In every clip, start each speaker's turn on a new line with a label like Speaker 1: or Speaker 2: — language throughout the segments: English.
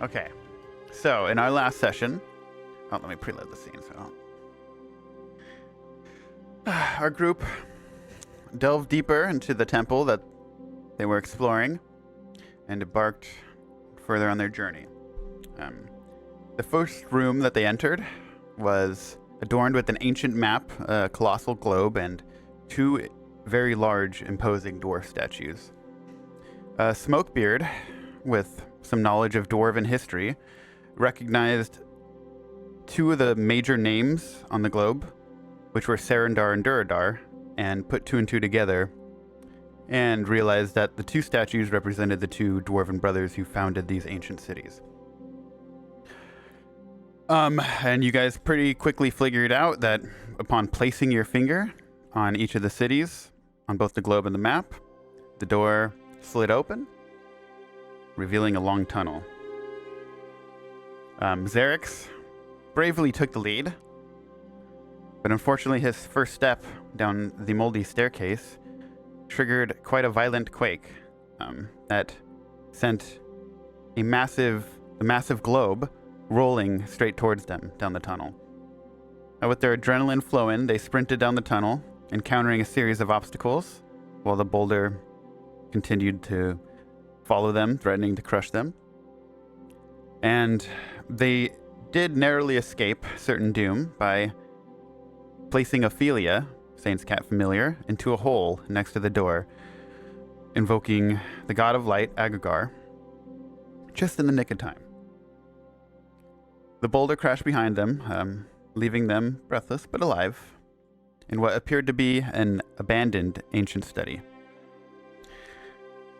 Speaker 1: Okay, so in our last session, let me preload the scene. Our group delved deeper into the temple that they were exploring and embarked further on their journey. The first room that they entered was adorned with an ancient map, a colossal globe, and two very large, imposing dwarf statues. Smokebeard, with some knowledge of dwarven history, recognized two of the major names on the globe, which were Serendar and Duradar, and put two and two together and realized that the two statues represented the two dwarven brothers who founded these ancient cities. And you guys pretty quickly figured out that upon placing your finger on each of the cities, on both the globe and the map, the door slid open, revealing a long tunnel. Zereks bravely took the lead, but unfortunately his first step down the moldy staircase triggered quite a violent quake that sent the massive globe rolling straight towards them down the tunnel. Now, with their adrenaline flowing, they sprinted down the tunnel, encountering a series of obstacles, while the boulder continued to follow them, threatening to crush them. And they did narrowly escape certain doom by placing Ophelia, Saint's cat familiar, into a hole next to the door, invoking the god of light, Agagar, just in the nick of time. The boulder crashed behind them, leaving them breathless but alive in what appeared to be an abandoned ancient study.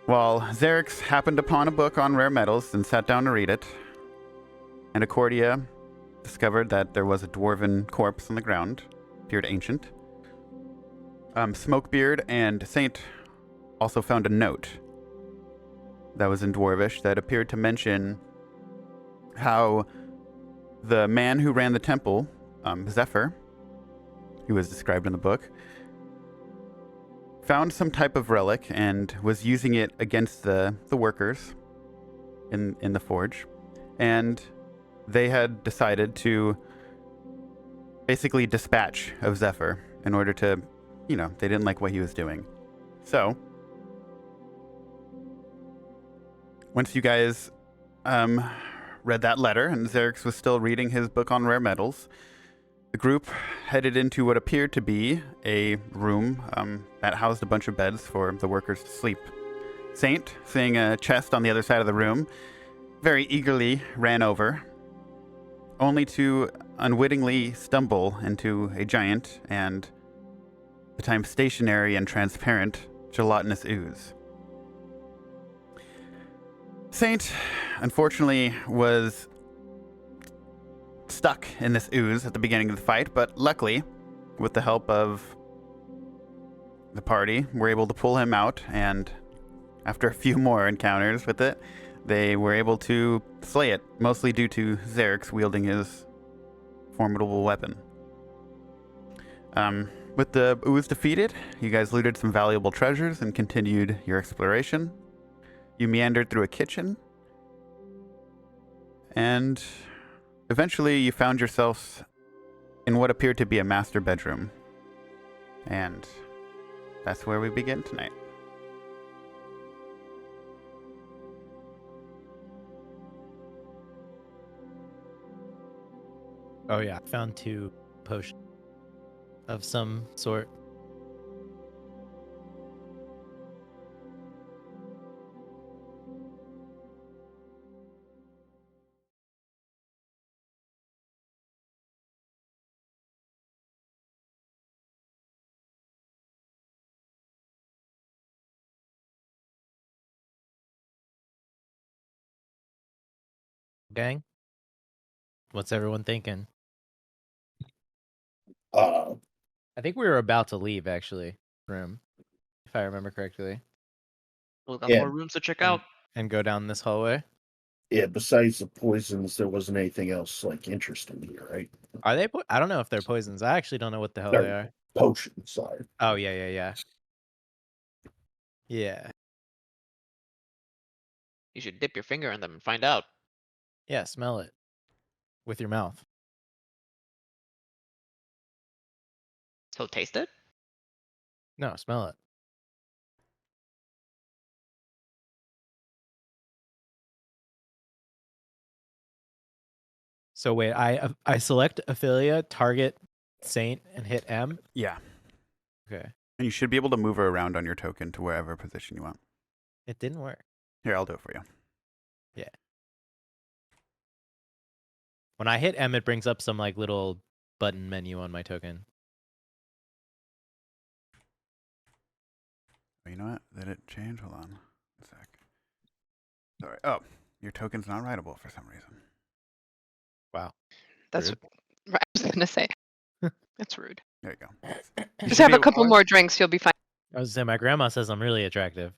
Speaker 1: While Zereks happened upon a book on rare metals and sat down to read it, and Accordia discovered that there was a dwarven corpse on the ground, appeared ancient. Smokebeard and Saint also found a note that was in Dwarvish that appeared to mention how the man who ran the temple, Zephyr, who was described in the book, found some type of relic and was using it against the workers in the forge. And they had decided to basically dispatch of Zephyr in order to, they didn't like what he was doing. So, once you guys read that letter, and Zereks was still reading his book on rare metals, the group headed into what appeared to be a room that housed a bunch of beds for the workers to sleep. Saint, seeing a chest on the other side of the room, very eagerly ran over, only to unwittingly stumble into a giant and, at the time, stationary and transparent gelatinous ooze. Saint, unfortunately, was stuck in this ooze at the beginning of the fight, but luckily, with the help of the party, were able to pull him out, and after a few more encounters with it, they were able to slay it, mostly due to Zereks wielding his formidable weapon. With the ooze defeated, you guys looted some valuable treasures and continued your exploration. You meandered through a kitchen, and eventually you found yourselves in what appeared to be a master bedroom. And that's where we begin tonight.
Speaker 2: Oh yeah, found 2 potions of some sort. Gang? What's everyone thinking? I think we were about to leave, actually, room, if I remember correctly.
Speaker 3: We've got
Speaker 4: Yeah.
Speaker 3: more rooms to check out.
Speaker 2: And go down this hallway.
Speaker 3: Yeah, besides the poisons, there wasn't anything else like interesting here, right?
Speaker 2: Are they? I don't know if they're poisons. I actually don't know what the hell they
Speaker 3: They're
Speaker 2: are.
Speaker 3: potions, sorry.
Speaker 2: Oh yeah. Yeah.
Speaker 4: You should dip your finger in them and find out.
Speaker 2: Yeah. Smell it with your mouth.
Speaker 4: So taste it?
Speaker 2: No, smell it. So wait, I select Ophelia, target Saint, and hit M.
Speaker 1: Yeah.
Speaker 2: Okay.
Speaker 1: And you should be able to move her around on your token to wherever position you want.
Speaker 2: It didn't work.
Speaker 1: Here, I'll do it for you.
Speaker 2: Yeah. When I hit M, it brings up some like little button menu on my token.
Speaker 1: Oh, you know what? Did it change? Hold on a sec. Sorry. Oh, your token's not writable for some reason.
Speaker 2: Wow.
Speaker 5: That's
Speaker 2: Rude.
Speaker 5: what I was gonna say. That's rude.
Speaker 1: There you go.
Speaker 5: Just have a couple more drinks, you'll be fine.
Speaker 2: I was saying my grandma says I'm really attractive.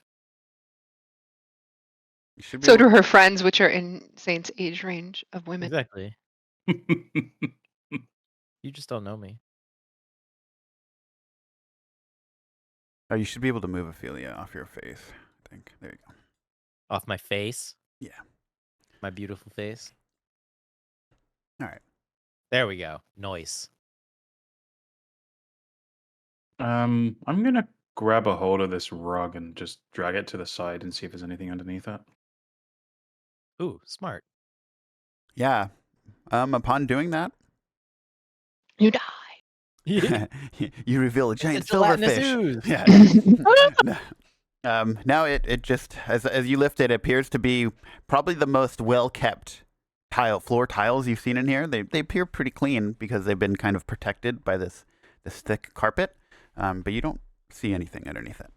Speaker 1: You should be
Speaker 5: So
Speaker 1: able
Speaker 5: do her friends, which are in Saint's age range of women.
Speaker 2: Exactly. You just don't know me.
Speaker 1: Oh, you should be able to move Ophelia off your face. I think. There you go.
Speaker 2: Off my face.
Speaker 1: Yeah.
Speaker 2: My beautiful face.
Speaker 1: All right.
Speaker 2: There we go. Noise.
Speaker 6: I'm gonna grab a hold of this rug and just drag it to the side and see if there's anything underneath it.
Speaker 2: Ooh, smart.
Speaker 1: Yeah. Upon doing that,
Speaker 5: You die.
Speaker 1: you reveal a giant
Speaker 2: It's gelatinous
Speaker 1: silverfish.
Speaker 2: ooze.
Speaker 1: Yeah. Now it just as you lift it, appears to be probably the most well kept floor tiles you've seen in here. They appear pretty clean because they've been kind of protected by this thick carpet. But you don't see anything underneath it.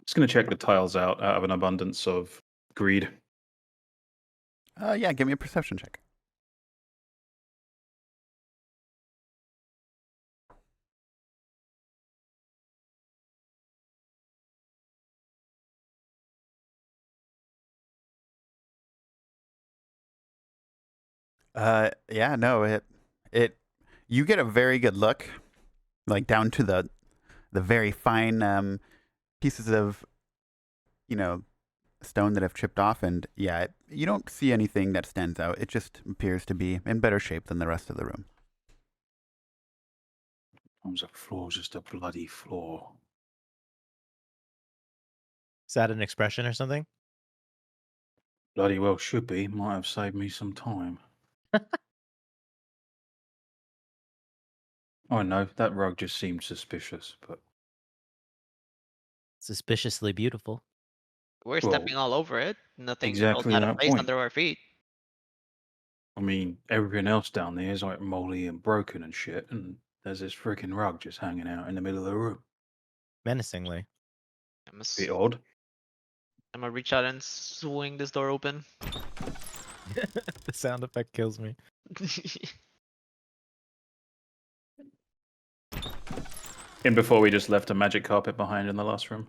Speaker 6: Just gonna check the tiles out of an abundance of greed.
Speaker 1: Yeah, give me a perception check. Yeah, no, it you get a very good look, like down to the very fine pieces of, stone that have chipped off, and yeah, you don't see anything that stands out. It just appears to be in better shape than the rest of the room.
Speaker 6: The floor's just a bloody floor.
Speaker 2: Is that an expression or something?
Speaker 6: Bloody well should be. Might have saved me some time. Oh no, that rug just seemed suspicious, but
Speaker 2: Suspiciously beautiful.
Speaker 4: We're
Speaker 6: Well,
Speaker 4: stepping all over it. Nothing
Speaker 6: exactly
Speaker 4: felt out
Speaker 6: that
Speaker 4: of place
Speaker 6: point.
Speaker 4: under our feet.
Speaker 6: I mean, everything else down there is like moldy and broken and shit, and there's this freaking rug just hanging out in the middle of the room.
Speaker 2: Menacingly.
Speaker 6: Bit odd.
Speaker 4: I'm gonna reach out and swing this door open.
Speaker 2: The sound effect kills me.
Speaker 6: And before we just left a magic carpet behind in the last room.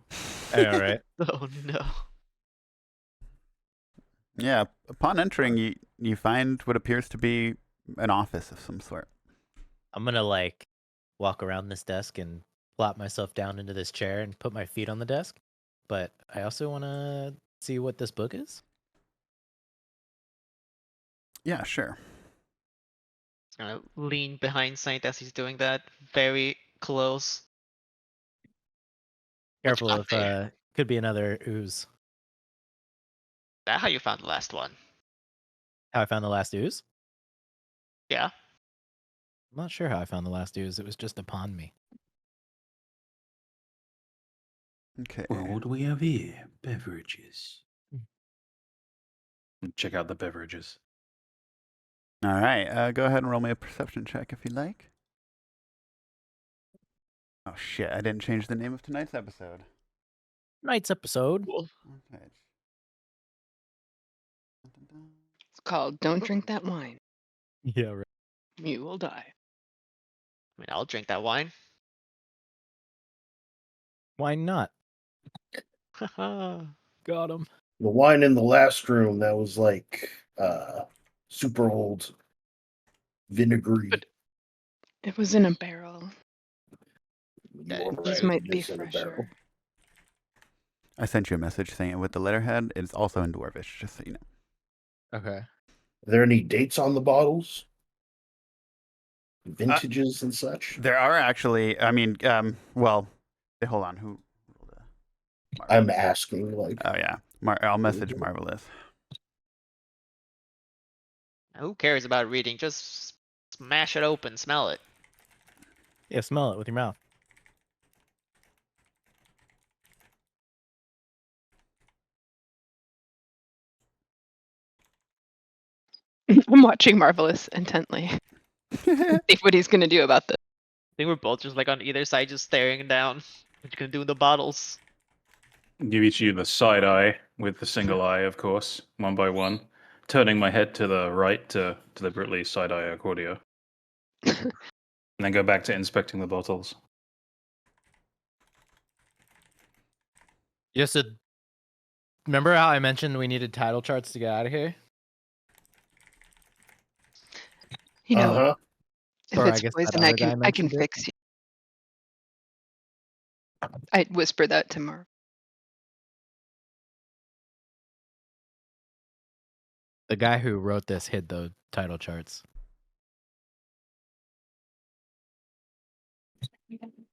Speaker 2: All right.
Speaker 4: Oh no.
Speaker 1: Yeah, upon entering, you find what appears to be an office of some sort.
Speaker 2: I'm gonna like walk around this desk and plop myself down into this chair and put my feet on the desk. But I also want to see what this book is.
Speaker 1: Yeah, sure.
Speaker 4: He's gonna lean behind Saint as he's doing that. Very close. What you
Speaker 2: Careful
Speaker 4: got there?
Speaker 2: if could be another ooze.
Speaker 4: Is that how you found the last one?
Speaker 2: How I found the last ooze?
Speaker 4: Yeah.
Speaker 2: I'm not sure how I found the last ooze. It was just upon me.
Speaker 1: Okay.
Speaker 6: Well, what do we have here? Beverages. Check out the beverages.
Speaker 1: All right. Go ahead and roll me a perception check if you'd like. Oh shit! I didn't change the name of tonight's episode.
Speaker 2: Tonight's episode.
Speaker 4: Cool.
Speaker 1: Okay.
Speaker 5: It's called Don't Drink That Wine.
Speaker 2: Yeah, right.
Speaker 5: You will die.
Speaker 4: I mean, I'll drink that wine.
Speaker 2: Why not?
Speaker 4: Haha.
Speaker 2: Got him.
Speaker 3: The wine in the last room that was like super old, vinegary.
Speaker 5: But it was in a barrel.
Speaker 3: You order
Speaker 5: These
Speaker 3: it,
Speaker 5: might be
Speaker 3: it's in a barrel.
Speaker 5: fresher.
Speaker 1: I sent you a message saying it with the letterhead. It's also in Dwarvish, just so you know.
Speaker 2: Okay.
Speaker 3: Are there any dates on the bottles? Vintages and such?
Speaker 1: There are actually, I mean, well, hold on. Who?
Speaker 3: I'm asking, like,
Speaker 1: Oh yeah, I'll message Marvelous.
Speaker 4: Who cares about reading? Just smash it open, smell it.
Speaker 2: Yeah, smell it with your mouth.
Speaker 5: I'm watching Marvelous intently. See what he's gonna do about this.
Speaker 4: I think we're both just like on either side, just staring down. What you gonna do in the bottles?
Speaker 6: Give each of you the side eye with the single eye, of course, one by one. Turning my head to the right to deliberately side eye Accordia. And then go back to inspecting the bottles.
Speaker 2: Yes, so remember how I mentioned we needed title charts to get out of here?
Speaker 5: You know,
Speaker 3: uh-huh.
Speaker 5: if
Speaker 2: Or I
Speaker 5: it's
Speaker 2: guess that
Speaker 5: poison,
Speaker 2: other
Speaker 5: I
Speaker 2: guy
Speaker 5: can
Speaker 2: mentioned it.
Speaker 5: fix you. I'd whisper that to Marv.
Speaker 2: The guy who wrote this hid the title charts.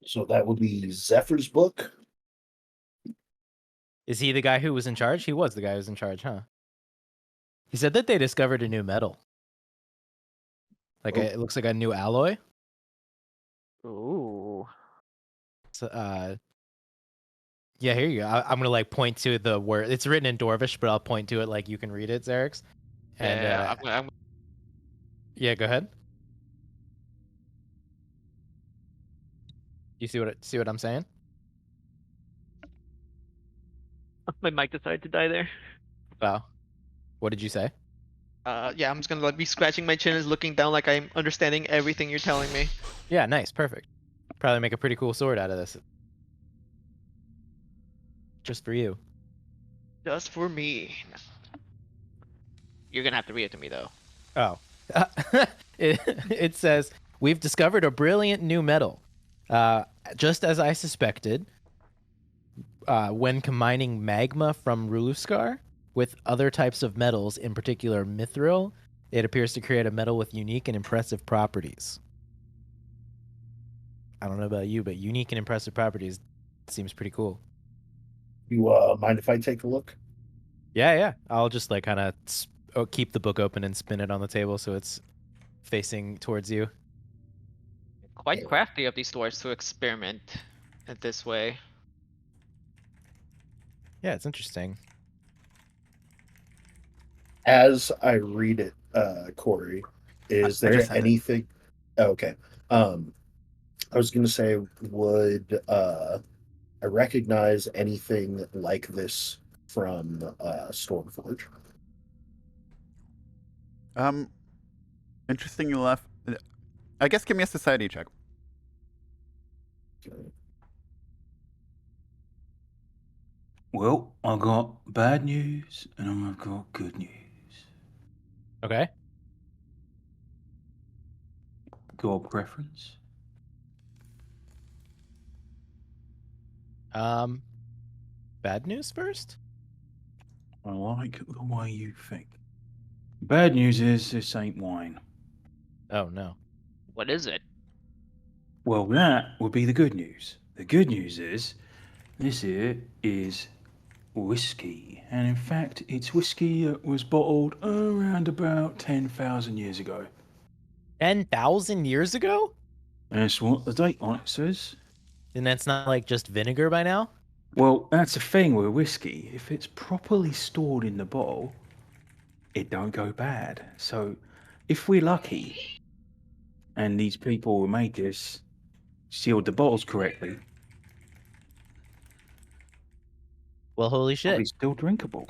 Speaker 3: So that would be Zephyr's book.
Speaker 2: Is he the guy who was in charge? He was the guy who was in charge, huh? He said that they discovered a new metal. Like
Speaker 3: Oh.
Speaker 2: it looks like a new alloy.
Speaker 4: Ooh.
Speaker 2: So, yeah, here you go. I'm gonna like point to the word. It's written in Dwarvish, but I'll point to it like you can read it, Zereks. And
Speaker 4: Yeah, I'm
Speaker 2: yeah, go ahead. You see what I'm saying?
Speaker 4: my mic decided to die there.
Speaker 2: Wow. What did you say?
Speaker 4: Yeah, I'm just gonna like be scratching my chin, is looking down like I'm understanding everything you're telling me.
Speaker 2: Yeah, nice, perfect. Probably make a pretty cool sword out of this. Just for you.
Speaker 4: Just for me. You're gonna have to read it to me though.
Speaker 2: Oh. It says, we've discovered a brilliant new metal. Just as I suspected, when combining magma from Ruluskar with other types of metals, in particular mithril, it appears to create a metal with unique and impressive properties. I don't know about you, but unique and impressive properties seems pretty cool.
Speaker 3: You mind if I take a look?
Speaker 2: Yeah. I'll just like kind of keep the book open and spin it on the table so it's facing towards you.
Speaker 4: Quite crafty of these dwarves to experiment in this way.
Speaker 2: Yeah, it's interesting.
Speaker 3: As I read it, Corey, is
Speaker 1: I
Speaker 3: there
Speaker 1: just said it.
Speaker 3: anything? Oh, okay. I was going to say, would I recognize anything like this from Stormforge?
Speaker 1: Interesting you left. I guess give me a society check.
Speaker 6: Well, I got bad news and I've got good news.
Speaker 2: Okay.
Speaker 6: Got a preference?
Speaker 2: Bad news first?
Speaker 6: I like the way you think. Bad news is this ain't wine.
Speaker 2: Oh no.
Speaker 4: What is it?
Speaker 6: Well, that would be the good news. The good news is this here is whiskey. And in fact, it's whiskey that was bottled around about 10,000 years ago.
Speaker 2: 10,000 years ago?
Speaker 6: That's what the date on it says.
Speaker 2: And that's not like just vinegar by now?
Speaker 6: Well, that's the thing with whiskey. If it's properly stored in the bottle, it don't go bad. So, if we're lucky, and these people who made this sealed the bottles correctly,
Speaker 2: Well, holy
Speaker 6: probably
Speaker 2: shit.
Speaker 6: still drinkable.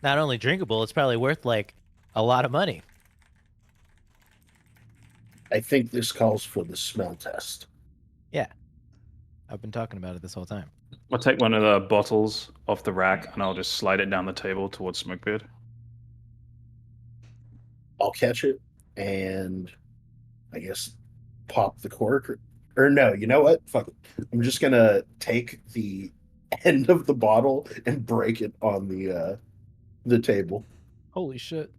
Speaker 2: Not only drinkable, it's probably worth like a lot of money.
Speaker 3: I think this calls for the smell test.
Speaker 2: Yeah. I've been talking about it this whole time.
Speaker 6: I'll take one of the bottles off the rack and I'll just slide it down the table towards Smokebeard.
Speaker 3: I'll catch it and I guess pop the cork. Or no, you know what? Fuck it. I'm just gonna take the end of the bottle and break it on the table,
Speaker 2: Holy shit.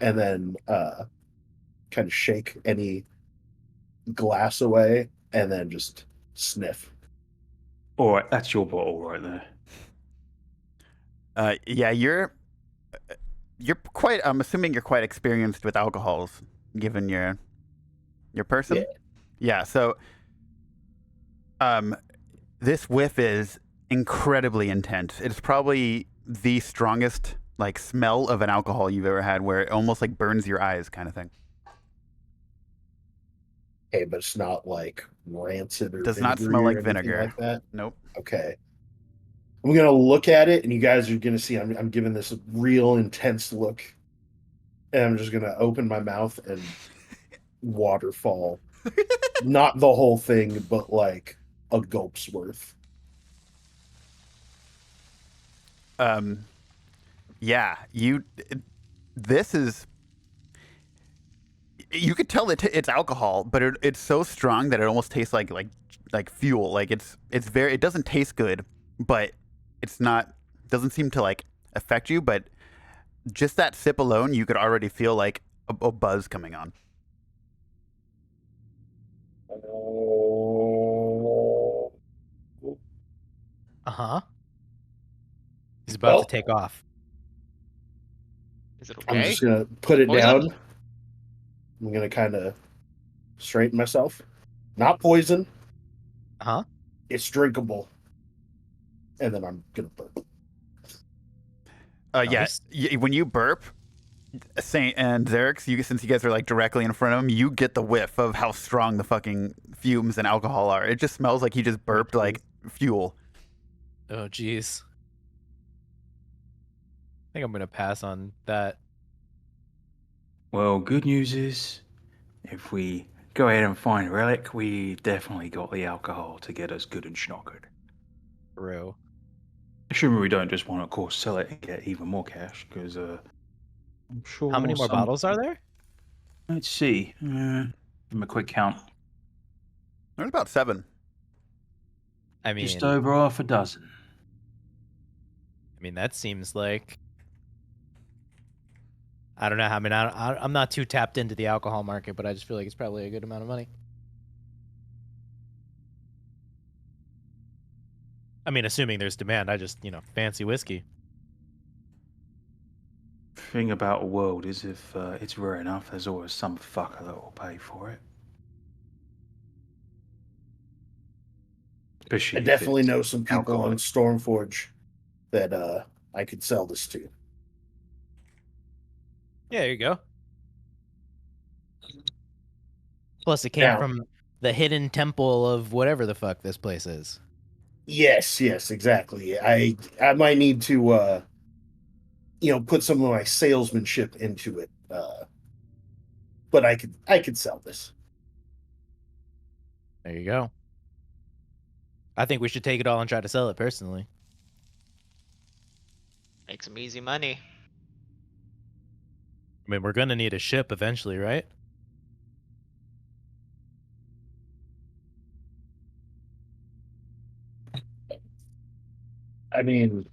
Speaker 3: and then kind of shake any glass away, and then just sniff.
Speaker 6: All right, that's your bottle right there.
Speaker 1: Yeah, you're quite. I'm assuming you're quite experienced with alcohols, given your person.
Speaker 3: Yeah.
Speaker 1: Yeah. So, this whiff is incredibly intense. It's probably the strongest like smell of an alcohol you've ever had, where it almost like burns your eyes, kind of thing.
Speaker 3: Okay, but it's not like rancid or
Speaker 1: Does not
Speaker 3: vinegary
Speaker 1: smell
Speaker 3: or
Speaker 1: like
Speaker 3: anything
Speaker 1: vinegar.
Speaker 3: like that.
Speaker 1: Nope.
Speaker 3: Okay. I'm gonna look at it, and you guys are gonna see I'm giving this a real intense look, and I'm just gonna open my mouth and waterfall. Not the whole thing, but like a gulp's worth.
Speaker 1: Yeah, this is. You could tell that it's alcohol, but it's so strong that it almost tastes like fuel. Like it's very. It doesn't taste good, but it's not. Doesn't seem to like affect you. But just that sip alone, you could already feel like a buzz coming on.
Speaker 2: Uh-huh. He's about to take off.
Speaker 4: Is it
Speaker 3: I'm
Speaker 4: okay?
Speaker 3: just gonna put it
Speaker 4: Poison?
Speaker 3: down. I'm gonna kind of straighten myself. Not poison.
Speaker 2: Uh-huh.
Speaker 3: It's drinkable. And then I'm gonna burp.
Speaker 2: Nice.
Speaker 1: Yeah. When you burp, Saint and Zereks, since you guys are like directly in front of him, you get the whiff of how strong the fucking fumes and alcohol are. It just smells like he just burped like fuel.
Speaker 2: Oh, jeez. I think I'm going to pass on that.
Speaker 6: Well, good news is, if we go ahead and find Relic, we definitely got the alcohol to get us good and schnockered.
Speaker 2: True.
Speaker 6: Assuming we don't just want to, of course, sell it and get even more cash, because I'm sure.
Speaker 2: How many more bottles are there?
Speaker 6: Let's see. Give them a quick count.
Speaker 1: There's about 7.
Speaker 2: I mean,
Speaker 6: Just over half a dozen.
Speaker 2: that seems like, I don't know. I mean, I'm not too tapped into the alcohol market, but I just feel like it's probably a good amount of money. I mean, assuming there's demand, I just, fancy whiskey.
Speaker 6: Thing about a world is, if it's rare enough, there's always some fucker that will pay for it. Especially
Speaker 3: I
Speaker 6: if
Speaker 3: definitely
Speaker 6: it's
Speaker 3: know some people on
Speaker 6: alcoholic.
Speaker 3: Stormforge that I could sell this to.
Speaker 2: Yeah, there you go. Plus, it came
Speaker 3: Now-
Speaker 2: from the hidden temple of whatever the fuck this place is.
Speaker 3: Yes, exactly. I might need to put some of my salesmanship into it. But I could sell this.
Speaker 2: There you go. I think we should take it all and try to sell it personally.
Speaker 4: Make some easy money.
Speaker 2: I mean, we're gonna need a ship eventually, right?
Speaker 3: I mean,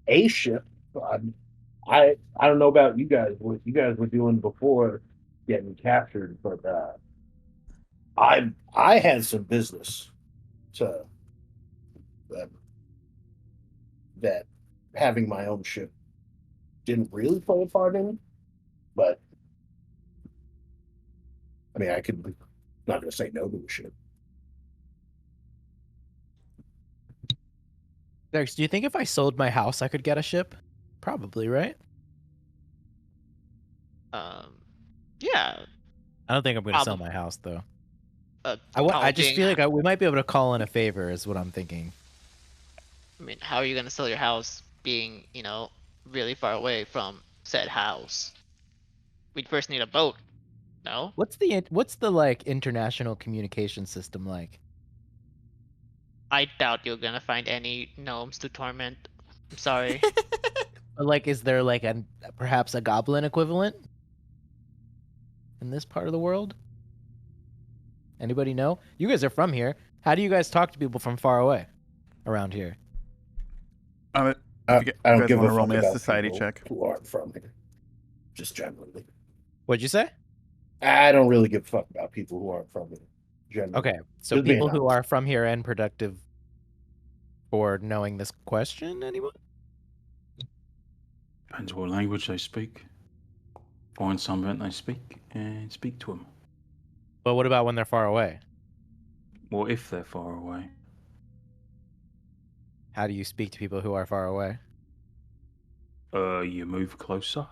Speaker 3: a ship. I don't know about you guys, what you guys were doing before getting captured, but I had some business to that having my own ship didn't really play a part in, but I mean, not gonna say no to a ship.
Speaker 2: Dex, do you think if I sold my house, I could get a ship? Probably, right?
Speaker 4: Yeah.
Speaker 2: I don't think I'm gonna sell
Speaker 4: Probably.
Speaker 2: my house though.
Speaker 4: I
Speaker 2: I just feel like we might be able to call in a favor, is what I'm thinking.
Speaker 4: I mean, how are you gonna sell your house being, really far away from said house? We'd first need a boat. No?
Speaker 2: What's the like international communication system like?
Speaker 4: I doubt you're gonna find any gnomes to torment. I'm sorry.
Speaker 2: But like, is there like perhaps a goblin equivalent in this part of the world? Anybody know? You guys are from here. How do you guys talk to people from far away around here?
Speaker 1: If
Speaker 3: I
Speaker 1: you
Speaker 3: don't
Speaker 1: guys
Speaker 3: give
Speaker 1: want
Speaker 3: a
Speaker 1: to roll
Speaker 3: fuck
Speaker 1: me a
Speaker 3: about
Speaker 1: society
Speaker 3: people
Speaker 1: check.
Speaker 3: who aren't from here. Just generally.
Speaker 2: What'd you say?
Speaker 3: I don't really give a fuck about people who aren't from here. Generally.
Speaker 2: Okay, so
Speaker 3: Just being
Speaker 2: people who
Speaker 3: honest.
Speaker 2: are from here and productive for knowing this question, anyone?
Speaker 6: Depends what language they speak. Find something they speak and speak to them.
Speaker 2: But what about when they're far away?
Speaker 6: Or if they're far away.
Speaker 2: How do you speak to people who are far away?
Speaker 6: You move closer.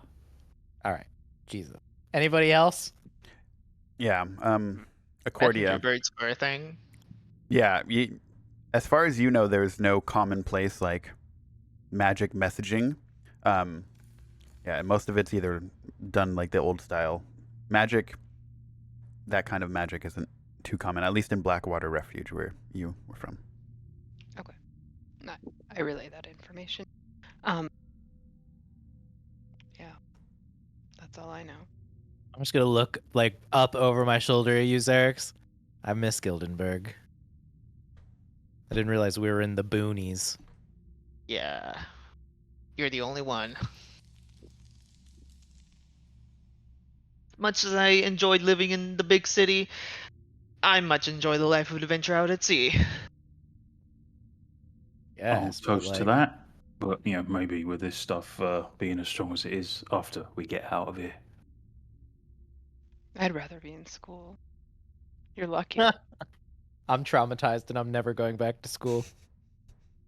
Speaker 2: All right, Jesus. Anybody else?
Speaker 1: Yeah.
Speaker 4: Messenger
Speaker 1: Accordia.
Speaker 4: bird square thing.
Speaker 1: Yeah. As far as you know, there's no commonplace like magic messaging. Yeah, most of it's either done like the old style magic. That kind of magic isn't too common, at least in Blackwater Refuge, where you were from.
Speaker 5: I relay that information. Yeah, that's all I know.
Speaker 2: I'm just gonna look like up over my shoulder at you, Zereks. I miss Gildenberg. I didn't realize we were in the boonies.
Speaker 4: Yeah. You're the only one. Much as I enjoyed living in the big city, I much enjoy the life of adventure out at sea.
Speaker 2: Yes,
Speaker 6: I'll
Speaker 2: but
Speaker 6: toast to
Speaker 2: like,
Speaker 6: that. But, you know, maybe with this stuff being as strong as it is after we get out of here.
Speaker 5: I'd rather be in school. You're lucky.
Speaker 2: I'm traumatized and I'm never going back to school.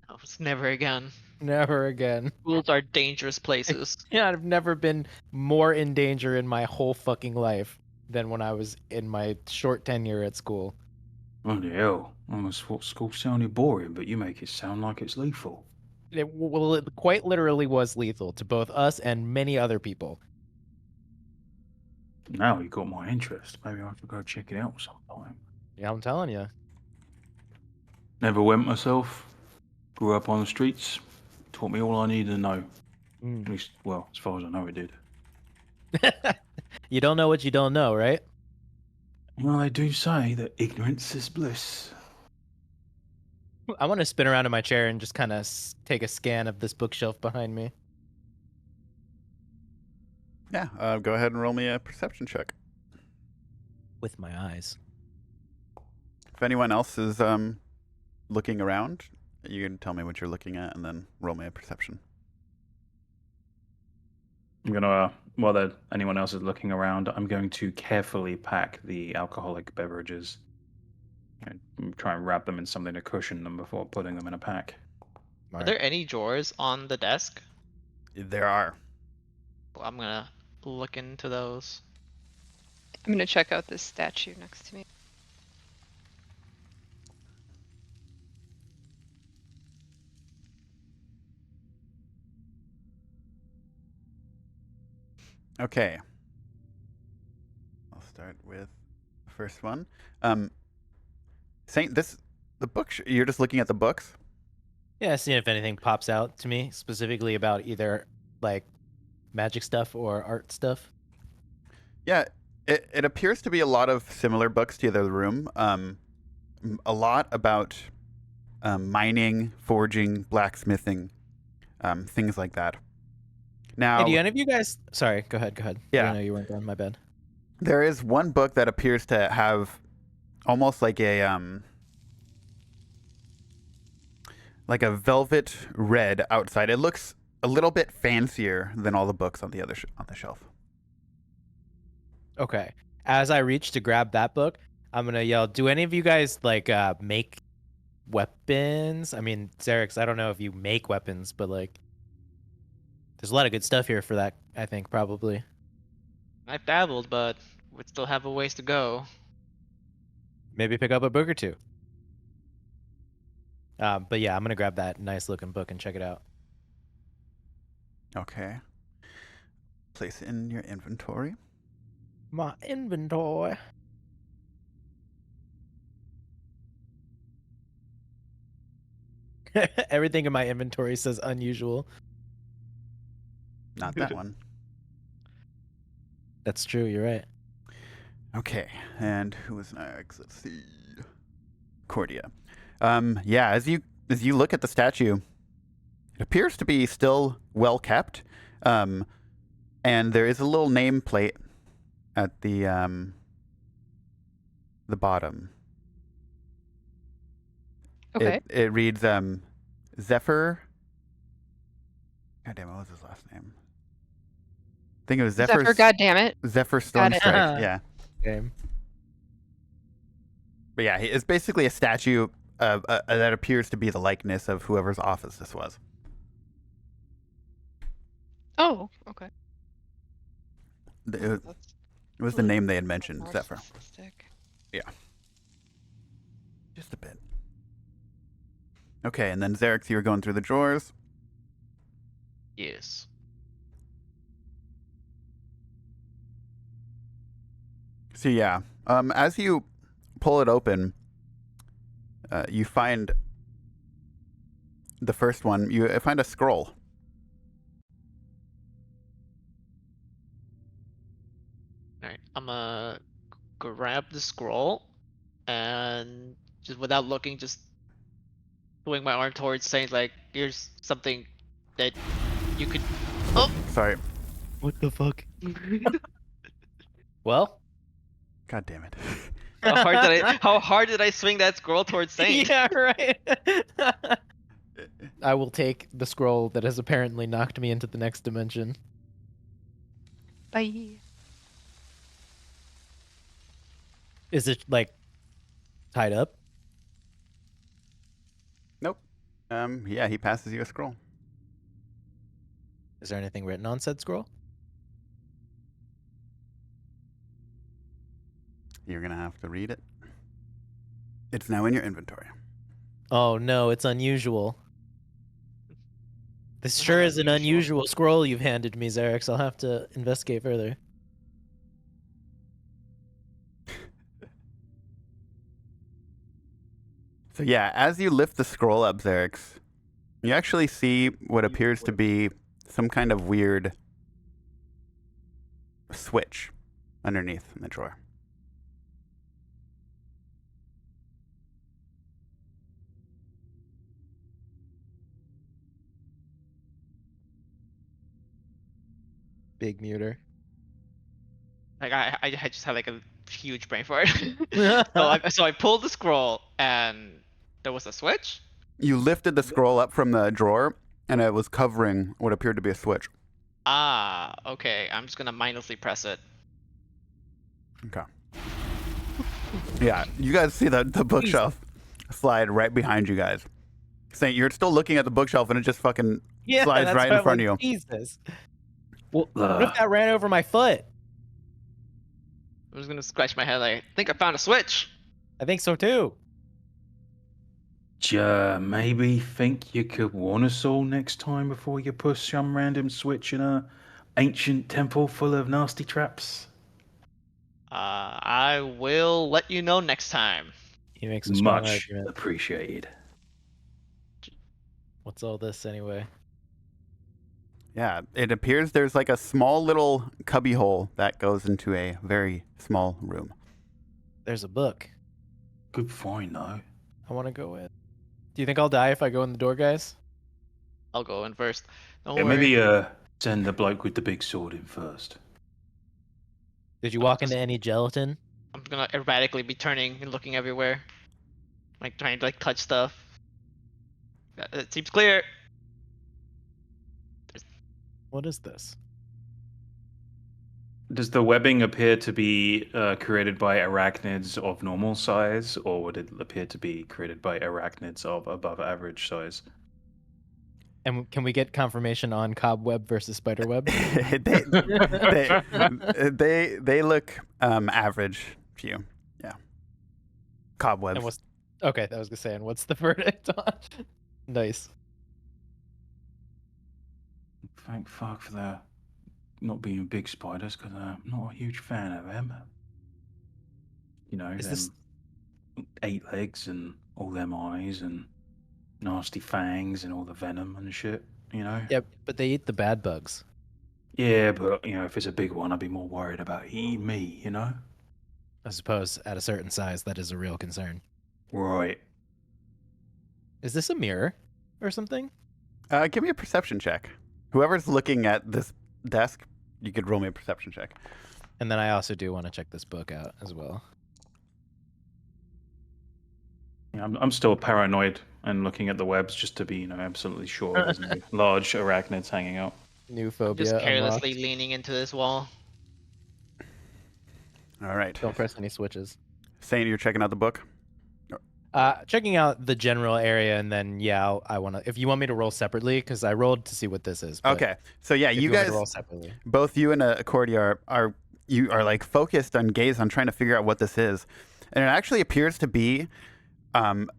Speaker 4: Oh, it's never again.
Speaker 2: Never again.
Speaker 4: Schools are dangerous places.
Speaker 2: Yeah, I've never been more in danger in my whole fucking life than when I was in my short tenure at school.
Speaker 6: Oh, the hell. I almost thought school sounded boring, but you make it sound like it's lethal.
Speaker 2: It quite literally was lethal to both us and many other people.
Speaker 6: Now you got my interest. Maybe I could go check it out sometime.
Speaker 2: Yeah, I'm telling you.
Speaker 6: Never went myself. Grew up on the streets. Taught me all I needed to know. At least, well, as far as I know, it did.
Speaker 2: You don't know what you don't know, right?
Speaker 6: Well, they do say that ignorance is bliss.
Speaker 2: I want to spin around in my chair and just kind of take a scan of this bookshelf behind me.
Speaker 1: Yeah. Go ahead and roll me a perception check.
Speaker 2: With my eyes.
Speaker 1: If anyone else is looking around, you can tell me what you're looking at, and then roll me a perception.
Speaker 6: I'm gonna, while anyone else is looking around, I'm going to carefully pack the alcoholic beverages and try and wrap them in something to cushion them before putting them in a pack.
Speaker 4: Are there any drawers on the desk?
Speaker 1: There are.
Speaker 4: Well, I'm gonna look into those.
Speaker 5: I'm gonna check out this statue next to me.
Speaker 1: Okay. I'll start with the first one. Saint, the book. You're just looking at the books.
Speaker 2: Yeah, seeing if anything pops out to me specifically about either like magic stuff or art stuff.
Speaker 1: Yeah, it appears to be a lot of similar books to the other room. A lot about mining, forging, blacksmithing, things like that. Now,
Speaker 2: Hey, do any of you guys? Sorry, go ahead.
Speaker 1: Yeah.
Speaker 2: I know you weren't done. My bad.
Speaker 1: there is one book that appears to have almost like a velvet red outside. It looks a little bit fancier than all the books on the other on the shelf.
Speaker 2: Okay. As I reach to grab that book, I'm gonna yell, "Do any of you guys like make weapons?" I mean, Zereks, I don't know if you make weapons, but like, there's a lot of good stuff here for that. I think probably.
Speaker 4: I've dabbled, but would still have a ways to go.
Speaker 2: Maybe pick up a book or two. But yeah, I'm gonna grab that nice looking book and check it out.
Speaker 1: Okay. Place it in your inventory.
Speaker 2: My inventory. Everything in my inventory says unusual.
Speaker 1: Not that one.
Speaker 2: That's true. You're right.
Speaker 1: Okay, and who was next? Let's see. Cordia. Yeah, as you look at the statue, it appears to be still well kept. And there is a little nameplate at the bottom.
Speaker 5: Okay.
Speaker 1: It reads Zephyr. God damn it, what was his last name? I think it was Zephyr.
Speaker 5: Zephyr, goddammit.
Speaker 1: Zephyr
Speaker 5: Got it.
Speaker 1: Stormstrike. Yeah.
Speaker 2: Game.
Speaker 1: But yeah, it's basically a statue that appears to be the likeness of whoever's office this was.
Speaker 5: Oh, okay.
Speaker 1: It
Speaker 5: That's
Speaker 1: was the name they had mentioned,
Speaker 5: narcissistic.
Speaker 1: Zephyr. Just a bit. Okay, and then Zereks, you were going through the drawers.
Speaker 4: Yes.
Speaker 1: So yeah, as you pull it open, you find the first one. You find a scroll.
Speaker 4: Alright, I'm gonna grab the scroll and just without looking, just swing my arm towards saying like, here's something that you could. Oh!
Speaker 1: Sorry.
Speaker 2: What the fuck? Well.
Speaker 1: God damn it.
Speaker 4: How hard did I swing that scroll towards Saint?
Speaker 2: Yeah, right. I will take the scroll that has apparently knocked me into the next dimension.
Speaker 5: Bye.
Speaker 2: Is it like tied up?
Speaker 1: Nope. Yeah, he passes you a scroll.
Speaker 2: Is there anything written on said scroll?
Speaker 1: You're gonna have to read it. It's now in your inventory.
Speaker 2: Oh no, it's unusual. This
Speaker 4: Not
Speaker 2: sure is an
Speaker 4: unusual.
Speaker 2: unusual scroll you've handed me, Zereks. I'll have to investigate further.
Speaker 1: So yeah, as you lift the scroll up, Zereks, you actually see what appears to be some kind of weird switch underneath in the drawer.
Speaker 2: Big muter.
Speaker 4: Like I just had like a huge brain fart. So I pulled the scroll and there was a switch.
Speaker 1: You lifted the scroll up from the drawer, and it was covering what appeared to be a switch.
Speaker 4: Ah, okay. I'm just gonna mindlessly press it.
Speaker 1: Okay. Yeah, you guys see the bookshelf slide right behind you guys. Saint, you're still looking at the bookshelf, and it just fucking slides
Speaker 2: that's
Speaker 1: right
Speaker 2: why
Speaker 1: in
Speaker 2: I'm
Speaker 1: front of
Speaker 2: like,
Speaker 1: you.
Speaker 2: Jesus.
Speaker 6: What
Speaker 2: What if
Speaker 6: the?
Speaker 2: that ran over my foot?
Speaker 4: I'm just gonna scratch my head like, I think I found a switch.
Speaker 2: I think so too.
Speaker 6: Maybe think you could warn us all next time before you push some random switch in a ancient temple full of nasty traps?
Speaker 4: I will let you know next time.
Speaker 2: He makes a strong
Speaker 6: Much
Speaker 2: argument.
Speaker 6: appreciated.
Speaker 2: What's all this anyway?
Speaker 1: Yeah, it appears there's like a small little cubby hole that goes into a very small room.
Speaker 2: There's a book
Speaker 6: Good find, though.
Speaker 2: I want to go with. Do you think I'll die if I go in the door, guys?
Speaker 4: I'll go in first. Don't
Speaker 6: Yeah,
Speaker 4: worry.
Speaker 6: maybe send the bloke with the big sword in first.
Speaker 2: Did you walk into any gelatin?
Speaker 4: I'm gonna erratically be turning and looking everywhere, like trying to like touch stuff. It seems clear.
Speaker 2: What is this?
Speaker 6: Does the webbing appear to be created by arachnids of normal size, or would it appear to be created by arachnids of above average size?
Speaker 2: And can we get confirmation on cobweb versus spiderweb?
Speaker 1: they look average to you. Yeah. Cobwebs.
Speaker 2: And what's okay? I was gonna say, and what's the verdict on? Nice.
Speaker 6: Thank fuck for the not being big spiders, because I'm not a huge fan of them. You know,
Speaker 2: Is
Speaker 6: them
Speaker 2: this
Speaker 6: 8 legs and all them eyes and nasty fangs and all the venom and shit, you know?
Speaker 2: Yep, but they eat the bad bugs.
Speaker 6: Yeah, but, you know, if it's a big one, I'd be more worried about eating me, you know?
Speaker 2: I suppose at a certain size, that is a real concern.
Speaker 6: Right.
Speaker 2: Is this a mirror or something?
Speaker 1: Give me a perception check. Whoever's looking at this desk, you could roll me a perception check.
Speaker 2: And then I also do want to check this book out as well.
Speaker 6: Yeah, I'm still paranoid and looking at the webs just to be, you know, absolutely sure there's no large arachnids hanging out.
Speaker 2: New
Speaker 4: I'm
Speaker 2: phobia
Speaker 4: just
Speaker 2: unlocked.
Speaker 4: carelessly leaning into this wall.
Speaker 1: All right.
Speaker 2: Don't press any switches.
Speaker 1: Saying you're checking out the book?
Speaker 2: Checking out the general area, and then I want to. If you want me to roll separately, because I rolled to see what this is. but
Speaker 1: Okay. So yeah,
Speaker 2: if
Speaker 1: you
Speaker 2: want me
Speaker 1: guys,
Speaker 2: to roll separately.
Speaker 1: both you and Accordia are like focused on gaze on trying to figure out what this is, and it actually appears to be an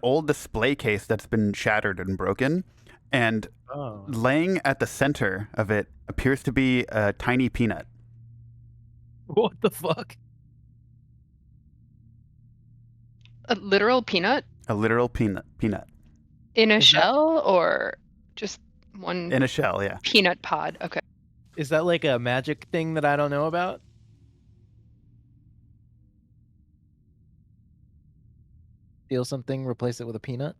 Speaker 1: old display case that's been shattered and broken, and
Speaker 2: Oh.
Speaker 1: laying at the center of it appears to be a tiny peanut.
Speaker 2: What the fuck?
Speaker 5: A literal peanut
Speaker 1: A literal peanut
Speaker 5: in a
Speaker 2: Is that-
Speaker 5: shell or just one
Speaker 1: in a shell. Yeah.
Speaker 5: peanut pod? Okay.
Speaker 2: Is that like a magic thing that I don't know about? Steal something, replace it with a peanut?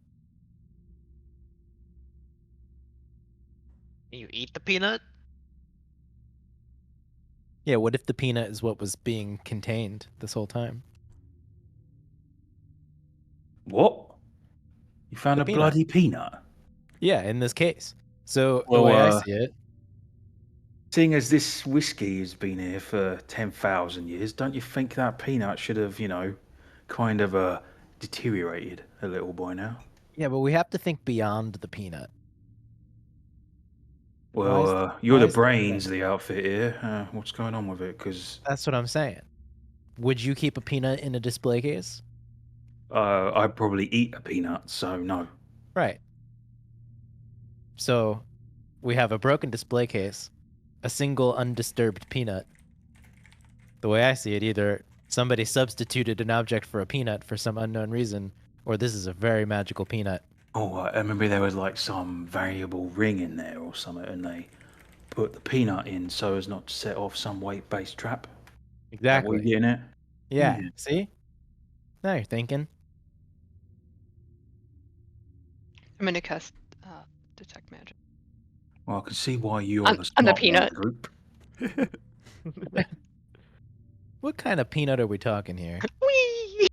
Speaker 4: You eat the peanut?
Speaker 2: Yeah, what if the peanut is what was being contained this whole time?
Speaker 6: What? You found
Speaker 2: The
Speaker 6: a
Speaker 2: peanut.
Speaker 6: bloody peanut?
Speaker 2: Yeah, in this case. So
Speaker 6: Well,
Speaker 2: the way I see it,
Speaker 6: Seeing as this whiskey has been here for 10,000 years, don't you think that peanut should have, you know, kind of deteriorated a little by now?
Speaker 2: yeah, but we have to think beyond the peanut.
Speaker 6: Well,
Speaker 2: Why
Speaker 6: you're the
Speaker 2: is the peanut-
Speaker 6: brains of the outfit here. What's going on with it? Because
Speaker 2: That's what I'm saying. Would you keep a peanut in a display case?
Speaker 6: I'd probably eat a peanut, so no.
Speaker 2: Right. So we have a broken display case, a single undisturbed peanut. The way I see it, either somebody substituted an object for a peanut for some unknown reason, or this is a very magical peanut.
Speaker 6: Oh, I remember there was like some variable ring in there or something, and they put the peanut in so as not to set off some weight-based trap. Is that what
Speaker 2: Exactly.
Speaker 6: you're getting at?
Speaker 2: Yeah.
Speaker 6: Yeah.
Speaker 2: See? Now you're thinking.
Speaker 5: I'm gonna cast detect magic.
Speaker 6: Well, I can see why you're
Speaker 5: On-
Speaker 6: the
Speaker 5: on
Speaker 6: smart
Speaker 5: the
Speaker 6: one
Speaker 5: peanut.
Speaker 6: group.
Speaker 2: What kind of peanut are we talking here?
Speaker 5: Whee!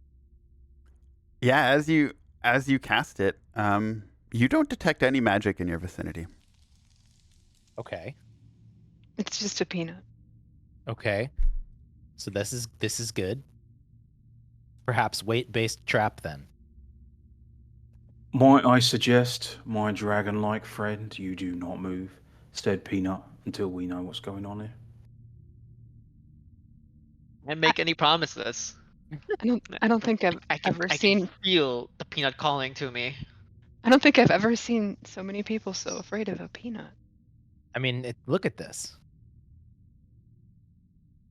Speaker 1: Yeah. As you cast it, you don't detect any magic in your vicinity.
Speaker 2: Okay.
Speaker 5: It's just a peanut.
Speaker 2: Okay. So this is good. Perhaps weight-based trap then.
Speaker 6: Might I suggest, my dragon-like friend, you do not move, said Peanut, until we know what's going on here.
Speaker 4: Can't make any promises.
Speaker 5: I don't think I've
Speaker 4: I can feel the peanut calling to me.
Speaker 5: I don't think I've ever seen so many people so afraid of a peanut.
Speaker 2: I mean, look at this.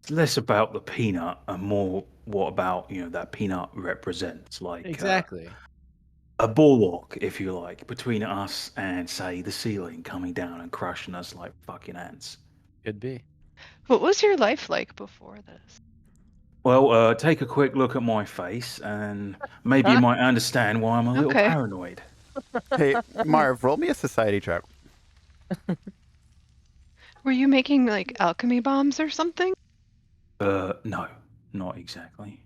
Speaker 6: It's less about the peanut and more what about, you know, that peanut represents, like
Speaker 2: Exactly.
Speaker 6: a bulwark, if you like, between us and, say, the ceiling coming down and crushing us like fucking ants.
Speaker 2: Could be.
Speaker 5: What was your life like before this?
Speaker 6: Well, take a quick look at my face, and maybe you might understand why I'm a little
Speaker 5: Okay.
Speaker 6: paranoid.
Speaker 1: Hey, Marv, roll me a society check.
Speaker 5: Were you making like alchemy bombs or something?
Speaker 6: No, not exactly.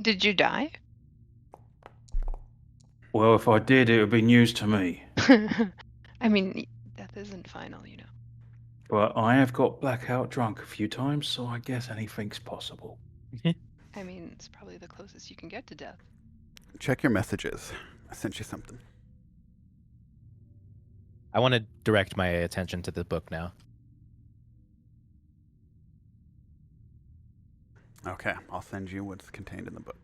Speaker 5: Did you die?
Speaker 6: Well, if I did, it would be news to me.
Speaker 5: I mean, death isn't final, you know.
Speaker 6: But I have got blackout drunk a few times, so I guess anything's possible.
Speaker 5: I mean, it's probably the closest you can get to death.
Speaker 1: Check your messages. I sent you something.
Speaker 2: I want to direct my attention to the book now.
Speaker 1: Okay, I'll send you what's contained in the book.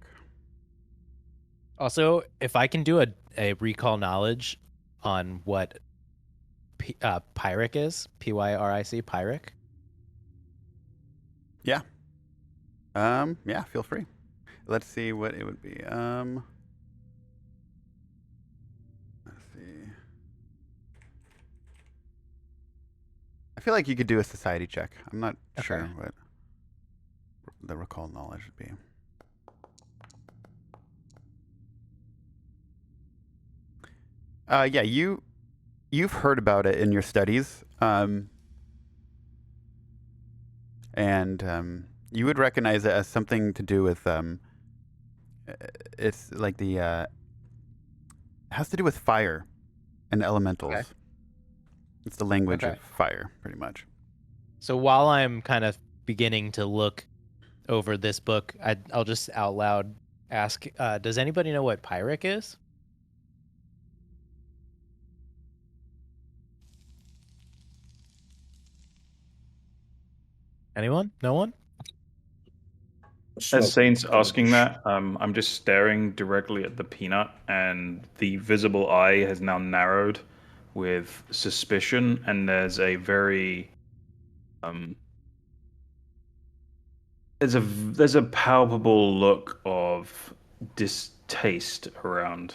Speaker 2: Also, if I can do a recall knowledge on what Pyric is, Pyric, Pyric.
Speaker 1: Yeah, feel free. Let's see what it would be. feel like you could do a society check. I'm not
Speaker 2: Okay.
Speaker 1: sure what the recall knowledge would be. Yeah, you've heard about it in your studies, and you would recognize it as something to do with it's like the it has to do with fire and elementals.
Speaker 2: Okay.
Speaker 1: It's the language
Speaker 2: Okay.
Speaker 1: of fire, pretty much.
Speaker 2: So while I'm kind of beginning to look over this book, I'll just out loud ask, does anybody know what Pyric is? Anyone? No one?
Speaker 6: As Saint's asking
Speaker 3: Smoke.
Speaker 6: that, I'm just staring directly at the peanut, and the visible eye has now narrowed with suspicion, and there's a very there's a palpable look of distaste around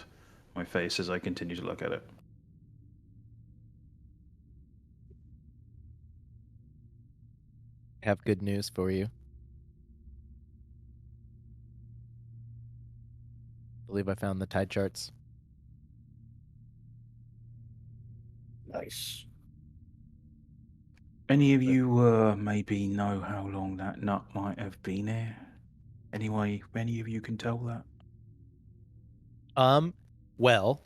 Speaker 6: my face as I continue to look at it.
Speaker 2: I have good news for you. I believe I found the tide charts.
Speaker 3: Nice.
Speaker 6: Any of you maybe know how long that nut might have been here? Anyway, any of you can tell that?
Speaker 2: Well,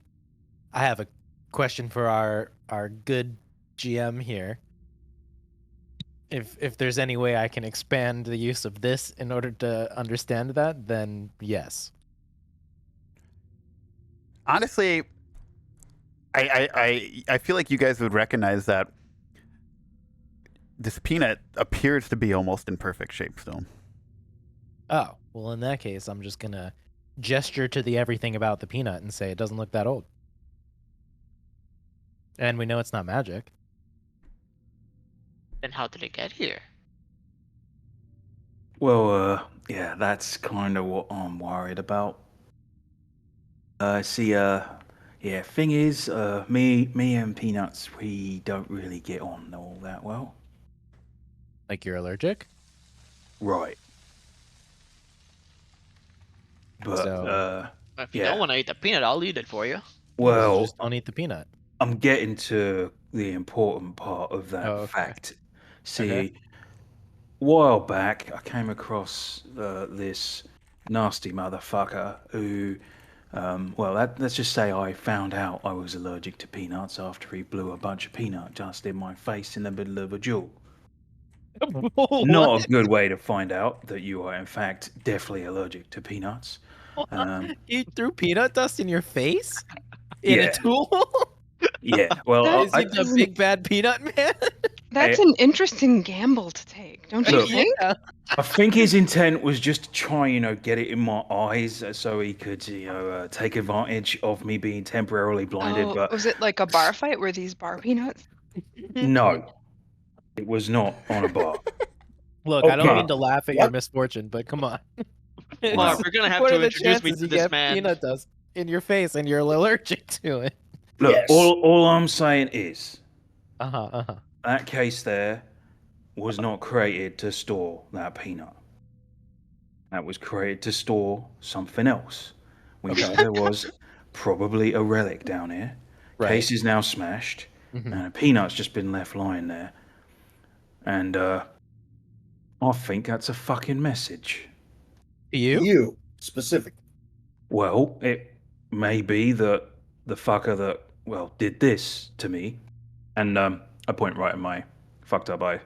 Speaker 2: I have a question for our good GM here. If there's any way I can expand the use of this in order to understand that, then yes.
Speaker 1: Honestly, I feel like you guys would recognize that this peanut appears to be almost in perfect shape still.
Speaker 2: Oh, well, in that case, I'm just gonna gesture to the everything about the peanut and say it doesn't look that old. And we know it's not magic.
Speaker 4: Then how did it get here?
Speaker 6: Well, yeah, that's kind of what I'm worried about. Yeah, thing is, me and Peanuts, we don't really get on all that well.
Speaker 2: Like you're allergic?
Speaker 6: Right. But,
Speaker 2: So-
Speaker 4: If you
Speaker 6: yeah.
Speaker 4: don't want to eat the peanut, I'll eat it for you.
Speaker 6: Well,
Speaker 2: just don't eat the peanut.
Speaker 6: I'm getting to the important part of that
Speaker 2: Oh, okay.
Speaker 6: fact. See,
Speaker 2: Okay.
Speaker 6: a while back, I came across this nasty motherfucker who, let's just say I found out I was allergic to peanuts after he blew a bunch of peanut dust in my face in the middle of a duel. Not a good way to find out that you are, in fact, definitely allergic to peanuts.
Speaker 2: You threw peanut dust in your face? In
Speaker 6: Yeah.
Speaker 2: a tool?
Speaker 6: Yeah, well,
Speaker 2: Is he the big bad peanut man?
Speaker 5: That's an interesting gamble to take, don't you
Speaker 6: Look,
Speaker 5: think?
Speaker 2: Yeah.
Speaker 6: I think his intent was just to try, get it in my eyes so he could, take advantage of me being temporarily blinded.
Speaker 5: Oh,
Speaker 6: But
Speaker 5: was it like a bar fight? Were these bar peanuts?
Speaker 6: no, it was not on a bar.
Speaker 2: Look, I don't
Speaker 3: Okay.
Speaker 2: mean to laugh at your
Speaker 3: What?
Speaker 2: misfortune, but come on.
Speaker 6: Wow.
Speaker 4: We're gonna have
Speaker 2: What
Speaker 4: to
Speaker 2: are the
Speaker 4: introduce me
Speaker 2: chances
Speaker 4: to
Speaker 2: you
Speaker 4: this
Speaker 2: get
Speaker 4: man.
Speaker 2: peanut dust in your face and you're allergic to it?
Speaker 6: Look,
Speaker 3: Yes.
Speaker 6: all I'm saying is
Speaker 2: Uh-huh.
Speaker 6: that case there was not created to store that peanut. That was created to store something else. We know there was probably a relic down here.
Speaker 2: Right.
Speaker 6: Case is now smashed,
Speaker 2: Mhm.
Speaker 6: and a peanut's just been left lying there. And I think that's a fucking message.
Speaker 2: You?
Speaker 3: Specific.
Speaker 6: Well, it may be that the fucker that, did this to me, and I point right at my fucked up eye.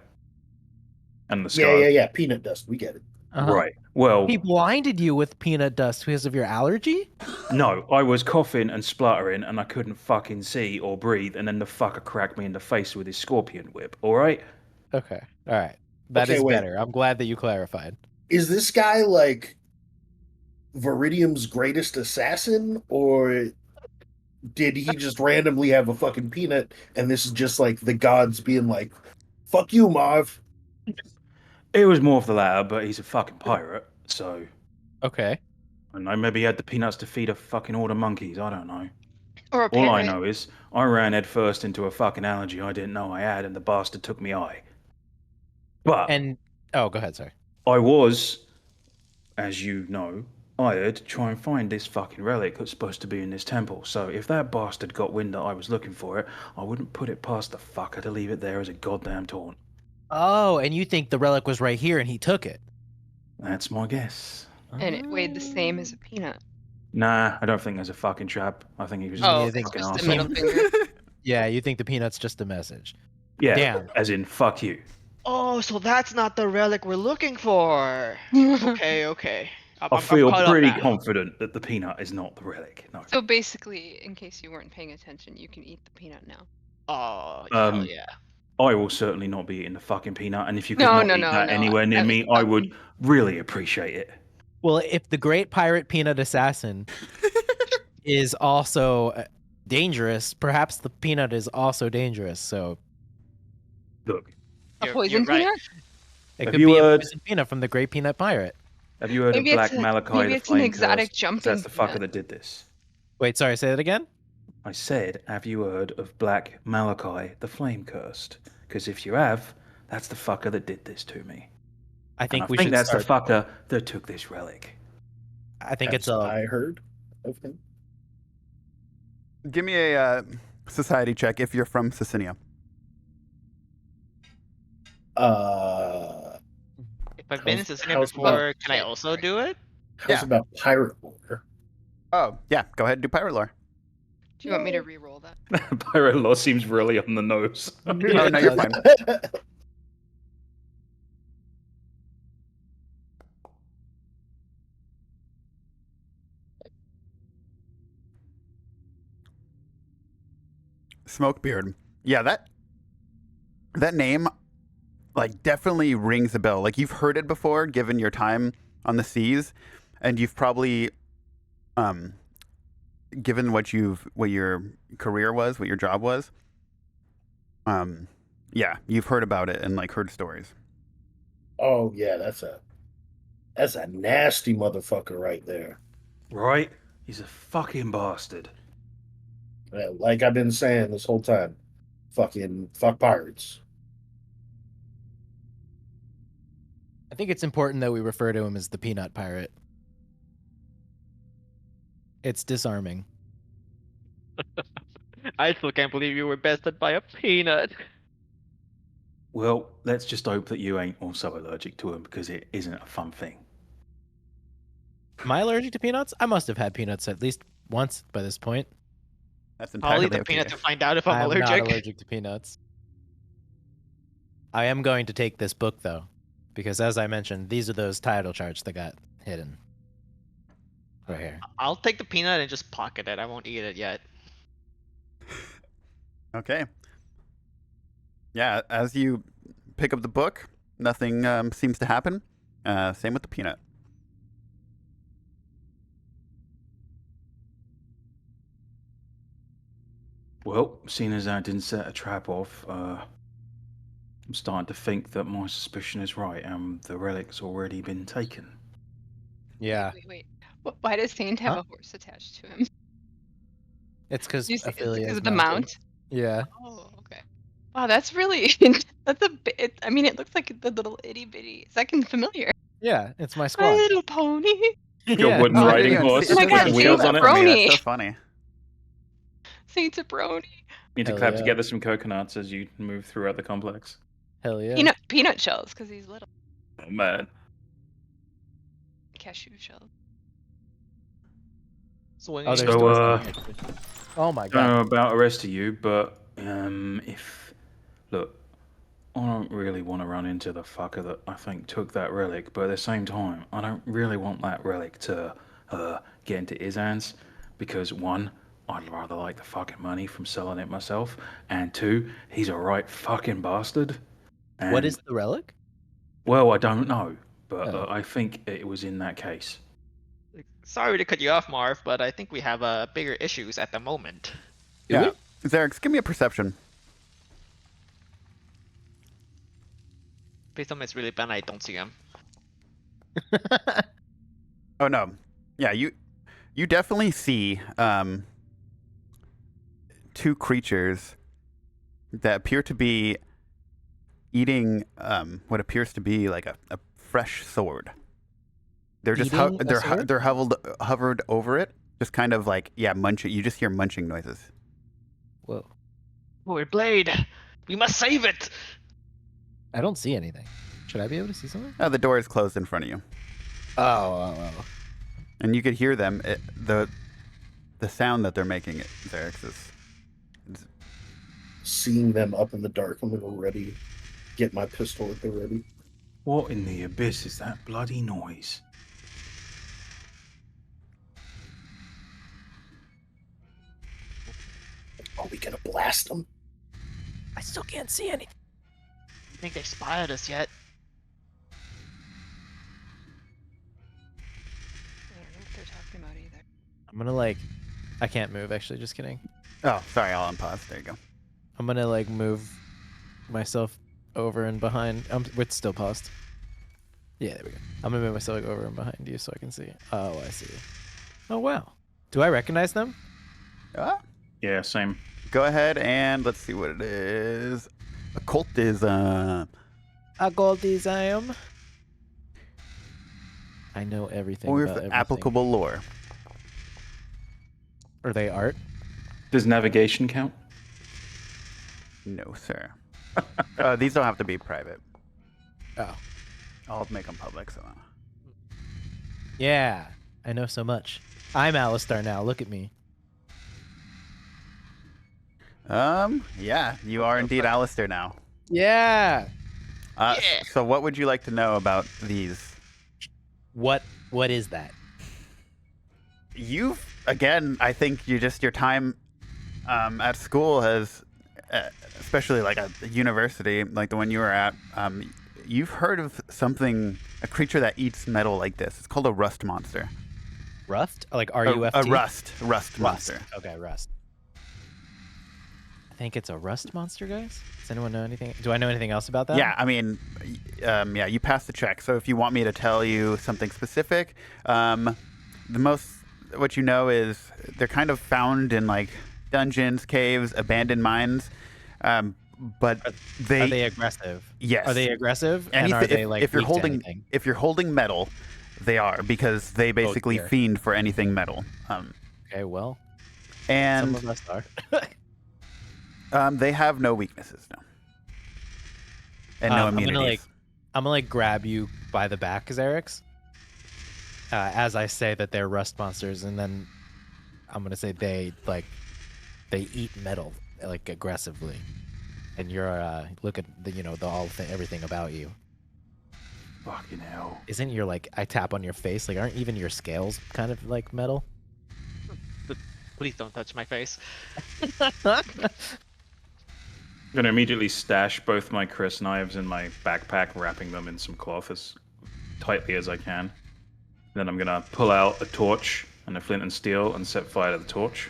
Speaker 6: And the scar.
Speaker 3: Yeah. Peanut dust. We get it.
Speaker 2: Uh-huh.
Speaker 6: Right. Well,
Speaker 2: He blinded you with peanut dust because of your allergy?
Speaker 6: no, I was coughing and spluttering and I couldn't fucking see or breathe, and then the fucker cracked me in the face with his scorpion whip, alright?
Speaker 2: Okay. All right. That is
Speaker 3: Okay, wait.
Speaker 2: better. I'm glad that you clarified.
Speaker 3: Is this guy like Viridium's greatest assassin, or did he just randomly have a fucking peanut and this is just like the gods being like, fuck you, Marv?
Speaker 6: It was more of the latter, but he's a fucking pirate, so
Speaker 2: Okay.
Speaker 6: I don't know, maybe he had the peanuts to feed a fucking horde of monkeys, I don't know.
Speaker 5: Or a
Speaker 6: All I
Speaker 5: parrot.
Speaker 6: know is I ran head first into a fucking allergy I didn't know I had, and the bastard took me eye. But
Speaker 2: And oh, go ahead. Sorry.
Speaker 6: I was, as you know, hired to try and find this fucking relic that's supposed to be in this temple. So if that bastard got wind that I was looking for it, I wouldn't put it past the fucker to leave it there as a goddamn taunt.
Speaker 2: Oh, and you think the relic was right here and he took it?
Speaker 6: That's my guess.
Speaker 5: And it weighed the same as a peanut.
Speaker 6: Nah, I don't think there's a fucking trap. I think he was
Speaker 2: Oh,
Speaker 6: just
Speaker 2: you
Speaker 6: a
Speaker 2: think
Speaker 6: fucking
Speaker 5: just a
Speaker 6: arsehole.
Speaker 5: middle finger.
Speaker 2: Yeah, you think the peanut's just a message.
Speaker 6: Yeah,
Speaker 2: Damn.
Speaker 6: as in fuck you.
Speaker 4: Oh, so that's not the relic we're looking for. Okay.
Speaker 6: I
Speaker 4: I'm
Speaker 6: feel
Speaker 4: caught up
Speaker 6: pretty
Speaker 4: now.
Speaker 6: confident that the peanut is not the relic. No.
Speaker 5: So basically, in case you weren't paying attention, you can eat the peanut now.
Speaker 4: Oh, hell yeah.
Speaker 6: I will certainly not be eating the fucking peanut, and if you could
Speaker 5: No,
Speaker 6: not
Speaker 5: no,
Speaker 6: eat
Speaker 5: no,
Speaker 6: that
Speaker 5: no,
Speaker 6: anywhere near
Speaker 5: I was
Speaker 6: me, I would
Speaker 5: talking-
Speaker 6: really appreciate it.
Speaker 2: Well, if the great pirate peanut assassin is also dangerous, perhaps the peanut is also dangerous. So
Speaker 6: Look,
Speaker 5: A
Speaker 4: You're
Speaker 5: poison
Speaker 4: right.
Speaker 5: peanut?
Speaker 2: it
Speaker 6: Have
Speaker 2: could
Speaker 6: you
Speaker 2: be a
Speaker 6: heard-
Speaker 2: poison peanut from the great peanut pirate.
Speaker 6: have you heard
Speaker 5: Maybe
Speaker 6: of
Speaker 5: it's
Speaker 6: Black
Speaker 5: a-
Speaker 6: Malachi
Speaker 5: maybe
Speaker 6: the
Speaker 5: it's an
Speaker 6: Flame
Speaker 5: exotic
Speaker 6: Curse?
Speaker 5: jumping
Speaker 6: That's the fucker
Speaker 5: peanut.
Speaker 6: that did this.
Speaker 2: Wait, sorry, say that again?
Speaker 6: I said, have you heard of Black Malachi the Flame Cursed? Because if you have, that's the fucker that did this to me.
Speaker 2: I
Speaker 6: And
Speaker 2: think
Speaker 6: I
Speaker 2: we
Speaker 6: think
Speaker 2: should
Speaker 6: that's
Speaker 2: start.
Speaker 6: the fucker that took this relic.
Speaker 2: I think it's
Speaker 3: As
Speaker 2: a.
Speaker 3: I heard of him.
Speaker 1: Give me a society check if you're from Sicilia.
Speaker 4: If I've been in
Speaker 3: how's-
Speaker 4: Sicilia
Speaker 3: how's
Speaker 4: before,
Speaker 3: about-
Speaker 4: can I also do it?
Speaker 3: How's
Speaker 1: Yeah.
Speaker 3: about pirate lore?
Speaker 1: Oh, yeah. Go ahead and do pirate lore.
Speaker 5: Do you want me to re-roll that?
Speaker 6: Pirate law seems really on the nose.
Speaker 1: Oh, no, you're fine. Smokebeard. Yeah, that name like definitely rings a bell. Like you've heard it before given your time on the seas, and you've probably given what your career was, what your job was. Yeah, you've heard about it and like heard stories.
Speaker 3: Oh yeah, that's a nasty motherfucker right there.
Speaker 6: Right? He's a fucking bastard.
Speaker 3: Yeah, like I've been saying this whole time, fuck pirates.
Speaker 2: I think it's important that we refer to him as the peanut pirate. It's disarming.
Speaker 4: I still can't believe you were bested by a peanut.
Speaker 6: Well, let's just hope that you ain't also allergic to him because it isn't a fun thing.
Speaker 2: Am I allergic to peanuts? I must have had peanuts at least once by this point.
Speaker 1: That's
Speaker 4: I'll
Speaker 1: entirely
Speaker 4: eat the
Speaker 1: okay.
Speaker 4: peanut to find out if I'm
Speaker 2: I'm
Speaker 4: allergic.
Speaker 2: not allergic to peanuts. I am going to take this book though, because as I mentioned, these are those title charts that got hidden. Right here.
Speaker 4: I'll take the peanut and just pocket it. I won't eat it yet.
Speaker 1: Okay. Yeah, as you pick up the book, nothing seems to happen. Same with the peanut.
Speaker 6: Well, seeing as I didn't set a trap off, I'm starting to think that my suspicion is right. The relic's already been taken.
Speaker 2: Yeah,
Speaker 5: Wait. Why does Saint have
Speaker 2: Huh?
Speaker 5: a horse attached to him?
Speaker 2: it's because
Speaker 5: You see, it's
Speaker 2: Ophelia
Speaker 5: because
Speaker 2: is
Speaker 5: of the
Speaker 2: mounted.
Speaker 5: mount.
Speaker 2: Yeah.
Speaker 5: Oh, okay. Wow, that's really that's a bit. I mean, it looks like the little itty bitty. Second familiar.
Speaker 2: Yeah, it's my
Speaker 5: My
Speaker 2: squad.
Speaker 5: little pony.
Speaker 6: Your
Speaker 2: Yeah.
Speaker 6: wooden
Speaker 1: Oh, I
Speaker 6: riding
Speaker 1: didn't even
Speaker 6: horse
Speaker 1: see-
Speaker 5: Oh my
Speaker 1: it
Speaker 5: God,
Speaker 1: doesn't
Speaker 6: with
Speaker 1: show
Speaker 6: wheels
Speaker 1: that
Speaker 6: on it.
Speaker 1: for me.
Speaker 5: Brony.
Speaker 1: That's so funny.
Speaker 5: Saint Brony.
Speaker 6: You need to
Speaker 2: Hell
Speaker 6: clap
Speaker 2: yeah.
Speaker 6: together some coconuts as you move throughout the complex.
Speaker 2: Hell yeah.
Speaker 5: Peanut shells because he's little.
Speaker 6: Oh man.
Speaker 5: Cashew shells.
Speaker 4: So when
Speaker 2: Oh,
Speaker 4: you-
Speaker 2: there's
Speaker 6: So,
Speaker 2: doors down here, too. Oh my
Speaker 6: I don't
Speaker 2: god.
Speaker 6: know about the rest of you, but look, I don't really want to run into the fucker that I think took that relic, but at the same time, I don't really want that relic to get into his hands because one, I'd rather like the fucking money from selling it myself, and two, he's a right fucking bastard. And,
Speaker 2: What is the relic?
Speaker 6: Well, I don't know, but
Speaker 2: Oh.
Speaker 6: I think it was in that case.
Speaker 4: Sorry to cut you off, Marv, but I think we have bigger issues at the moment.
Speaker 2: Do
Speaker 1: Yeah. Zereks, give me a perception.
Speaker 4: Based on it's really bad, I don't see him.
Speaker 1: Oh no. Yeah, you definitely see two creatures that appear to be eating what appears to be like a fresh sword. They're just
Speaker 2: Eating a sword?
Speaker 1: they're hovered over it, just kind of like munching. You just hear munching noises.
Speaker 2: Whoa.
Speaker 4: Oh, a blade! We must save it!
Speaker 2: I don't see anything. Should I be able to see something?
Speaker 1: The door is closed in front of you,
Speaker 2: Oh.
Speaker 1: and you could hear them. The sound that they're making. Zereks is.
Speaker 3: Seeing them up in the dark, I'm gonna ready, get my pistol at the ready.
Speaker 6: What in the abyss is that bloody noise?
Speaker 3: Are we gonna blast them?
Speaker 2: I still can't see anything.
Speaker 4: I think they spotted us yet.
Speaker 5: I don't know what they're talking about either.
Speaker 2: I'm gonna I can't move actually, just kidding.
Speaker 1: Oh, sorry. I'll unpause. There you go.
Speaker 2: I'm gonna move myself over and behind. It's still paused. Yeah, there we go. I'm gonna move myself over and behind you so I can see. Oh, I see. Oh wow. Do I recognize them?
Speaker 6: Yeah, same.
Speaker 1: Go ahead and let's see what it is. Occultism.
Speaker 2: Occultism. I know everything
Speaker 1: Or
Speaker 2: about everything.
Speaker 1: applicable lore.
Speaker 2: Are they art?
Speaker 6: Does navigation count?
Speaker 1: No, sir. These don't have to be private.
Speaker 2: Oh.
Speaker 1: I'll make them public. So.
Speaker 2: Yeah. I know so much. I'm Alistar now. Look at me.
Speaker 1: Yeah, you are indeed Alistair now.
Speaker 2: Yeah.
Speaker 4: Yeah.
Speaker 1: So what would you like to know about these?
Speaker 2: What is that?
Speaker 1: You've, again, I think your time at school has, especially like at the university, like the one you were at, you've heard of a creature that eats metal like this. It's called a rust monster.
Speaker 2: Rust? Like R-U-F-T?
Speaker 1: A rust monster.
Speaker 2: Okay, rust. I think it's a rust monster, guys. Does anyone know anything? Do I know anything else about that?
Speaker 1: Yeah, I mean, you passed the check. So if you want me to tell you something specific, what you know is they're kind of found in like dungeons, caves, abandoned mines. But
Speaker 2: Are they aggressive?
Speaker 1: Yes.
Speaker 2: Are they aggressive?
Speaker 1: Anything,
Speaker 2: and are they like
Speaker 1: if you're
Speaker 2: weak to
Speaker 1: holding
Speaker 2: anything?
Speaker 1: if you're holding metal, they are, because they basically
Speaker 2: dear.
Speaker 1: fiend for anything metal.
Speaker 2: Okay, well,
Speaker 1: And
Speaker 2: some of us are.
Speaker 1: they have no weaknesses, no. And no immunities.
Speaker 2: I'm gonna grab you by the back, Zereks. As I say that they're rust monsters, and then I'm gonna say they eat metal like aggressively, and you're look at everything about you.
Speaker 6: Fucking hell.
Speaker 2: Isn't your I tap on your face, aren't even your scales kind of like metal?
Speaker 4: Please don't touch my face.
Speaker 6: I'm gonna immediately stash both my Chris knives in my backpack, wrapping them in some cloth as tightly as I can. Then I'm gonna pull out a torch and a flint and steel and set fire to the torch.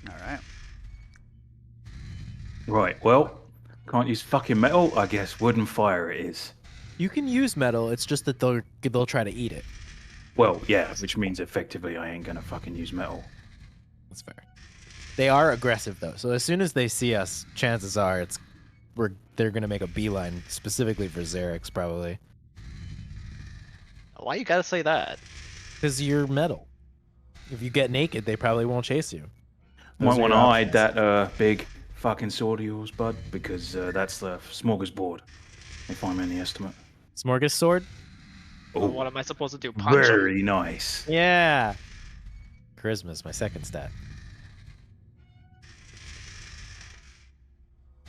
Speaker 1: All right.
Speaker 6: Right, well, can't use fucking metal? I guess wood and fire it is.
Speaker 2: You can use metal. It's just that they'll try to eat it.
Speaker 6: Well, yeah, which means effectively I ain't gonna fucking use metal.
Speaker 2: That's fair. They are aggressive though, so as soon as they see us, chances are they're gonna make a beeline specifically for Zereks probably,
Speaker 4: Why you gotta say that?
Speaker 2: because you're metal. If you get naked, they probably won't chase you.
Speaker 6: Might
Speaker 2: Those are
Speaker 6: want to
Speaker 2: your
Speaker 6: hide
Speaker 2: options.
Speaker 6: that big fucking sword of yours, bud, because that's the smorgasbord, if I'm any estimate.
Speaker 2: Smorgasbord?
Speaker 4: Well,
Speaker 6: Oh,
Speaker 4: what am I supposed to do? Punch him?
Speaker 6: very nice.
Speaker 2: Yeah. Charisma's my second stat.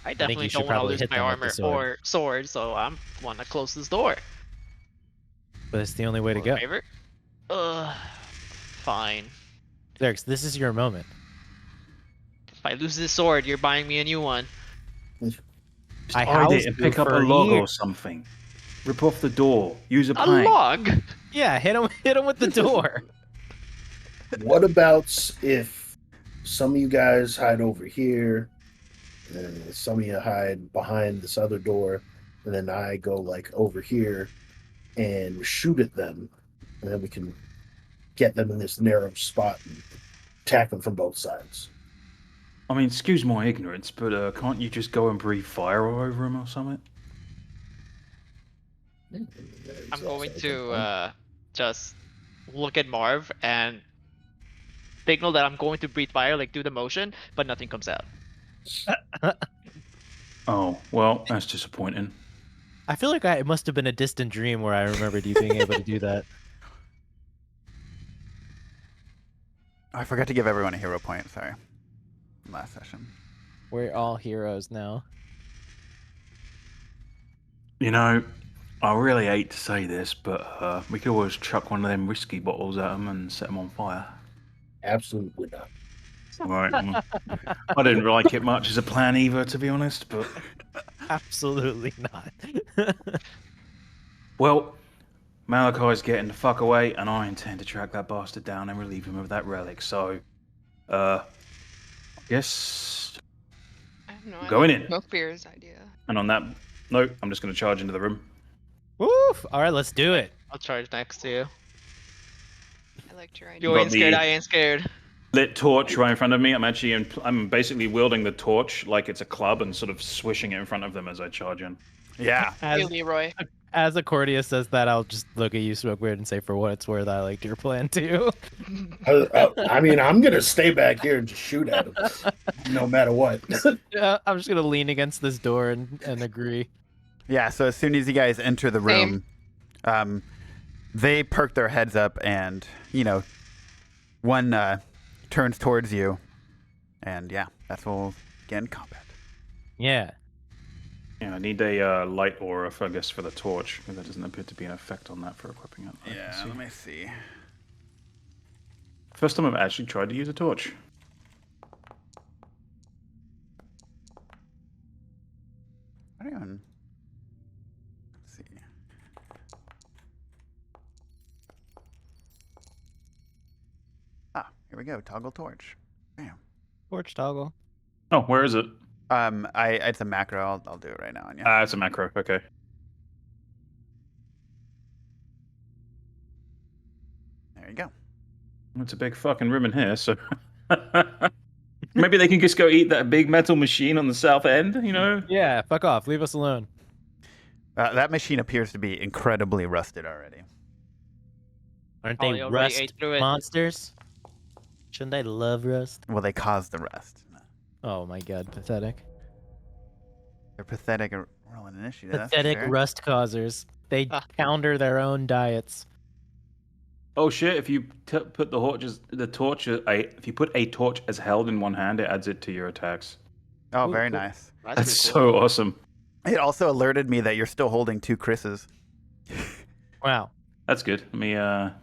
Speaker 4: I
Speaker 2: you
Speaker 4: definitely
Speaker 2: should
Speaker 4: don't want to
Speaker 2: probably
Speaker 4: lose
Speaker 2: hit
Speaker 4: my
Speaker 2: them with the
Speaker 4: armor
Speaker 2: sword.
Speaker 4: or sword, so I'm want to close this door.
Speaker 2: But it's the only way to go.
Speaker 4: Favor? Fine.
Speaker 2: Zereks, this is your moment.
Speaker 4: If I lose this sword, you're buying me a new one.
Speaker 6: Just
Speaker 2: I
Speaker 6: hide
Speaker 2: housed
Speaker 6: it and
Speaker 2: you
Speaker 6: pick up a
Speaker 2: for
Speaker 6: log or
Speaker 2: years.
Speaker 6: something. Rip off the door. Use a
Speaker 4: A
Speaker 6: plank.
Speaker 4: log.
Speaker 2: Yeah, hit him with the door.
Speaker 3: What about if some of you guys hide over here, and some of you hide behind this other door, and then I go over here and shoot at them, and then we can get them in this narrow spot and attack them from both sides.
Speaker 6: I mean, excuse my ignorance, but can't you just go and breathe fire all over him or something?
Speaker 4: I'm going to just look at Marv and signal that I'm going to breathe fire, like do the motion, but nothing comes out.
Speaker 6: Oh, well, that's disappointing.
Speaker 2: I feel like it must have been a distant dream where I remembered you being able to do that.
Speaker 1: I forgot to give everyone a hero point. Sorry. Last session.
Speaker 2: We're all heroes now.
Speaker 6: You know, I really hate to say this, but we could always chuck one of them whiskey bottles at them and set them on fire.
Speaker 3: Absolutely not.
Speaker 6: Right. I didn't like it much as a plan either, to be honest, but...
Speaker 2: Absolutely not.
Speaker 6: Well, Malachi's getting the fuck away, and I intend to track that bastard down and relieve him of that relic, so... I guess...
Speaker 5: I don't know.
Speaker 6: Going in.
Speaker 5: Smoke beer's idea.
Speaker 6: And on that note, I'm just going to charge into the room.
Speaker 2: Woof! All right, let's do it.
Speaker 4: I'll charge next to you.
Speaker 5: I liked your idea.
Speaker 4: You
Speaker 6: got
Speaker 4: ain't scared,
Speaker 6: the-
Speaker 4: I ain't scared.
Speaker 6: Lit torch right in front of me. I'm basically wielding the torch like it's a club and sort of swishing it in front of them as I charge in.
Speaker 1: Yeah.
Speaker 5: Hey, Leroy.
Speaker 2: As Accordia says that, I'll just look at you, Smokebeard, and say, for what it's worth, I liked your plan too.
Speaker 3: I mean, I'm gonna stay back here and just shoot at him, no matter what.
Speaker 2: Yeah, I'm just gonna lean against this door and agree.
Speaker 1: Yeah, so as soon as you guys enter the room, they perk their heads up and, one turns towards you. And yeah, that's when we'll begin combat.
Speaker 2: Yeah.
Speaker 6: Yeah, I need a light aura, I guess, for the torch, because there doesn't appear to be an effect on that for equipping it.
Speaker 1: Let me see.
Speaker 6: First time I've actually tried to use a torch.
Speaker 1: I don't even... Let's see. Here we go. Toggle torch. Bam.
Speaker 2: Torch toggle.
Speaker 6: Oh, where is it?
Speaker 1: It's a macro. I'll do it right now. And yeah.
Speaker 6: It's a macro. Okay.
Speaker 1: There you go.
Speaker 6: It's a big fucking room in here, so maybe they can just go eat that big metal machine on the south end.
Speaker 2: Yeah, fuck off. Leave us alone.
Speaker 1: That machine appears to be incredibly rusted already.
Speaker 2: Aren't
Speaker 4: Oh,
Speaker 2: they
Speaker 4: you already
Speaker 2: rust
Speaker 4: ate through it.
Speaker 2: monsters? Shouldn't they love rust?
Speaker 1: Well, they caused the rust.
Speaker 2: Oh my god, pathetic.
Speaker 1: They're pathetic at rolling initiative. that's for
Speaker 2: Pathetic
Speaker 1: sure.
Speaker 2: rust causers. They counter their own diets.
Speaker 6: Oh shit! If you put if you put a torch as held in one hand, it adds it to your attacks.
Speaker 1: Oh,
Speaker 4: Ooh,
Speaker 1: very
Speaker 4: cool.
Speaker 1: nice.
Speaker 6: That's
Speaker 4: pretty cool.
Speaker 6: so awesome.
Speaker 1: It also alerted me that you're still holding 2 Chris's.
Speaker 2: Wow.
Speaker 6: That's good. Let me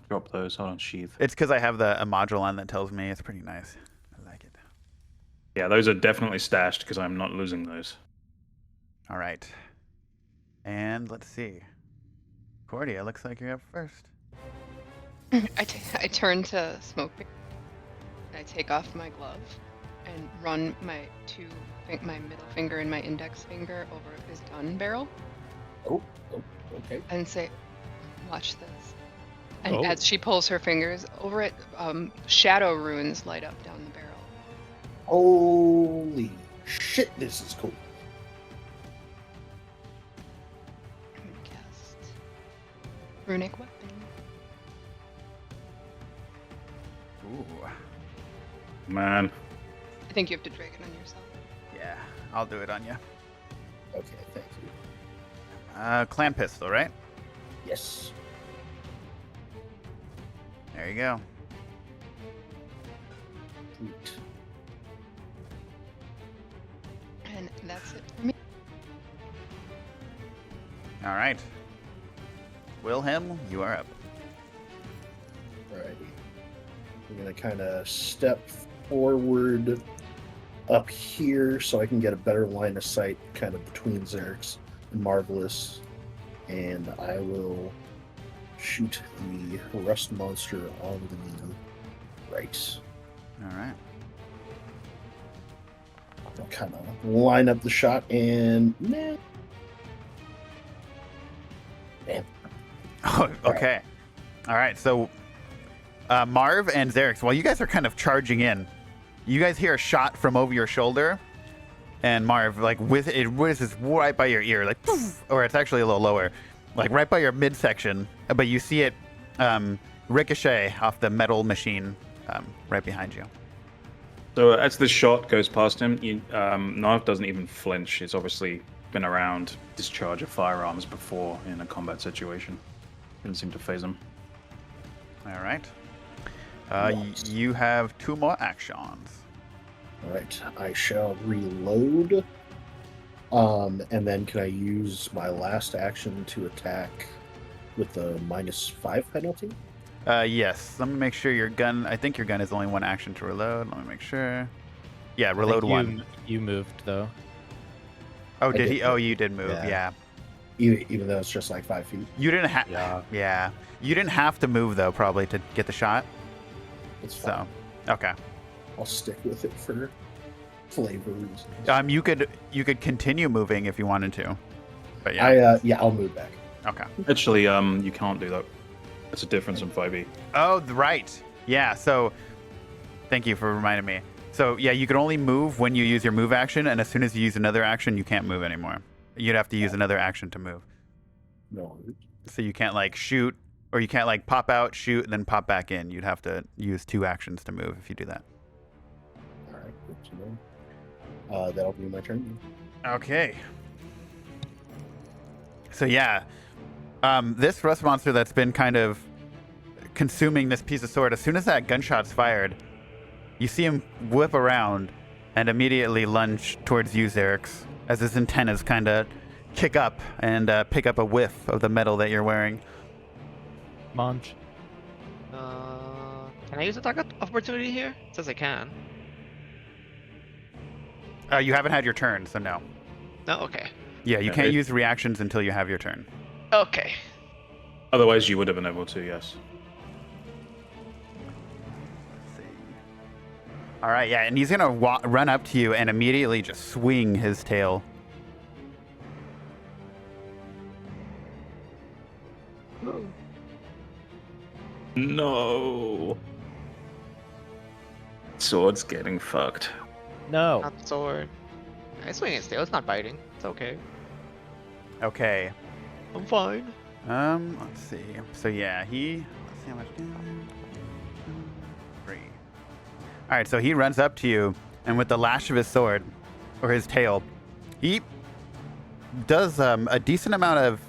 Speaker 6: drop those. Hold on, sheath.
Speaker 1: It's because I have a module on that tells me. It's pretty nice. I like it.
Speaker 6: Yeah, those are definitely stashed because I'm not losing those.
Speaker 1: All right. And let's see. Cordia, looks like you're up first.
Speaker 5: I turn to Smoke Beer. I take off my glove and run my middle finger and my index finger over his gun barrel
Speaker 3: Oh, okay.
Speaker 5: and say, "Watch this." And
Speaker 2: Oh.
Speaker 5: as she pulls her fingers over it, shadow runes light up down the barrel.
Speaker 3: Holy shit, this is cool.
Speaker 5: I'm gonna cast runic weapon.
Speaker 1: Ooh.
Speaker 6: Man.
Speaker 5: I think you have to drag it on yourself.
Speaker 1: Yeah, I'll do it on you.
Speaker 3: Okay, thank you.
Speaker 1: Clan pistol, right?
Speaker 3: Yes.
Speaker 1: There you go.
Speaker 3: Sweet.
Speaker 5: And that's it for me.
Speaker 1: All right. Wilhelm, you are up.
Speaker 3: Alrighty. I'm gonna kind of step forward up here so I can get a better line of sight kind of between Zereks and Marvelous. And I will shoot the rust monster on the right.
Speaker 1: All right.
Speaker 3: I'll kind of line up the shot and man.
Speaker 1: Oh, okay. All right. So, Marv and Zereks, while you guys are kind of charging in, you guys hear a shot from over your shoulder, and Marv, like, it whizzes right by your ear, like, poof, or it's actually a little lower, like right by your midsection, but you see it ricochet off the metal machine right behind you.
Speaker 6: So as the shot goes past him, Knife doesn't even flinch. He's obviously been around discharge of firearms before in a combat situation. Didn't seem to phase him.
Speaker 1: All right.
Speaker 3: Nice.
Speaker 1: You have 2 more actions.
Speaker 3: All right, I shall reload. And then can I use my last action to attack with the -5 penalty?
Speaker 1: Yes. Let me make sure your gun. I think your gun is only 1 action to reload. Let me make sure. Yeah,
Speaker 2: I think
Speaker 1: reload 1.
Speaker 2: You moved though.
Speaker 1: Oh, did
Speaker 3: did
Speaker 1: he?
Speaker 3: move.
Speaker 1: Oh, you did move.
Speaker 2: Yeah.
Speaker 1: Yeah.
Speaker 3: Even though it's just like 5 feet.
Speaker 1: You didn't have.
Speaker 6: Yeah.
Speaker 1: Yeah. You didn't have to move though, probably, to get the shot.
Speaker 3: It's fine.
Speaker 1: So, okay.
Speaker 3: I'll stick with it for flavor reasons.
Speaker 1: You could continue moving if you wanted to, but yeah.
Speaker 3: I'll move back.
Speaker 1: Okay.
Speaker 6: Actually, you can't do that. That's a difference in 5e.
Speaker 1: Oh, right. Yeah. So, thank you for reminding me. So yeah, you can only move when you use your move action, and as soon as you use another action, you can't move anymore. You'd have to use another action to move.
Speaker 3: No.
Speaker 1: So you can't like shoot, or you can't like pop out, shoot, and then pop back in. You'd have to use 2 actions to move if you do that.
Speaker 3: All right. Good to know. That'll be my turn.
Speaker 1: Okay. So yeah, this rust monster that's been kind of consuming this piece of sword, as soon as that gunshot's fired, you see him whip around and immediately lunge towards you, Zereks, as his antennas kind of kick up and pick up a whiff of the metal that you're wearing.
Speaker 2: Monch.
Speaker 4: Can I use attack opportunity here? It says I can.
Speaker 1: You haven't had your turn, so no.
Speaker 4: No, okay.
Speaker 1: Yeah, you
Speaker 6: Yeah,
Speaker 1: can't
Speaker 6: it-
Speaker 1: use reactions until you have your turn.
Speaker 4: Okay.
Speaker 6: Otherwise, you would have been able to, yes.
Speaker 1: All right, yeah, and he's gonna run up to you and immediately just swing his tail.
Speaker 6: No. Sword's getting fucked.
Speaker 2: No.
Speaker 4: Not the sword. I swing it still. It's not biting. It's okay.
Speaker 1: Okay.
Speaker 4: I'm fine.
Speaker 1: Let's see. So yeah, let's see how much damage. 3. All right, so he runs up to you, and with the lash of his sword, or his tail, he does a decent amount of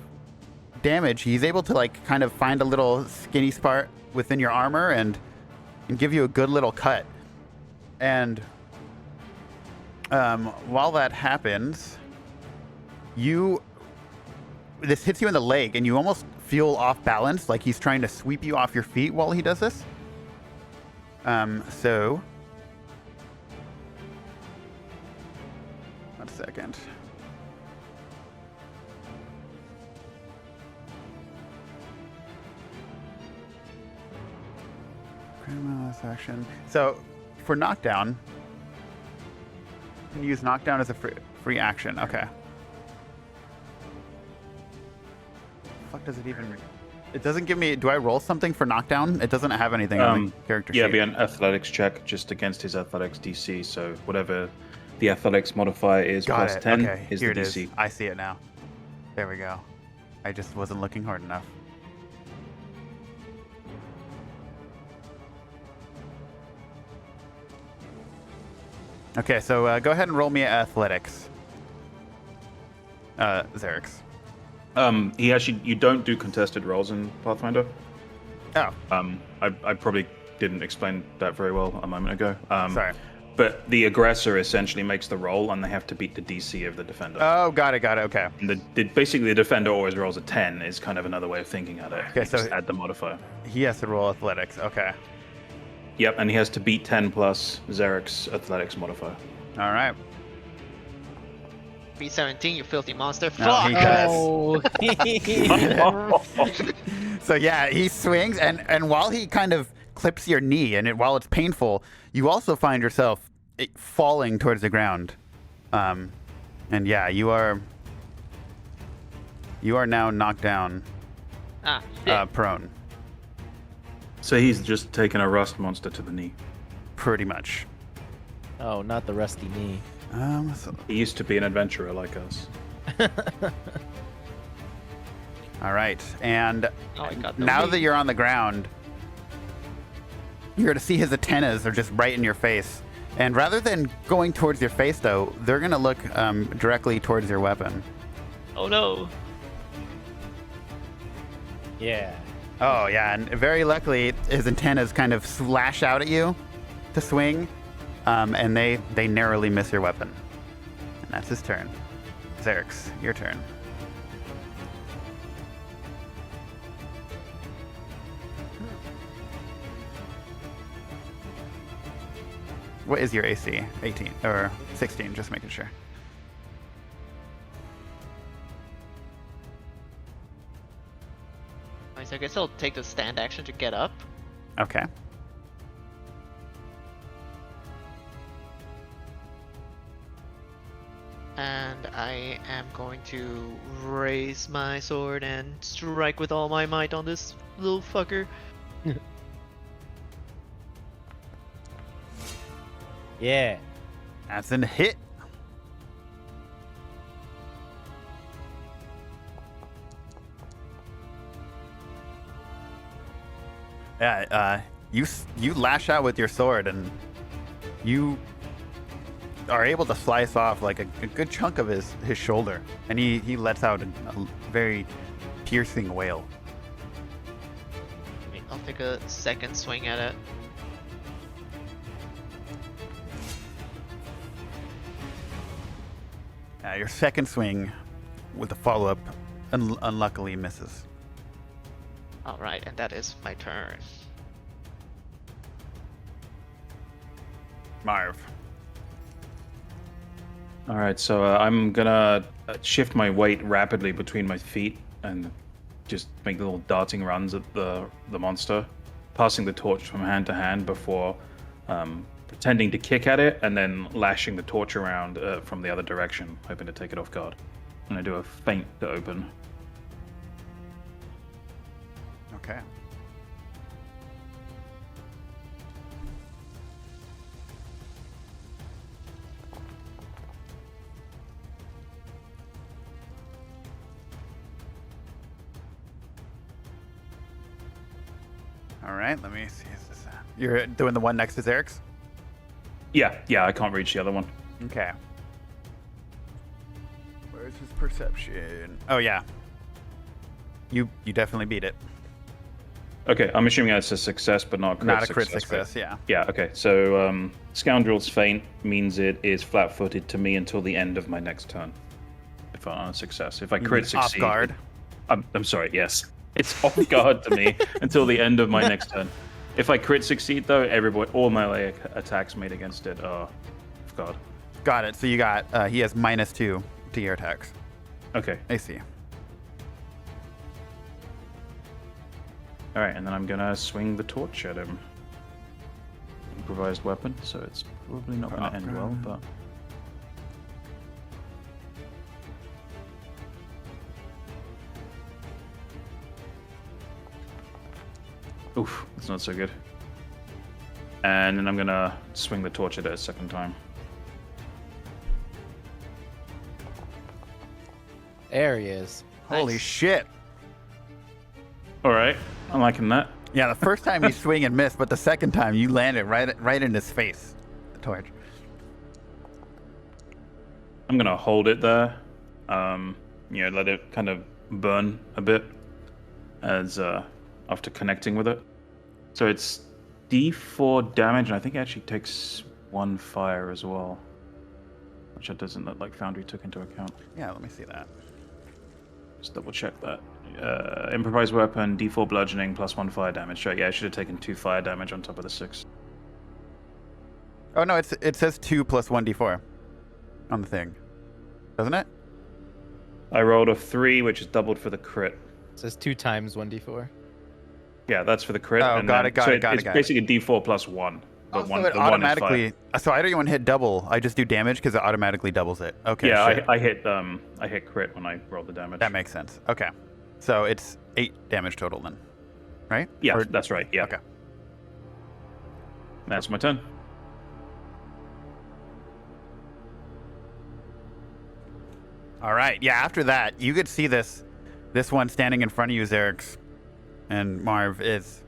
Speaker 1: damage. He's able to like kind of find a little skinny spot within your armor and give you a good little cut. And while that happens, this hits you in the leg, and you almost feel off balance, like he's trying to sweep you off your feet while he does this. So 1 second. Criminal action. So for knockdown, you can use knockdown as a free action. Okay. Fuck does it even? It doesn't give me. Do I roll something for knockdown? It doesn't have anything on the character sheet.
Speaker 6: Yeah, be an athletics check just against his athletics DC. So whatever the athletics modifier is
Speaker 1: Got
Speaker 6: plus
Speaker 1: it.
Speaker 6: 10
Speaker 1: Okay,
Speaker 6: is
Speaker 1: here
Speaker 6: the
Speaker 1: it
Speaker 6: DC.
Speaker 1: is. I see it now. There we go. I just wasn't looking hard enough. Okay, so go ahead and roll me athletics, Zereks.
Speaker 6: You don't do contested rolls in Pathfinder.
Speaker 1: Oh,
Speaker 6: I probably didn't explain that very well a moment ago.
Speaker 1: sorry.
Speaker 6: But the aggressor essentially makes the roll, and they have to beat the DC of the defender.
Speaker 1: Oh, got it. Okay.
Speaker 6: And basically, the defender always rolls a 10. Is kind of another way of thinking at it.
Speaker 1: Okay,
Speaker 6: You
Speaker 1: so-
Speaker 6: just add the modifier.
Speaker 1: He has to roll athletics. Okay.
Speaker 6: Yep, and he has to beat 10 plus Zereks athletics modifier.
Speaker 1: All right.
Speaker 4: B17, you filthy monster.
Speaker 1: No,
Speaker 4: Fuck!
Speaker 1: he does. So yeah, he swings, and while he kind of clips your knee, and while it's painful, you also find yourself falling towards the ground. And yeah, you are now knocked down,
Speaker 4: Ah, shit.
Speaker 1: prone.
Speaker 6: So he's just taken a rust monster to the knee.
Speaker 1: Pretty much.
Speaker 2: Oh, not the rusty knee.
Speaker 1: So,
Speaker 6: He used to be an adventurer like us.
Speaker 1: all right, and
Speaker 4: Oh, I got no
Speaker 1: now
Speaker 4: lead.
Speaker 1: that you're on the ground, you're to see his antennas are just right in your face. And rather than going towards your face, though, they're gonna look directly towards your weapon.
Speaker 4: Oh no.
Speaker 2: Yeah.
Speaker 1: Oh yeah, and very luckily, his antennas kind of slash out at you to swing, and they narrowly miss your weapon. And that's his turn. Zereks, your turn. What is your AC? 18 or 16? Just making sure.
Speaker 4: Nice, I guess I'll take the stand action to get up.
Speaker 1: Okay.
Speaker 4: And I am going to raise my sword and strike with all my might on this little fucker.
Speaker 2: Yeah.
Speaker 1: That's a hit. Yeah, you lash out with your sword, and you are able to slice off like a good chunk of his shoulder, and he lets out a very piercing wail.
Speaker 4: Wait, I'll take a second swing at it.
Speaker 1: Your second swing with the follow-up unluckily misses.
Speaker 4: Alright, and that is my turn.
Speaker 1: Marv.
Speaker 6: All right, so I'm gonna shift my weight rapidly between my feet and just make little darting runs at the monster, passing the torch from hand to hand before pretending to kick at it and then lashing the torch around from the other direction, hoping to take it off guard. I'm gonna do a feint to open.
Speaker 1: Okay. All right, let me see. Is this, you're doing the one next to Zereks?
Speaker 6: Yeah, I can't reach the other one.
Speaker 1: Okay. Where's his perception? Oh yeah. You definitely beat it.
Speaker 6: Okay, I'm assuming that's a success, but not a crit
Speaker 1: Not a crit
Speaker 6: right?
Speaker 1: success, yeah.
Speaker 6: Yeah, okay. So Scoundrel's Feint means it is flat-footed to me until the end of my next turn. If I'm on a success. If I
Speaker 1: You
Speaker 6: crit
Speaker 1: mean off
Speaker 6: succeed...
Speaker 1: guard.
Speaker 6: I'm sorry, yes. It's off guard to me until the end of my next turn. If I crit succeed, though, all melee attacks made against it are off guard.
Speaker 1: Got it. So you got he has -2 to your attacks.
Speaker 6: Okay.
Speaker 1: I see.
Speaker 6: All right, and then I'm gonna swing the torch at him. Improvised weapon, so it's probably not gonna end well, but... Oof, that's not so good. And then I'm gonna swing the torch at it a second time.
Speaker 2: There he is.
Speaker 1: Holy
Speaker 4: Nice.
Speaker 1: shit.
Speaker 6: All right, I'm liking that.
Speaker 1: Yeah, the first time you swing and miss, but the second time you landed right in his face. The torch.
Speaker 6: I'm gonna hold it there. Let it kind of burn a bit as after connecting with it. So it's D4 damage, and I think it actually takes 1 fire as well, which it doesn't look like Foundry took into account.
Speaker 1: Yeah, let me see that.
Speaker 6: Just double check that. Improvised weapon, D4 bludgeoning plus 1 fire damage. So yeah, I should have taken 2 fire damage on top of the 6.
Speaker 1: Oh no, it says 2 plus 1d4 on the thing, doesn't it?
Speaker 6: I rolled a 3, which is doubled for the crit.
Speaker 2: It says 2 times 1d4.
Speaker 6: Yeah, that's for the crit.
Speaker 1: Oh,
Speaker 6: and
Speaker 1: got
Speaker 6: then-
Speaker 1: it, got
Speaker 6: so
Speaker 1: it, got it,
Speaker 6: It's
Speaker 1: got it.
Speaker 6: basically D4 plus 1. But
Speaker 1: So
Speaker 6: one,
Speaker 1: it
Speaker 6: the 1 is
Speaker 1: automatically.
Speaker 6: fire.
Speaker 1: So I don't even hit double. I just do damage because it automatically doubles it. Okay.
Speaker 6: Yeah,
Speaker 1: shit.
Speaker 6: I hit crit when I rolled the damage.
Speaker 1: That makes sense. Okay. So it's 8 damage total then, right?
Speaker 6: Yeah,
Speaker 1: Or-
Speaker 6: that's right. Yeah.
Speaker 1: Okay.
Speaker 6: That's my turn.
Speaker 1: All right. Yeah. After that, you could see this one standing in front of you, Zereks, and Marv is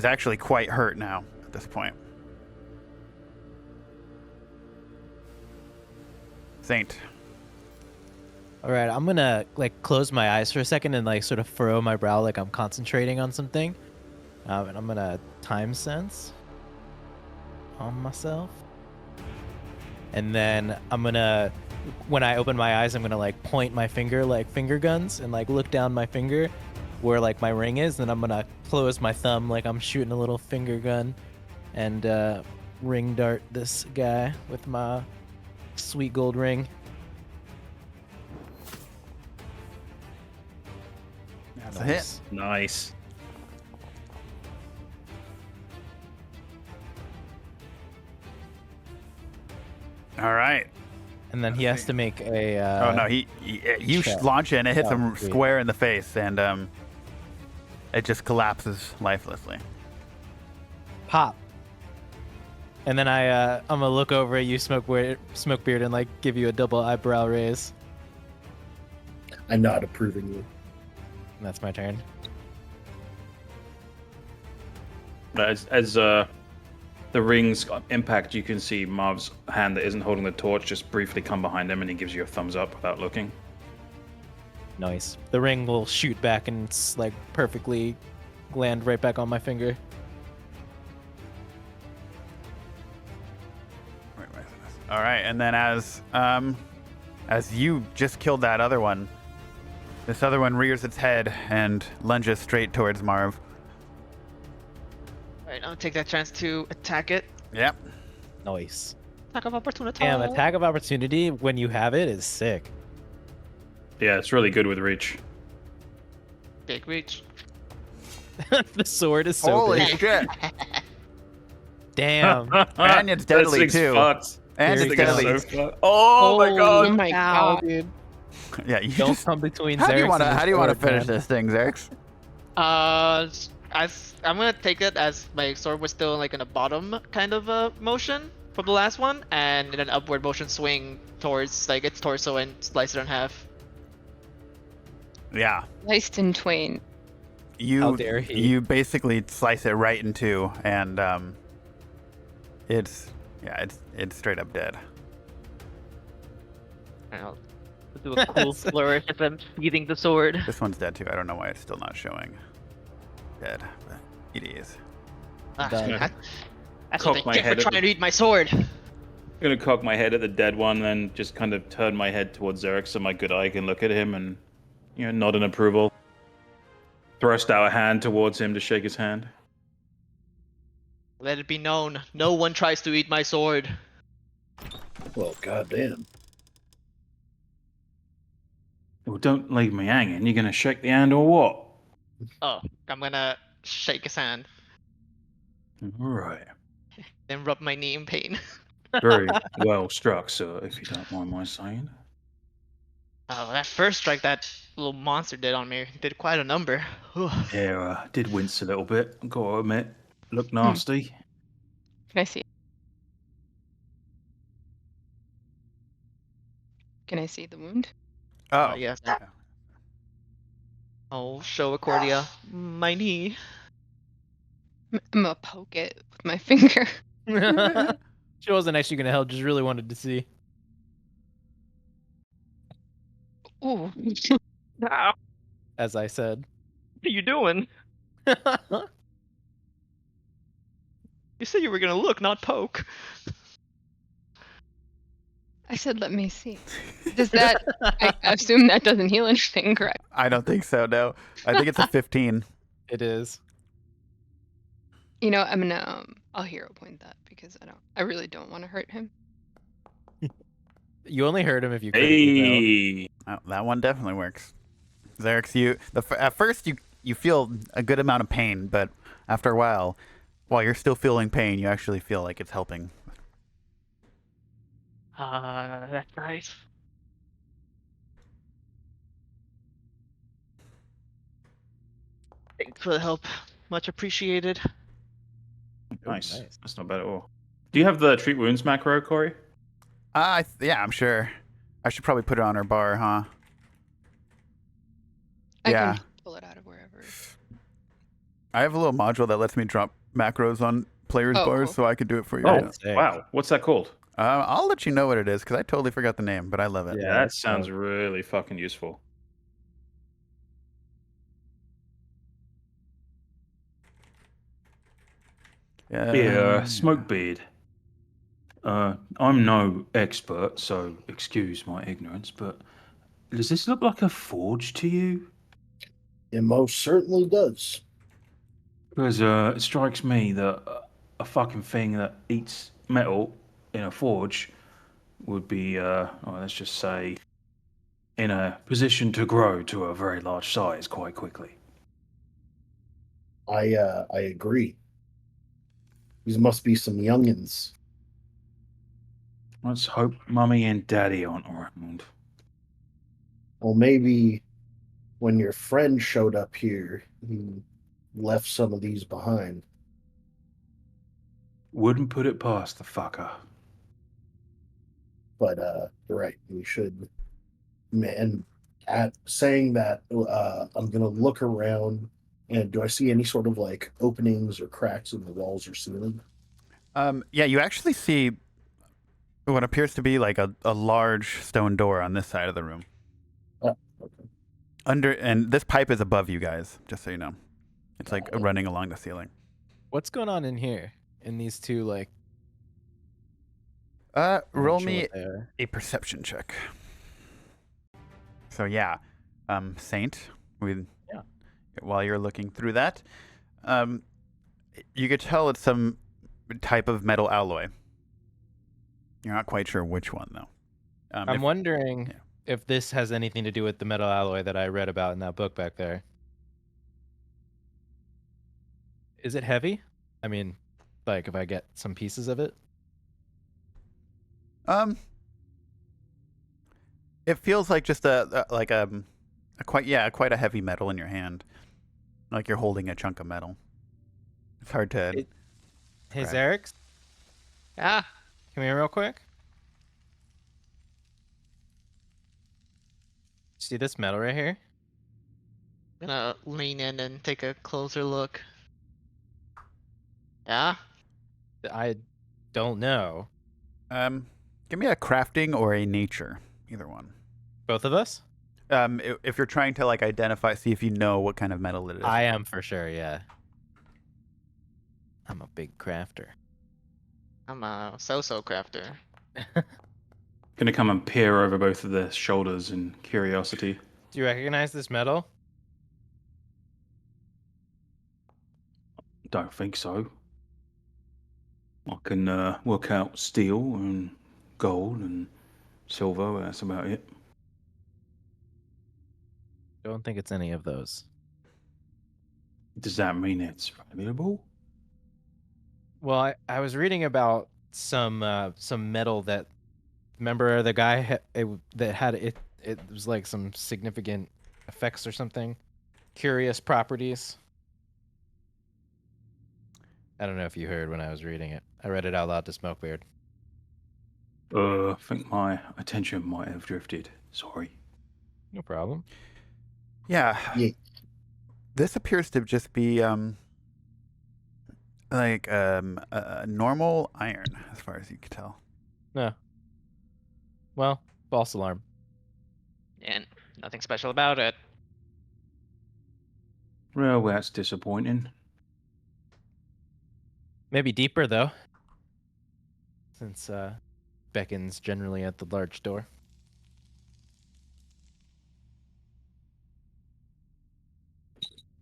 Speaker 1: actually quite hurt now at this point. Saint.
Speaker 2: All right, I'm gonna like close my eyes for a second and like sort of furrow my brow like I'm concentrating on something, and I'm gonna time sense on myself, and then I'm gonna, when I open my eyes, I'm gonna like point my finger like finger guns and like look down my finger where like my ring is, and I'm gonna close my thumb like I'm shooting a little finger gun, and ring dart this guy with my sweet gold ring.
Speaker 1: That's a hit.
Speaker 6: Nice.
Speaker 1: All right.
Speaker 2: And then he has to make a.
Speaker 1: Oh no, you
Speaker 2: check.
Speaker 1: launch it and it hits
Speaker 2: Oh,
Speaker 1: him
Speaker 2: sweet.
Speaker 1: square in the face, and it just collapses lifelessly.
Speaker 2: Pop. And then I'm gonna look over at you, Smokebeard, and like give you a double eyebrow raise.
Speaker 3: I nod approvingly.
Speaker 2: And that's my turn.
Speaker 6: As the rings impact, you can see Marv's hand that isn't holding the torch just briefly come behind him, and he gives you a thumbs up without looking.
Speaker 2: Nice. The ring will shoot back and like perfectly land right back on my finger.
Speaker 1: All right, and then as you just killed that other one, this other one rears its head and lunges straight towards Marv.
Speaker 4: Alright, I'll take that chance to attack it.
Speaker 1: Yep.
Speaker 2: Nice.
Speaker 4: Attack of opportunity.
Speaker 2: Damn, attack of opportunity when you have it is sick.
Speaker 6: Yeah, it's really good with reach.
Speaker 4: Big reach.
Speaker 2: The sword is so
Speaker 1: Holy
Speaker 2: big.
Speaker 1: shit!
Speaker 2: Damn.
Speaker 1: And it's deadly,
Speaker 6: That thing's
Speaker 1: too.
Speaker 6: fucked.
Speaker 1: And
Speaker 2: This
Speaker 1: it's
Speaker 2: thing is
Speaker 1: deadly.
Speaker 6: So fucked. Oh my
Speaker 5: Oh
Speaker 6: god!
Speaker 5: my
Speaker 2: Ow,
Speaker 5: god.
Speaker 2: dude.
Speaker 1: Yeah, you
Speaker 2: Don't
Speaker 1: just.
Speaker 2: come between
Speaker 1: How do you
Speaker 2: Zereks
Speaker 1: want to?
Speaker 2: and the
Speaker 1: How do you want to
Speaker 2: sword,
Speaker 1: finish
Speaker 2: man.
Speaker 1: this thing, Zereks?
Speaker 4: I'm gonna take it as my sword was still like in a bottom kind of motion from the last one, and in an upward motion swing towards like its torso and slice it in half.
Speaker 1: Yeah.
Speaker 5: Sliced in twain.
Speaker 2: How dare he.
Speaker 1: You basically slice it right in two, and it's straight up dead.
Speaker 4: I'll do a cool flourish as I'm sheathing the sword.
Speaker 1: This one's dead too. I don't know why it's still not showing dead, but it is.
Speaker 4: Ah,
Speaker 2: Done.
Speaker 4: that's
Speaker 6: Cock
Speaker 4: what
Speaker 6: my
Speaker 4: they get
Speaker 6: head
Speaker 4: for
Speaker 6: at
Speaker 4: trying to eat my sword.
Speaker 6: I'm gonna cock my head at the dead one, then just kind of turn my head towards Zerek so my good eye can look at him and, nod in approval. Thrust out a hand towards him to shake his hand.
Speaker 4: Let it be known, no one tries to eat my sword.
Speaker 3: Well, goddamn.
Speaker 6: Well, don't leave me hanging. You're gonna shake the hand or what?
Speaker 4: Oh, I'm gonna shake his hand,
Speaker 6: All right.
Speaker 4: then rub my knee in pain.
Speaker 6: Very well struck, sir, if you don't mind my saying.
Speaker 4: Oh, that first strike that little monster did on me did quite a number. Whew.
Speaker 6: Yeah, did wince a little bit, gotta admit. Look nasty.
Speaker 5: Can I see? Can I see the wound?
Speaker 1: Oh,
Speaker 4: Yes. I'll show Accordia my knee.
Speaker 5: I'm gonna poke it with my finger.
Speaker 2: She wasn't actually gonna help, just really wanted to see.
Speaker 5: Ooh.
Speaker 4: Ow,
Speaker 2: As I said.
Speaker 4: what are you doing? You said you were gonna look, not poke.
Speaker 5: I said, let me see. Does that? I assume that doesn't heal anything, correct?
Speaker 1: I don't think so. No, I think it's a 15.
Speaker 2: It is.
Speaker 5: You know, I'm gonna. I'll hero point that because I really don't want to hurt him.
Speaker 2: You only heard him if you critically
Speaker 6: Hey!
Speaker 1: Oh, that one definitely works. Zereks, at first you feel a good amount of pain, but after a while you're still feeling pain, you actually feel like it's helping.
Speaker 4: That's nice. Thanks for the help. Much appreciated.
Speaker 6: Nice.
Speaker 2: nice.
Speaker 6: That's not bad at all. Do you have the treat wounds macro, Corey?
Speaker 1: Yeah, I'm sure. I should probably put it on our bar, huh?
Speaker 5: I
Speaker 1: Yeah.
Speaker 5: can pull it out of wherever.
Speaker 1: I have a little module that lets me drop macros on players'
Speaker 5: Oh,
Speaker 1: bars,
Speaker 5: cool.
Speaker 1: so I could do it for you.
Speaker 6: Oh,
Speaker 1: right now.
Speaker 2: Sick.
Speaker 6: wow. What's that called?
Speaker 1: I'll let you know what it is because I totally forgot the name, but I love it.
Speaker 2: Yeah,
Speaker 6: That
Speaker 2: that's
Speaker 6: sounds
Speaker 2: dope.
Speaker 6: really fucking useful. Yeah, Smokebeard. I'm no expert, so excuse my ignorance, but does this look like a forge to you?
Speaker 3: It most certainly does.
Speaker 6: Because it strikes me that a fucking thing that eats metal in a forge would be, let's just say, in a position to grow to a very large size quite quickly.
Speaker 3: I agree. These must be some youngins.
Speaker 6: Let's hope Mummy and Daddy aren't around.
Speaker 3: Well, maybe when your friend showed up here, he left some of these behind.
Speaker 6: Wouldn't put it past the fucker.
Speaker 3: But you're right. We should. And at saying that, I'm gonna look around. And do I see any sort of like openings or cracks in the walls or ceiling?
Speaker 1: Yeah, you actually see what appears to be like a large stone door on this side of the room.
Speaker 3: Oh, okay.
Speaker 1: And this pipe is above you guys, just so you know. It's like
Speaker 3: Got it.
Speaker 1: running along the ceiling.
Speaker 2: What's going on in here? In these two, like,
Speaker 1: Roll
Speaker 2: sure
Speaker 1: me
Speaker 2: what they are.
Speaker 1: a perception check. So yeah, Saint,
Speaker 2: Yeah.
Speaker 1: while you're looking through that, you could tell it's some type of metal alloy. You're not quite sure which one though.
Speaker 2: I'm wondering
Speaker 1: yeah.
Speaker 2: if this has anything to do with the metal alloy that I read about in that book back there. Is it heavy? I mean, like if I get some pieces of it?
Speaker 1: It feels like just a quite a heavy metal in your hand, like you're holding a chunk of metal. It's hard to.
Speaker 2: Hey,
Speaker 1: Right.
Speaker 2: Zereks,
Speaker 4: Yeah.
Speaker 2: come here real quick. See this metal right here?
Speaker 4: Gonna lean in and take a closer look. Yeah.
Speaker 2: I don't know.
Speaker 1: Give me a crafting or a nature, either one.
Speaker 2: Both of us?
Speaker 1: If you're trying to like identify, see if you know what kind of metal it is.
Speaker 2: I am for sure, yeah. I'm a big crafter.
Speaker 4: I'm a so-so crafter.
Speaker 6: Gonna come and peer over both of their shoulders in curiosity.
Speaker 2: Do you recognize this metal?
Speaker 6: Don't think so. I can work out steel and gold and silver, but that's about it.
Speaker 2: Don't think it's any of those.
Speaker 6: Does that mean it's valuable?
Speaker 2: Well, I was reading about some metal that, remember the guy that had it was like some significant effects or something, curious properties. I don't know if you heard when I was reading it. I read it out loud to Smokebeard.
Speaker 6: I think my attention might have drifted. Sorry.
Speaker 2: No problem.
Speaker 1: Yeah.
Speaker 3: Yeah.
Speaker 1: This appears to just be like a normal iron, as far as you can tell.
Speaker 2: No. Well, false alarm.
Speaker 4: And nothing special about it.
Speaker 6: Well, that's disappointing.
Speaker 2: Maybe deeper though, since beckons generally at the large door.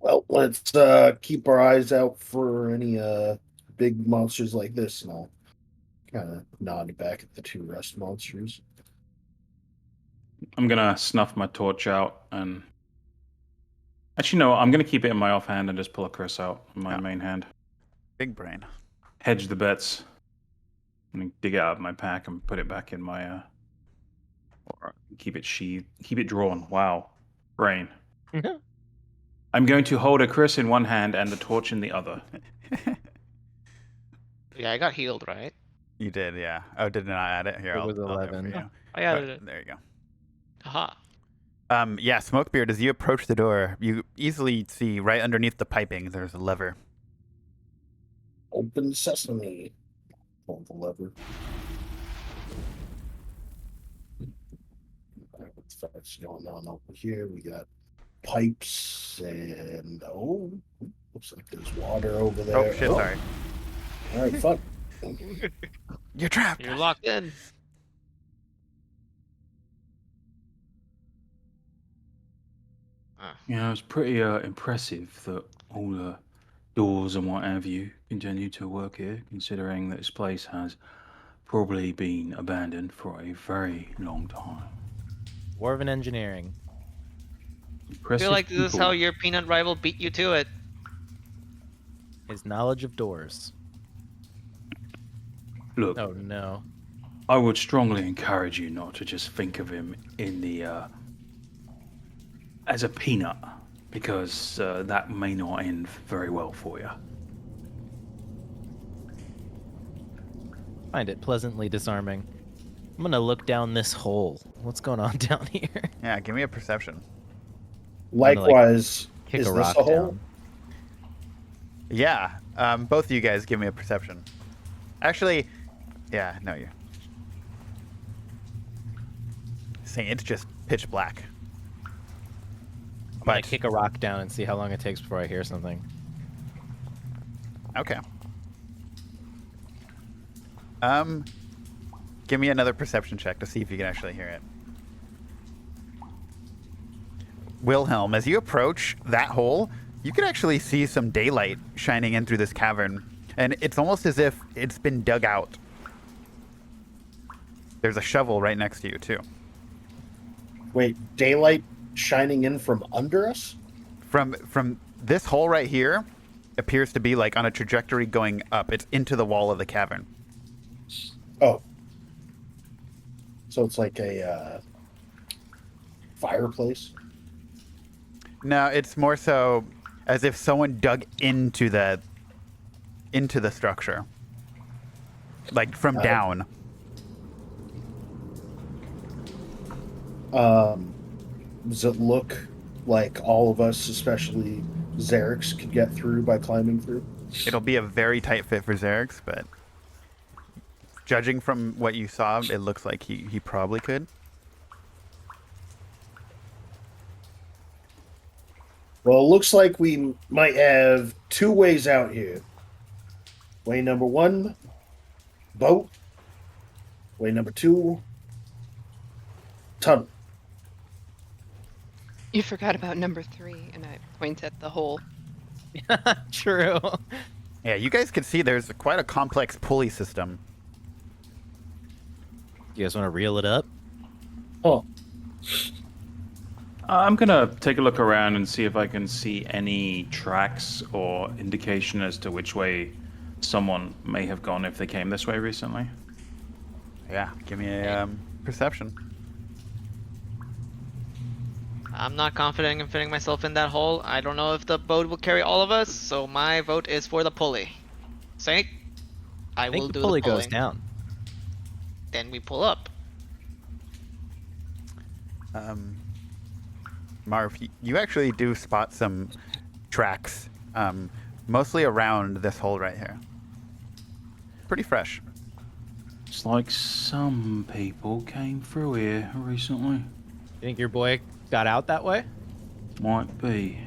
Speaker 3: Well, let's keep our eyes out for any big monsters like this, and I'll kind of nod back at the two rust monsters.
Speaker 6: I'm gonna snuff my torch out and. Actually, no, I'm gonna keep it in my offhand and just pull a Chris out in my
Speaker 1: Yeah.
Speaker 6: main hand.
Speaker 1: Big brain.
Speaker 6: Hedge the bets. And dig it out of my pack and put it back in my or keep it sheathed. Keep it drawn. Wow. Brain. I'm going to hold a Chris in one hand and the torch in the other.
Speaker 4: Yeah, I got healed, right?
Speaker 1: You did, yeah. Oh, did not add it? Here,
Speaker 2: It
Speaker 1: I'll
Speaker 2: was
Speaker 1: do it for
Speaker 2: 11.
Speaker 1: you.
Speaker 4: I added it.
Speaker 1: There you go.
Speaker 4: Aha.
Speaker 1: Yeah, Smokebeard, as you approach the door, you easily see right underneath the piping there's a lever.
Speaker 3: Open sesame. Pull the lever. What's going on over here? We got pipes and looks like there's water over there.
Speaker 1: Oh, shit, sorry.
Speaker 3: All right, fuck.
Speaker 1: You're trapped.
Speaker 4: You're locked in.
Speaker 6: Yeah, it's pretty impressive that all the doors and what have you continue to work here, considering that this place has probably been abandoned for a very long time.
Speaker 2: Dwarven engineering.
Speaker 4: I
Speaker 6: Impressive
Speaker 4: feel like this is
Speaker 6: people.
Speaker 4: how your peanut rival beat you to it.
Speaker 2: His knowledge of doors.
Speaker 6: Look,
Speaker 2: Oh no.
Speaker 6: I would strongly encourage you not to just think of him in the as a peanut, because that may not end very well for you.
Speaker 2: Find it pleasantly disarming. I'm gonna look down this hole. What's going on down here?
Speaker 1: Yeah, give me a perception.
Speaker 3: Likewise,
Speaker 2: Kick
Speaker 3: is
Speaker 2: a
Speaker 3: this
Speaker 2: rock
Speaker 3: a hole?
Speaker 2: down.
Speaker 1: Yeah, both of you guys give me a perception. Actually, yeah, no, you. Saying it's just pitch black.
Speaker 2: I'm gonna kick a rock down and see how long it takes before I hear something.
Speaker 1: Okay. Give me another perception check to see if you can actually hear it. Wilhelm, as you approach that hole, you can actually see some daylight shining in through this cavern, and it's almost as if it's been dug out. There's a shovel right next to you, too.
Speaker 3: Wait, daylight shining in from under us?
Speaker 1: From this hole right here appears to be like on a trajectory going up. It's into the wall of the cavern.
Speaker 3: Oh. So it's like a fireplace?
Speaker 1: No, it's more so as if someone dug into the structure. Like from down.
Speaker 3: Does it look like all of us, especially Zereks, could get through by climbing through?
Speaker 1: It'll be a very tight fit for Zereks, but judging from what you saw, it looks like he probably could.
Speaker 3: Well, it looks like we might have two ways out here. Way number one, boat. Way number two, tunnel.
Speaker 5: You forgot about number 3, and I point at the hole.
Speaker 2: True.
Speaker 1: Yeah, you guys can see there's quite a complex pulley system.
Speaker 2: You guys want to reel it up?
Speaker 3: Oh,
Speaker 6: I'm gonna take a look around and see if I can see any tracks or indication as to which way someone may have gone if they came this way recently.
Speaker 1: Yeah, give me a perception.
Speaker 4: I'm not confident in fitting myself in that hole. I don't know if the boat will carry all of us, so my vote is for the pulley. Saint, I
Speaker 2: think
Speaker 4: will
Speaker 2: the
Speaker 4: do
Speaker 2: pulley
Speaker 4: the pulling.
Speaker 2: goes down.
Speaker 4: Then we pull up.
Speaker 1: Marv, you actually do spot some tracks, mostly around this hole right here. Pretty fresh.
Speaker 6: It's like some people came through here recently.
Speaker 2: You think your boy got out that way?
Speaker 6: Might be.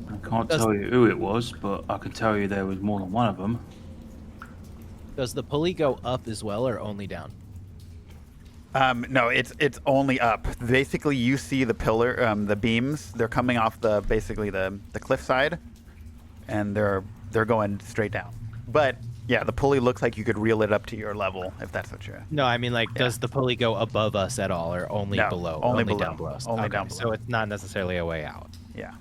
Speaker 6: I can't
Speaker 2: Does-
Speaker 6: tell you who it was, but I can tell you there was more than one of them.
Speaker 2: Does the pulley go up as well, or only down?
Speaker 1: No, it's only up. Basically, you see the pillar, the beams. They're coming off the cliffside, and they're going straight down. But yeah, the pulley looks like you could reel it up to your level if that's what you're.
Speaker 2: No, I mean like,
Speaker 1: Yeah.
Speaker 2: does the pulley go above us at all, or only
Speaker 1: No,
Speaker 2: below?
Speaker 1: only below.
Speaker 2: down below us.
Speaker 1: Only
Speaker 2: Okay,
Speaker 1: down
Speaker 2: So
Speaker 1: below.
Speaker 2: it's not necessarily a way out.
Speaker 1: Yeah.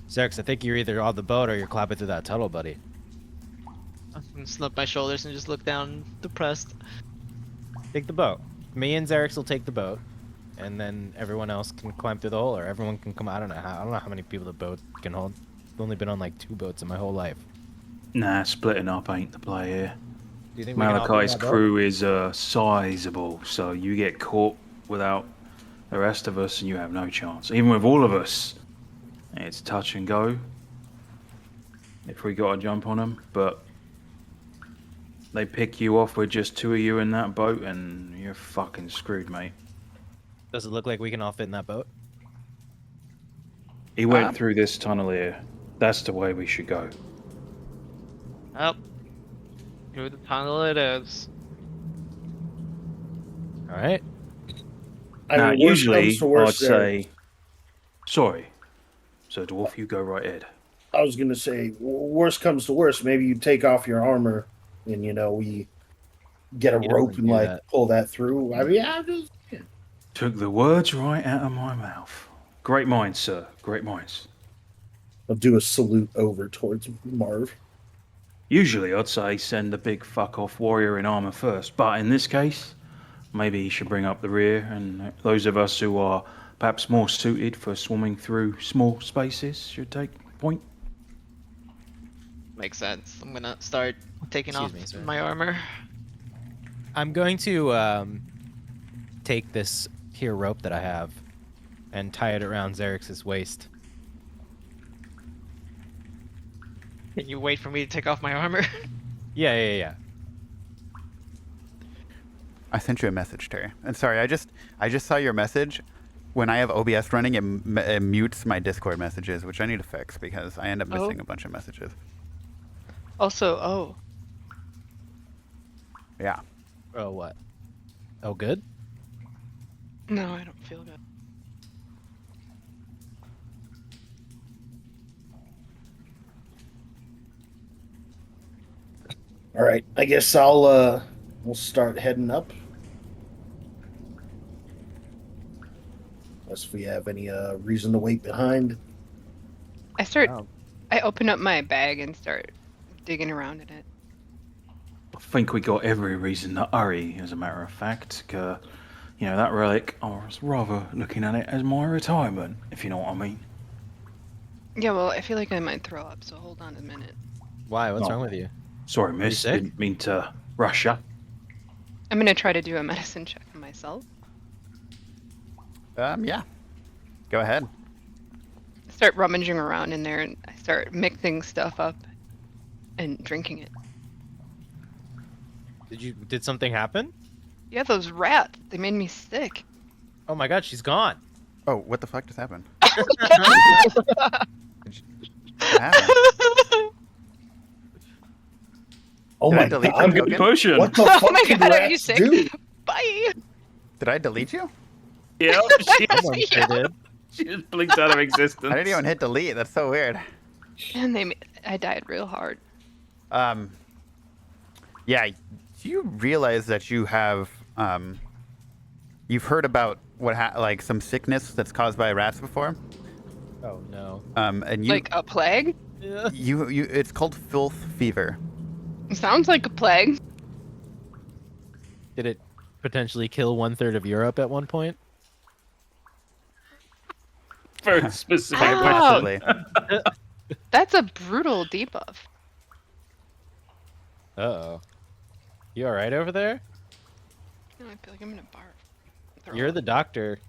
Speaker 2: Zereks, I think you're either on the boat or you're clapping through that tunnel, buddy.
Speaker 4: I'm gonna slump my shoulders and just look down, depressed.
Speaker 2: Take the boat. Me and Zereks will take the boat, and then everyone else can climb through the hole, or everyone can come. I don't know how many people the boat can hold. only been on like 2 boats in my whole life.
Speaker 6: Nah, splitting up ain't the play here.
Speaker 2: Do you think we can all be in
Speaker 6: Malachi's
Speaker 2: that boat?
Speaker 6: crew is sizable, so you get caught without the rest of us and you have no chance. Even with all of us, it's touch and go if we got to jump on them, but they pick you off with just 2 of you in that boat and you're fucking screwed, mate.
Speaker 2: Does it look like we can all fit in that boat?
Speaker 6: He went through this tunnel here. That's the way we should go.
Speaker 4: Well, through the tunnel it is.
Speaker 2: All right.
Speaker 3: I
Speaker 6: Now,
Speaker 3: mean, worst
Speaker 6: usually
Speaker 3: comes to worst
Speaker 6: I'd
Speaker 3: there.
Speaker 6: say, sorry. So, Dwarf, you go right ahead.
Speaker 3: I was gonna say, worst comes to worst, maybe you take off your armor, and we get a
Speaker 2: You don't
Speaker 3: rope
Speaker 2: wanna
Speaker 3: and
Speaker 2: do
Speaker 3: like
Speaker 2: that.
Speaker 3: pull that through. I mean, yeah, just
Speaker 6: Took the words right out of my mouth. Great minds, sir. Great minds.
Speaker 3: I'll do a salute over towards Marv.
Speaker 6: Usually, I'd say send the big fuck-off warrior in armor first, but in this case, maybe he should bring up the rear, and those of us who are perhaps more suited for swimming through small spaces should take point.
Speaker 4: Makes sense. I'm gonna start taking
Speaker 2: Excuse
Speaker 4: off
Speaker 2: me, sir.
Speaker 4: my armor.
Speaker 2: I'm going to take this here rope that I have and tie it around Zereks' waist.
Speaker 4: Can you wait for me to take off my armor?
Speaker 2: Yeah.
Speaker 1: I sent you a message, Terry. And sorry, I just saw your message. When I have OBS running, it mutes my Discord messages, which I need to fix because I end up missing a bunch of messages.
Speaker 5: Also,
Speaker 1: Yeah.
Speaker 2: Oh, what? Oh, good?
Speaker 5: no, I don't feel good.
Speaker 3: All right, I guess we'll start heading up. Unless we have any reason to wait behind.
Speaker 2: Oh.
Speaker 5: I open up my bag and start digging around in it.
Speaker 6: I think we got every reason to hurry, as a matter of fact. That relic, I was rather looking at it as my retirement, if you know what I mean.
Speaker 5: Yeah, well, I feel like I might throw up, so hold on a minute.
Speaker 2: Why? What's
Speaker 6: No.
Speaker 2: wrong with you?
Speaker 6: Sorry, miss.
Speaker 2: sick?
Speaker 6: Didn't mean to rush you.
Speaker 5: I'm gonna try to do a medicine check on myself.
Speaker 1: Yeah. Go ahead.
Speaker 5: Start rummaging around in there, and I start mixing stuff up and drinking it.
Speaker 2: Did something happen?
Speaker 5: Yeah, those rats, they made me sick.
Speaker 2: Oh my god, she's gone.
Speaker 1: Oh, what the fuck just happened? What happened?
Speaker 3: Oh
Speaker 1: Did I
Speaker 3: my
Speaker 1: delete
Speaker 3: god!
Speaker 1: the
Speaker 6: Good
Speaker 1: token?
Speaker 6: potion.
Speaker 3: What the
Speaker 5: Oh
Speaker 3: fuck
Speaker 5: my
Speaker 3: did
Speaker 5: God, are
Speaker 3: rats
Speaker 5: you sick?
Speaker 3: do?
Speaker 5: Bye!
Speaker 1: Did I delete you?
Speaker 6: Yeah,
Speaker 2: Someone sure did.
Speaker 6: she just blinked out of existence.
Speaker 1: I didn't even hit delete. That's so weird.
Speaker 5: And I died real hard.
Speaker 1: Yeah. Do you realize that you have you've heard about like some sickness that's caused by rats before?
Speaker 2: Oh no.
Speaker 1: And you
Speaker 5: Like a plague?
Speaker 1: you it's called filth fever.
Speaker 5: Sounds like a plague.
Speaker 2: Did it potentially kill 1/3 of Europe at one point?
Speaker 6: Very specific.
Speaker 5: Ow.
Speaker 1: Possibly.
Speaker 5: That's a brutal debuff.
Speaker 2: Uh-oh. You alright over there?
Speaker 5: No, I feel like I'm gonna barf. Throw
Speaker 2: You're
Speaker 5: up.
Speaker 2: the doctor.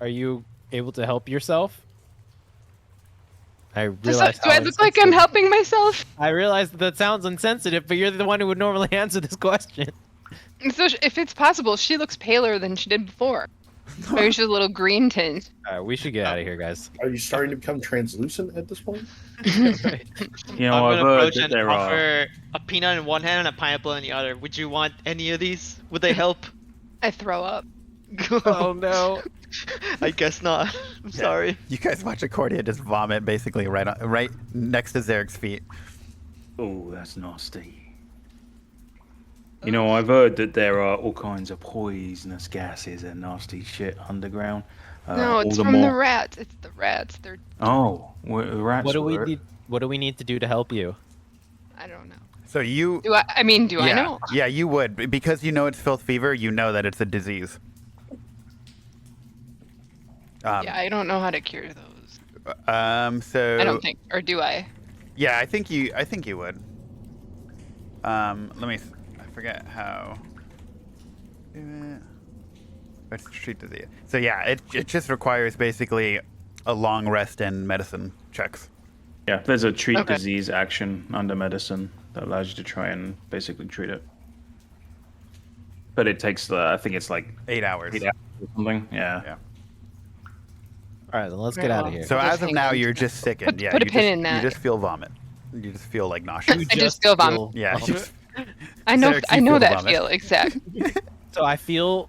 Speaker 2: Are you able to help yourself? I realize
Speaker 5: Do I look like I'm helping myself?
Speaker 2: I realize that sounds insensitive, but you're the one who would normally answer this question.
Speaker 5: So if it's possible, she looks paler than she did before. Maybe she's a little green tint.
Speaker 2: Alright, we should get out of here, guys.
Speaker 3: Are you starting to become translucent at this point?
Speaker 6: You know,
Speaker 4: I'm
Speaker 6: I've
Speaker 4: gonna
Speaker 6: heard
Speaker 4: approach
Speaker 6: that
Speaker 4: and
Speaker 6: there are.
Speaker 4: offer a peanut in one hand and a pineapple in the other. Would you want any of these? Would they help?
Speaker 5: I throw up.
Speaker 2: Oh no.
Speaker 4: I guess not. I'm sorry.
Speaker 1: You guys watch Accordia just vomit basically right next to Zerek's feet.
Speaker 6: Oh, that's nasty. You know, I've heard that there are all kinds of poisonous gases and nasty shit underground.
Speaker 5: No, it's
Speaker 6: all
Speaker 5: from the
Speaker 6: more-
Speaker 5: rats. It's the rats. They're
Speaker 6: Oh, the rats
Speaker 2: What do we
Speaker 6: were-
Speaker 2: need? What do we need to do to help you?
Speaker 5: I don't know.
Speaker 1: So you
Speaker 5: Do I mean, do I know?
Speaker 1: Yeah, you would because you know it's filth fever. You know that it's a disease.
Speaker 5: Yeah, I don't know how to cure those.
Speaker 1: So
Speaker 5: I don't think, or do I?
Speaker 1: yeah, I think you would. Let me. I forget how. Do it. Let's treat disease. So yeah, it just requires basically a long rest and medicine checks.
Speaker 6: Yeah, there's a treat
Speaker 5: Okay.
Speaker 6: disease action under medicine that allows you to try and basically treat it. But it takes I think it's like
Speaker 1: 8 hours.
Speaker 6: 8 hours or something. Yeah.
Speaker 1: Yeah.
Speaker 2: All right, then let's
Speaker 5: Very
Speaker 2: get out
Speaker 5: well.
Speaker 2: of here.
Speaker 1: So
Speaker 5: Just
Speaker 1: as of
Speaker 5: hang
Speaker 1: now,
Speaker 5: on to
Speaker 1: you're
Speaker 5: that.
Speaker 1: just sickened.
Speaker 5: Put-
Speaker 1: Yeah,
Speaker 5: put a
Speaker 1: you
Speaker 5: pin
Speaker 1: just,
Speaker 5: in
Speaker 1: You
Speaker 5: that.
Speaker 1: just feel vomit. You just feel like nauseous.
Speaker 5: I just feel vomit.
Speaker 1: Yeah.
Speaker 5: I know.
Speaker 1: Zereks,
Speaker 5: I
Speaker 1: you
Speaker 5: know
Speaker 1: feel the
Speaker 5: that
Speaker 1: vomit.
Speaker 5: feel exactly.
Speaker 2: So I feel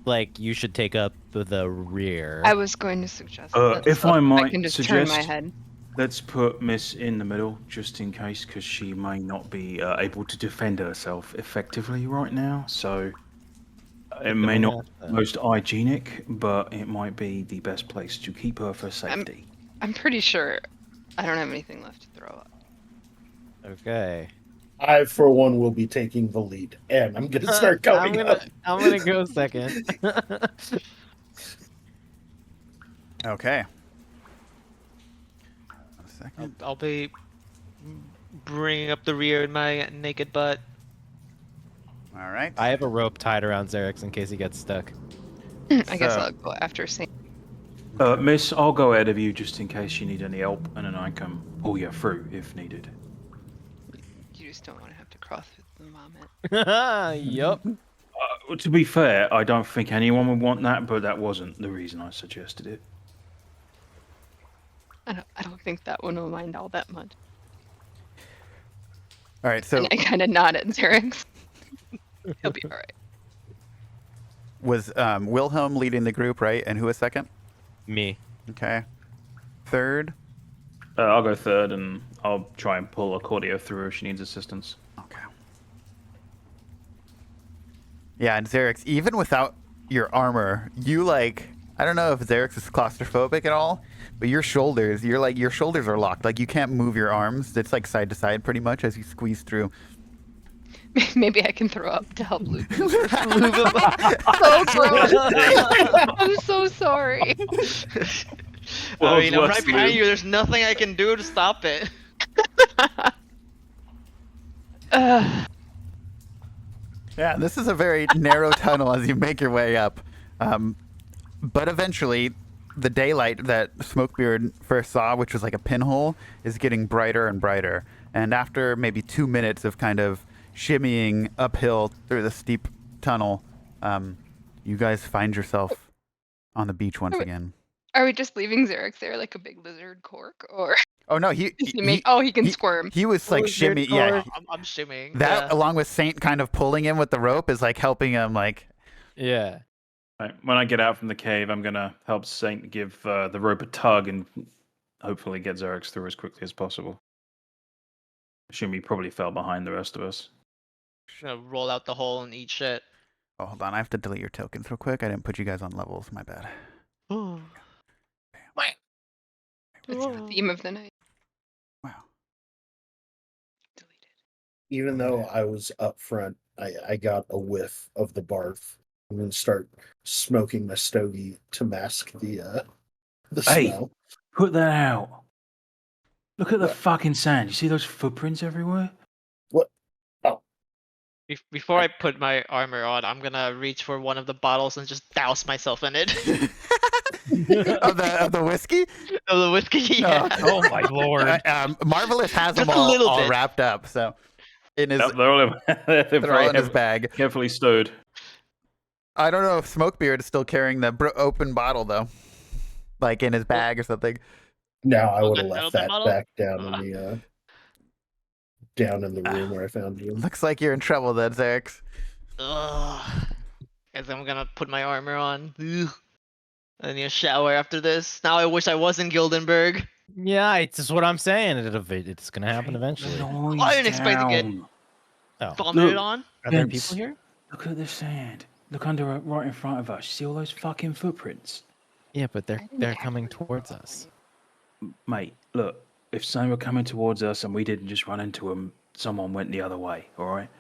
Speaker 2: like you should take up the rear.
Speaker 5: I was going to suggest that.
Speaker 6: If
Speaker 5: so
Speaker 6: I might
Speaker 5: I can just turn my
Speaker 6: suggest-
Speaker 5: head.
Speaker 6: Let's put Miss in the middle, just in case, because she may not be able to defend herself effectively right now. So it may not be the most hygienic, but it might be the best place to keep her for safety.
Speaker 5: I'm pretty sure I don't have anything left to throw up.
Speaker 2: Okay.
Speaker 3: I, for one, will be taking the lead, and I'm gonna start going up.
Speaker 2: I'm gonna go second.
Speaker 1: Okay. A second.
Speaker 4: I'll be bringing up the rear in my naked butt.
Speaker 1: All right.
Speaker 2: I have a rope tied around Zereks in case he gets stuck.
Speaker 5: I guess
Speaker 1: So-
Speaker 5: I'll go after Saint.
Speaker 6: Miss, I'll go ahead of you just in case you need any help, and then I can pull you through if needed.
Speaker 5: You just don't want to have to cross with the vomit.
Speaker 2: Yup.
Speaker 6: To be fair, I don't think anyone would want that, but that wasn't the reason I suggested it.
Speaker 5: I don't think that one will mind all that much.
Speaker 1: All right. So
Speaker 5: And I kind of nod at Zereks. He'll be all right.
Speaker 1: was Wilhelm leading the group, right? And who was second?
Speaker 2: Me.
Speaker 1: Okay. Third.
Speaker 6: I'll go third, and I'll try and pull Accordia through if she needs assistance.
Speaker 1: Okay. Yeah, and Zereks, even without your armor, you like, I don't know if Zereks is claustrophobic at all, but your shoulders are locked. Like you can't move your arms. It's like side to side pretty much as you squeeze through.
Speaker 5: Maybe I can throw up to help lube him up. So gross. I'm so sorry.
Speaker 6: Well,
Speaker 4: I mean, I'm
Speaker 6: what's
Speaker 4: right behind
Speaker 6: lube?
Speaker 4: you. There's nothing I can do to stop it.
Speaker 1: Yeah, this is a very narrow tunnel as you make your way up. But eventually, the daylight that Smokebeard first saw, which was like a pinhole, is getting brighter and brighter. And after maybe 2 minutes of kind of shimmying uphill through the steep tunnel, you guys find yourself on the beach once again.
Speaker 5: Are we just leaving Zereks there like a big lizard cork, or
Speaker 1: Oh no,
Speaker 5: he can squirm?
Speaker 1: he was like shimmy. Yeah,
Speaker 4: I'm shimmying.
Speaker 1: that
Speaker 4: yeah.
Speaker 1: along with Saint kind of pulling him with the rope is like helping him. Like,
Speaker 2: Yeah.
Speaker 6: Right, when I get out from the cave, I'm gonna help Saint give the rope a tug and hopefully get Zereks through as quickly as possible. Assume he probably fell behind the rest of us.
Speaker 4: Just gonna roll out the hole and eat shit.
Speaker 1: oh, hold on, I have to delete your tokens real quick. I didn't put you guys on levels. My bad.
Speaker 5: That's the theme of the night.
Speaker 1: Wow.
Speaker 5: Deleted.
Speaker 3: Even though I was up front, I got a whiff of the barf. I'm gonna start smoking my stogie to mask the
Speaker 6: Hey.
Speaker 3: smell.
Speaker 6: Put that out. Look at the
Speaker 3: What?
Speaker 6: fucking sand. You see those footprints everywhere?
Speaker 4: Before I put my armor on, I'm gonna reach for one of the bottles and just douse myself in it.
Speaker 1: of the whiskey?
Speaker 4: Of the whiskey, yeah.
Speaker 2: Oh my lord.
Speaker 1: Marvelous has
Speaker 4: Just
Speaker 1: them
Speaker 4: a little
Speaker 1: all
Speaker 4: bit.
Speaker 1: wrapped up. So in his,
Speaker 6: Yep, they're all they're
Speaker 1: they're
Speaker 6: very
Speaker 1: all in his bag.
Speaker 6: carefully stowed.
Speaker 1: I don't know if Smokebeard is still carrying the open bottle though, like in his bag or something.
Speaker 3: Now I
Speaker 4: Oh,
Speaker 3: would have
Speaker 4: that
Speaker 3: left
Speaker 4: open
Speaker 3: that
Speaker 4: bottle?
Speaker 3: back down in the room where I found you.
Speaker 1: Looks like you're in trouble then, Zereks.
Speaker 4: Ugh. Guess I'm gonna put my armor on. Ugh. I need a shower after this. Now I wish I was in Gildenberg.
Speaker 2: Yeah, it's just what I'm saying. It's gonna happen eventually.
Speaker 4: I didn't expect to get
Speaker 2: Oh.
Speaker 4: vomited
Speaker 6: Look.
Speaker 4: on.
Speaker 2: Are there
Speaker 6: Vince.
Speaker 2: people here?
Speaker 6: Look at the sand. Look under it, right in front of us. See all those fucking footprints?
Speaker 2: Yeah, but
Speaker 5: I didn't
Speaker 2: they're
Speaker 5: have
Speaker 2: coming
Speaker 5: to
Speaker 2: towards us.
Speaker 6: Mate, look. If someone were coming towards us and we didn't just run into them, someone went the other way, alright?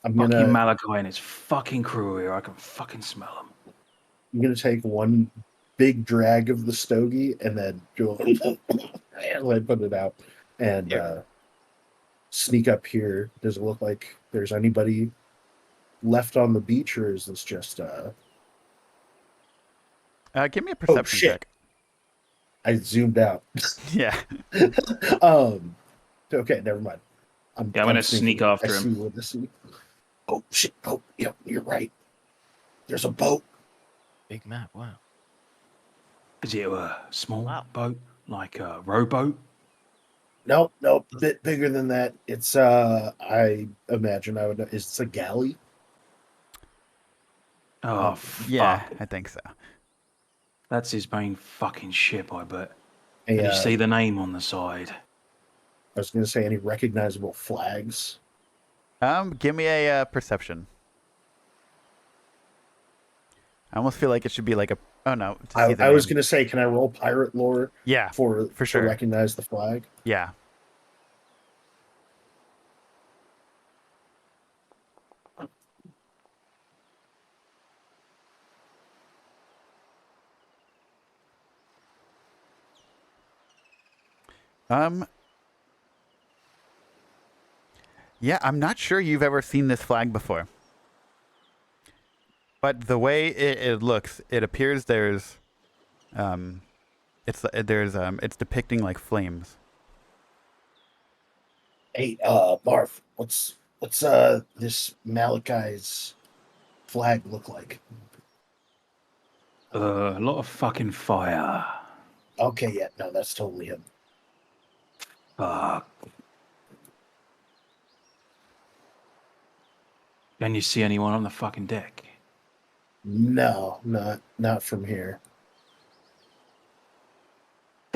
Speaker 3: I'm
Speaker 6: Fucking
Speaker 3: gonna
Speaker 6: Malachi and his fucking crew here. I can fucking smell them.
Speaker 3: I'm gonna take one big drag of the stogie and then go and I put it out and
Speaker 2: Here.
Speaker 3: sneak up here. Does it look like there's anybody left on the beach, or is this just
Speaker 1: Give me a
Speaker 3: oh
Speaker 1: perception
Speaker 3: shit.
Speaker 1: check.
Speaker 3: I zoomed out.
Speaker 1: Yeah.
Speaker 3: Okay, never mind. I'm
Speaker 6: gonna
Speaker 3: sneaking.
Speaker 6: sneak after
Speaker 3: I
Speaker 6: him.
Speaker 3: see what I see. Oh shit! Oh, yep, you're right. There's a boat.
Speaker 2: Big map. Wow.
Speaker 6: Is it a small
Speaker 4: Wow.
Speaker 6: boat, like a rowboat?
Speaker 3: Nope, bit bigger than that. It's I imagine I would know. It's a galley.
Speaker 6: Oh,
Speaker 1: Yeah,
Speaker 6: fuck.
Speaker 1: I think so.
Speaker 6: That's his main fucking ship, I bet.
Speaker 3: A,
Speaker 6: Can you see the name on the side?
Speaker 3: I was going to say any recognizable flags.
Speaker 1: Give me a perception. I almost feel like it should be like a. Oh no, to see the
Speaker 3: I was
Speaker 1: name.
Speaker 3: going to say, can I roll pirate lore
Speaker 1: Yeah,
Speaker 3: for
Speaker 1: for
Speaker 3: to
Speaker 1: sure.
Speaker 3: recognize the flag?
Speaker 1: Yeah. Yeah, I'm not sure you've ever seen this flag before. But the way it looks, it appears it's depicting like flames.
Speaker 3: Hey, Marv, what's this Malachi's flag look like?
Speaker 6: A lot of fucking fire.
Speaker 3: Okay, yeah, no, that's totally him.
Speaker 6: Fuck. Can you see anyone on the fucking deck?
Speaker 3: No, not from here.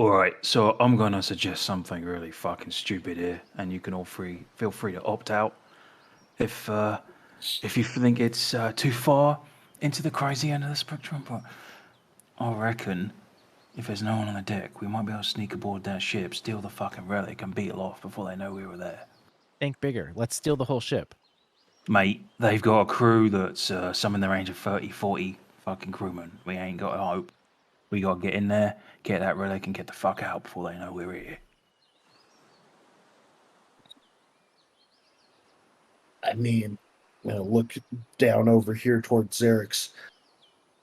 Speaker 6: Alright, so I'm gonna suggest something really fucking stupid here, and you can all feel free to opt out if you think it's too far into the crazy end of the spectrum, but I reckon if there's no one on the deck, we might be able to sneak aboard that ship, steal the fucking relic, and beat it off before they know we were there.
Speaker 2: Think bigger. Let's steal the whole ship.
Speaker 6: Mate, they've got a crew that's some in the range of 30, 40 fucking crewmen. We ain't got a hope. We gotta get in there, get that relic, and get the fuck out before they know we're here.
Speaker 3: I mean, I'm gonna look down over here towards Zereks.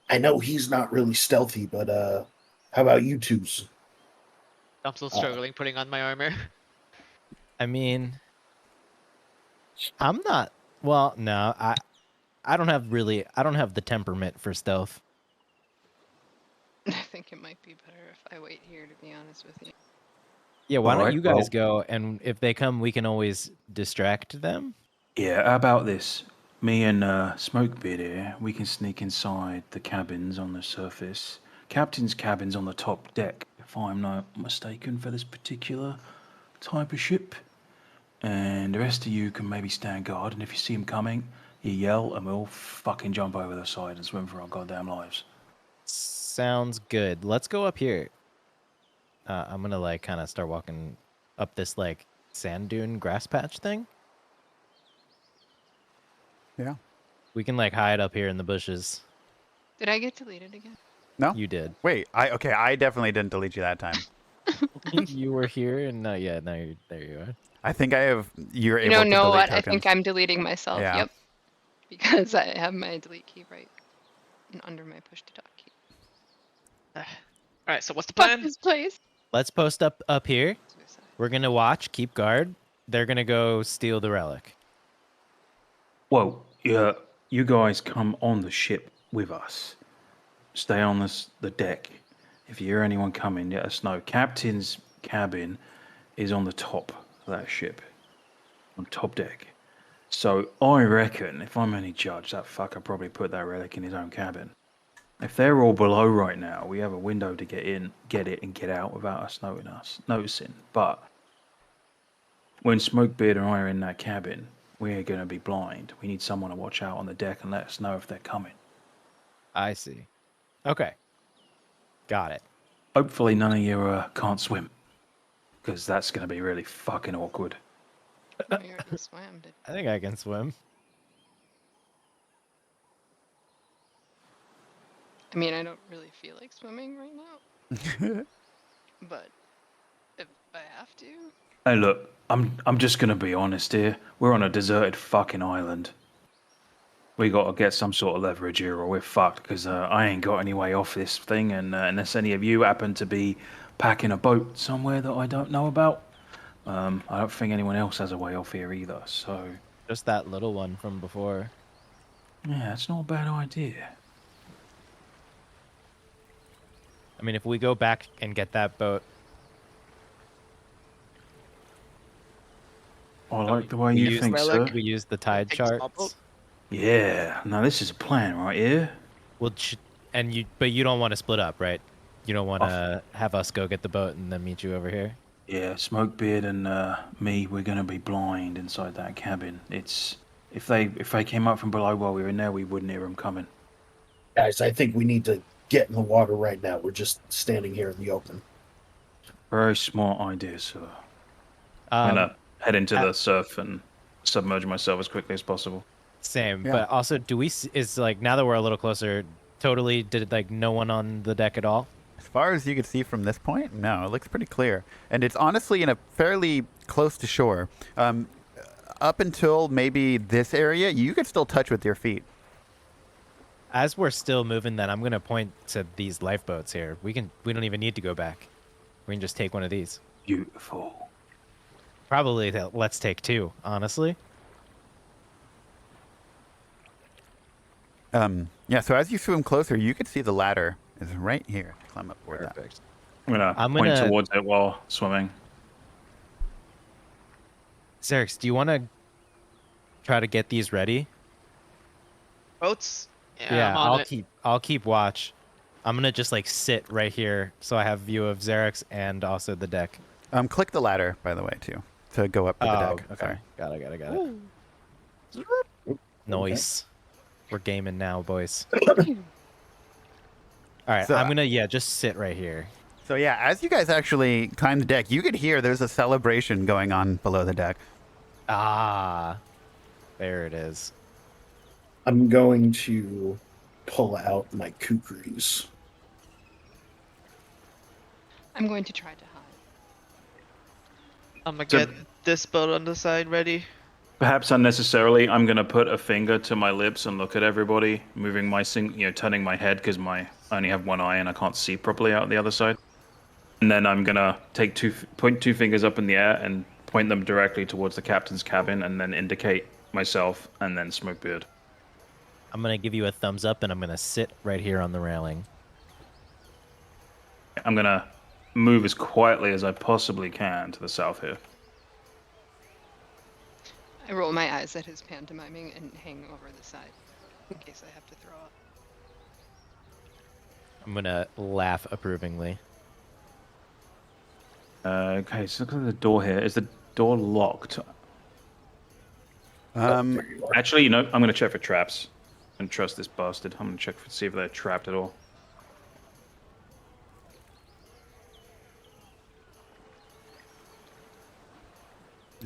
Speaker 3: I know he's not really stealthy, but how about you twos?
Speaker 4: I'm still struggling putting on my armor.
Speaker 2: I mean, I'm not. Well, no, I don't have the temperament for stealth.
Speaker 5: I think it might be better if I wait here, to be honest with you.
Speaker 2: Yeah, why don't
Speaker 6: Alright,
Speaker 2: you guys
Speaker 6: well-
Speaker 2: go, and if they come, we can always distract them.
Speaker 6: Yeah, how about this? Me and Smokebeard here, we can sneak inside the cabins on the surface. Captain's cabin's on the top deck, if I'm not mistaken, for this particular type of ship. And the rest of you can maybe stand guard, and if you see him coming, you yell, and we'll fucking jump over the side and swim for our goddamn lives.
Speaker 2: Sounds good. Let's go up here. I'm gonna like kind of start walking up this like sand dune grass patch thing.
Speaker 1: Yeah.
Speaker 2: We can like hide up here in the bushes.
Speaker 5: Did I get deleted again?
Speaker 1: No.
Speaker 2: You did.
Speaker 1: Wait. I definitely didn't delete you that time.
Speaker 2: You were here, and now you're there. You are.
Speaker 1: I think you're
Speaker 5: You
Speaker 1: able to
Speaker 5: know
Speaker 1: delete
Speaker 5: what?
Speaker 1: tokens.
Speaker 5: I think I'm deleting myself.
Speaker 1: Yeah.
Speaker 5: Yep. Because I have my delete key right under my push to talk key.
Speaker 4: Alright, so what's the
Speaker 5: Fuck
Speaker 4: plan?
Speaker 5: this place.
Speaker 2: Let's post up here.
Speaker 5: Suicide.
Speaker 2: We're gonna watch, keep guard. They're gonna go steal the relic.
Speaker 6: Well, yeah, you guys come on the ship with us. Stay on the deck. If you hear anyone coming, let us know. Captain's cabin is on the top of that ship, on top deck. So I reckon, if I'm any judge, that fucker probably put that relic in his own cabin. If they're all below right now, we have a window to get in, get it, and get out without us noticing. But when Smokebeard and I are in that cabin, we're going to be blind. We need someone to watch out on the deck and let us know if they're coming.
Speaker 2: I see. Okay. Got it.
Speaker 6: Hopefully none of you can't swim, because that's going to be really fucking awkward.
Speaker 5: I already swam.
Speaker 2: I think I can swim.
Speaker 5: I mean, I don't really feel like swimming right now, but if I have to.
Speaker 6: Hey, look, I'm just gonna be honest here. We're on a deserted fucking island. We gotta get some sort of leverage here, or we're fucked. Because I ain't got any way off this thing, and unless any of you happen to be packing a boat somewhere that I don't know about, I don't think anyone else has a way off here either. So
Speaker 2: Just that little one from before.
Speaker 6: yeah, it's not a bad idea.
Speaker 2: I mean, if we go back and get that boat,
Speaker 6: I like the way
Speaker 2: we
Speaker 6: you
Speaker 2: use
Speaker 6: think, sir.
Speaker 2: we use the tide
Speaker 4: Take the small boat.
Speaker 2: charts.
Speaker 6: Yeah. Now this is a plan right here.
Speaker 2: Well, but you don't want to split up, right? You don't want to have us go get the boat and then meet you over here.
Speaker 6: Yeah, Smokebeard and me, we're gonna be blind inside that cabin. It's if they came up from below while we were in there, we wouldn't hear them coming.
Speaker 3: Guys, I think we need to get in the water right now. We're just standing here in the open.
Speaker 6: Very smart idea, sir. I'm gonna head into
Speaker 2: at-
Speaker 6: the surf and submerge myself as quickly as possible.
Speaker 2: Same,
Speaker 1: Yeah.
Speaker 2: but also, is like now that we're a little closer, totally did like no one on the deck at all?
Speaker 1: As far as you can see from this point, no, it looks pretty clear. And it's honestly in a fairly close to shore. Up until maybe this area, you could still touch with your feet.
Speaker 2: As we're still moving, then I'm gonna point to these lifeboats here. We don't even need to go back. We can just take one of these.
Speaker 6: Beautiful.
Speaker 2: Probably let's take two, honestly.
Speaker 1: Yeah, so as you swim closer, you could see the ladder is right here. Climb up board that.
Speaker 2: Perfect.
Speaker 6: I'm
Speaker 2: I'm
Speaker 6: point
Speaker 2: gonna-
Speaker 6: towards it while swimming.
Speaker 2: Zereks, do you want to try to get these ready?
Speaker 4: Boats? Yeah, I'm on
Speaker 2: I'll
Speaker 4: it.
Speaker 2: I'll keep watch. I'm gonna just like sit right here so I have view of Zereks and also the deck.
Speaker 1: Click the ladder, by the way, too, to go up to the deck.
Speaker 2: Okay.
Speaker 1: Sorry.
Speaker 2: Got it. Nice. We're gaming now, boys. All right,
Speaker 1: So-
Speaker 2: I'm gonna just sit right here.
Speaker 1: So yeah, as you guys actually climb the deck, you could hear there's a celebration going on below the deck.
Speaker 2: Ah, there it is.
Speaker 3: I'm going to pull out my kukris.
Speaker 5: I'm going to try to hide.
Speaker 4: I'm gonna
Speaker 6: So-
Speaker 4: get this boat on the side ready.
Speaker 6: Perhaps unnecessarily, I'm gonna put a finger to my lips and look at everybody, moving my turning my head because I only have one eye and I can't see properly out the other side. And then I'm gonna point two fingers up in the air and point them directly towards the captain's cabin, and then indicate myself and then Smokebeard.
Speaker 2: I'm gonna give you a thumbs up, and I'm gonna sit right here on the railing.
Speaker 6: I'm gonna move as quietly as I possibly can to the south here.
Speaker 5: I roll my eyes at his pantomiming and hang over the side in case I have to throw up.
Speaker 2: I'm gonna laugh approvingly.
Speaker 6: Okay, so look at the door here. Is the door locked?
Speaker 1: Um,
Speaker 3: There you are.
Speaker 6: Actually, I'm gonna check for traps. And trust this bastard. I'm gonna check for see if they're trapped at all.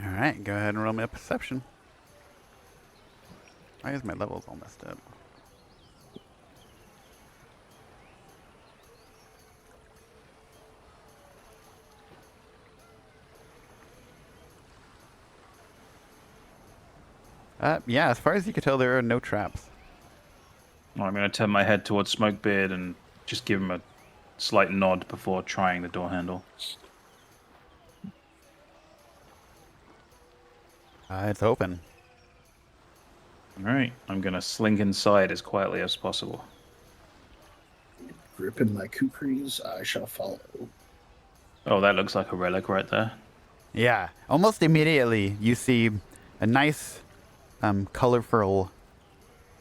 Speaker 1: all right, go ahead and roll me a perception. Why is my levels all messed up? Yeah, as far as you can tell, there are no traps.
Speaker 6: Well, I'm gonna turn my head towards Smokebeard and just give him a slight nod before trying the door handle.
Speaker 1: It's open.
Speaker 6: Alright, I'm gonna slink inside as quietly as possible.
Speaker 3: Gripping my kukris, I shall follow.
Speaker 6: Oh, that looks like a relic right there.
Speaker 1: Yeah, almost immediately you see a nice, colorful,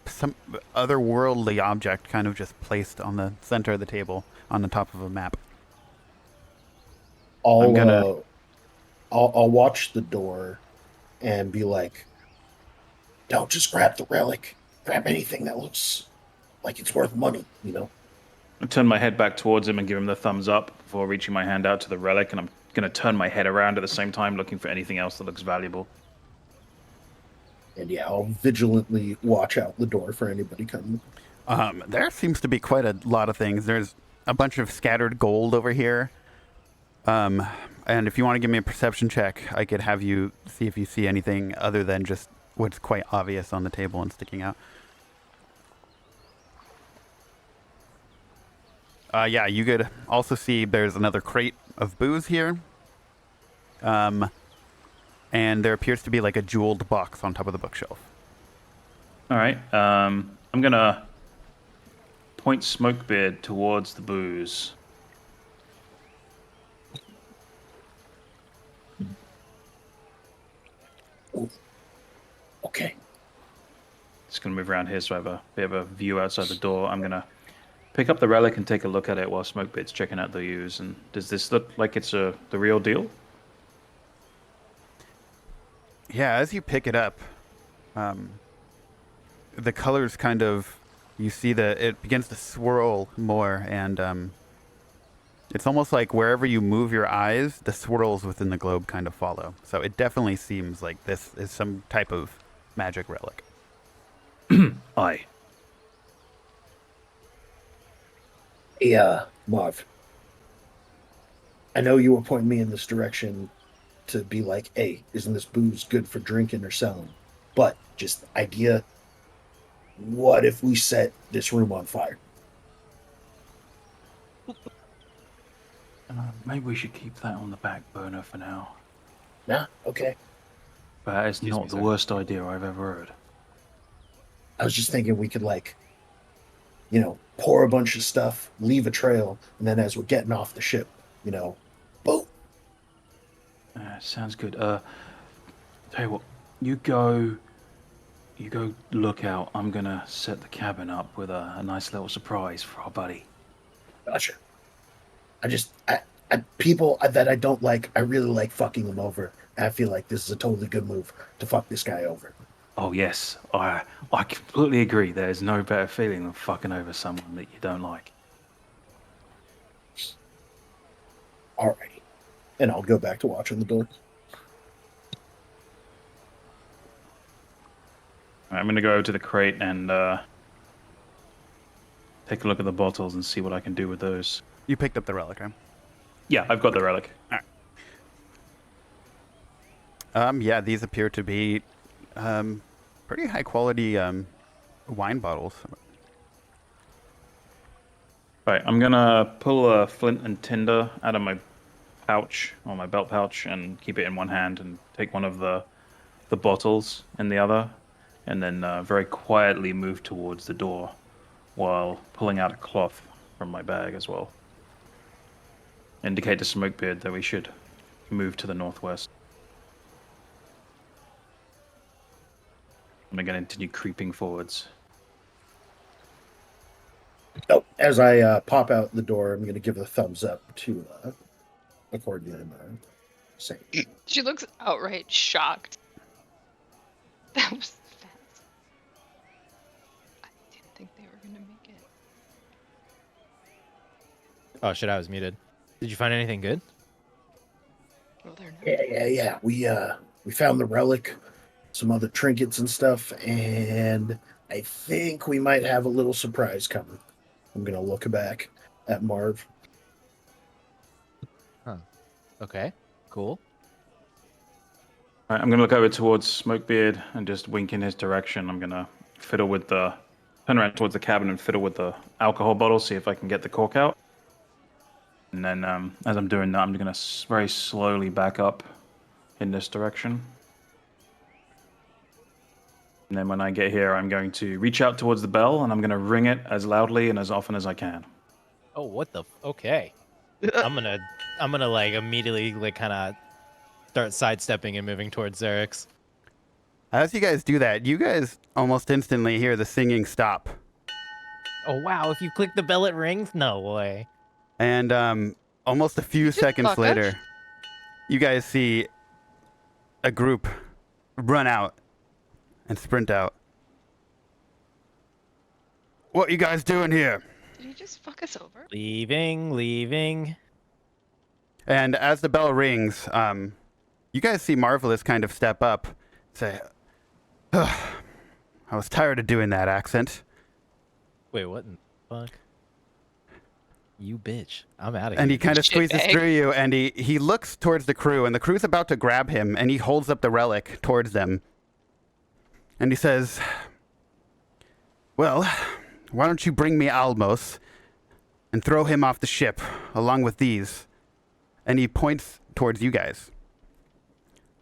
Speaker 1: some otherworldly object kind of just placed on the center of the table on the top of a map.
Speaker 3: I'll
Speaker 6: gonna-
Speaker 3: I'll watch the door and be like, "Don't just grab the relic. Grab anything that looks like it's worth money."
Speaker 6: I turn my head back towards him and give him the thumbs up before reaching my hand out to the relic, and I'm gonna turn my head around at the same time, looking for anything else that looks valuable.
Speaker 3: And yeah, I'll vigilantly watch out the door for anybody coming.
Speaker 1: There seems to be quite a lot of things. There's a bunch of scattered gold over here. And if you want to give me a perception check, I could have you see if you see anything other than just what's quite obvious on the table and sticking out. Yeah, you could also see there's another crate of booze here. And there appears to be like a jeweled box on top of the bookshelf.
Speaker 6: All right. I'm gonna point Smokebeard towards the booze.
Speaker 3: Ooh. Okay.
Speaker 6: Just gonna move around here so I have a bit of a view outside the door. I'm gonna pick up the relic and take a look at it while Smokebeard's checking out the use. And does this look like it's the real deal?
Speaker 1: Yeah, as you pick it up, the colors kind of, you see that it begins to swirl more, and it's almost like wherever you move your eyes, the swirls within the globe kind of follow. So it definitely seems like this is some type of magic relic.
Speaker 6: Aye.
Speaker 3: Hey, Marv. I know you were pointing me in this direction to be like, hey, isn't this booze good for drinking or selling? But just idea, what if we set this room on fire?
Speaker 6: Maybe we should keep that on the back burner for now.
Speaker 3: Nah, okay.
Speaker 6: But it's
Speaker 2: Excuse
Speaker 6: not
Speaker 2: me,
Speaker 6: the
Speaker 2: sir.
Speaker 6: worst idea I've ever heard.
Speaker 3: I was just thinking we could, like, pour a bunch of stuff, leave a trail, and then as we're getting off the ship, boom.
Speaker 6: Sounds good. Tell you what, you go look out. I'm gonna set the cabin up with a nice little surprise for our buddy.
Speaker 3: Gotcha. People that I don't like, I really like fucking them over. I feel like this is a totally good move to fuck this guy over.
Speaker 6: Oh yes, I completely agree. There's no better feeling than fucking over someone that you don't like.
Speaker 3: Alrighty. And I'll go back to watching the door.
Speaker 6: I'm gonna go over to the crate and take a look at the bottles and see what I can do with those.
Speaker 1: You picked up the relic, right?
Speaker 6: Yeah, I've got the relic.
Speaker 1: Yeah, these appear to be pretty high quality wine bottles.
Speaker 6: Right, I'm gonna pull a flint and tinder out of my pouch or my belt pouch and keep it in one hand and take one of the bottles in the other, and then very quietly move towards the door while pulling out a cloth from my bag as well. Indicate to Smokebeard that we should move to the northwest. I'm gonna continue creeping forwards.
Speaker 3: Oh, as I pop out the door, I'm going to give a thumbs up to Accordion and say,
Speaker 5: She looks outright shocked. That was fast. I didn't think they were gonna make it.
Speaker 2: Oh shit, I was muted. Did you find anything good?
Speaker 5: Well, they're not.
Speaker 3: yeah. We found the relic, some other trinkets and stuff, and I think we might have a little surprise coming. I'm going to look back at Marv.
Speaker 2: Okay, cool.
Speaker 6: All right, I'm gonna look over towards Smokebeard and just wink in his direction. I'm gonna turn around towards the cabin and fiddle with the alcohol bottle, see if I can get the cork out. And then, as I'm doing that, I'm gonna very slowly back up in this direction. And then when I get here, I'm going to reach out towards the bell and I'm gonna ring it as loudly and as often as I can.
Speaker 2: Oh, what the? Okay. I'm gonna like immediately like kind of start sidestepping and moving towards Zereks.
Speaker 1: As you guys do that, you guys almost instantly hear the singing stop.
Speaker 2: Oh wow! If you click the bell, it rings. No way.
Speaker 1: And almost a few seconds
Speaker 5: fuck
Speaker 1: later,
Speaker 5: us?
Speaker 1: you guys see a group run out and sprint out. What you guys doing here?
Speaker 5: Did you just fuck us over?
Speaker 2: Leaving.
Speaker 1: And as the bell rings, you guys see Marvelous kind of step up, say, "Ugh, I was tired of doing that accent.
Speaker 2: Wait, what in the fuck? You bitch. I'm out of
Speaker 1: And
Speaker 2: here.
Speaker 1: he kind of squeezes
Speaker 5: Shitbag.
Speaker 1: through you, and he looks towards the crew, and the crew's about to grab him, and he holds up the relic towards them. And he says, "Well, why don't you bring me Almos and throw him off the ship along with these?" And he points towards you guys.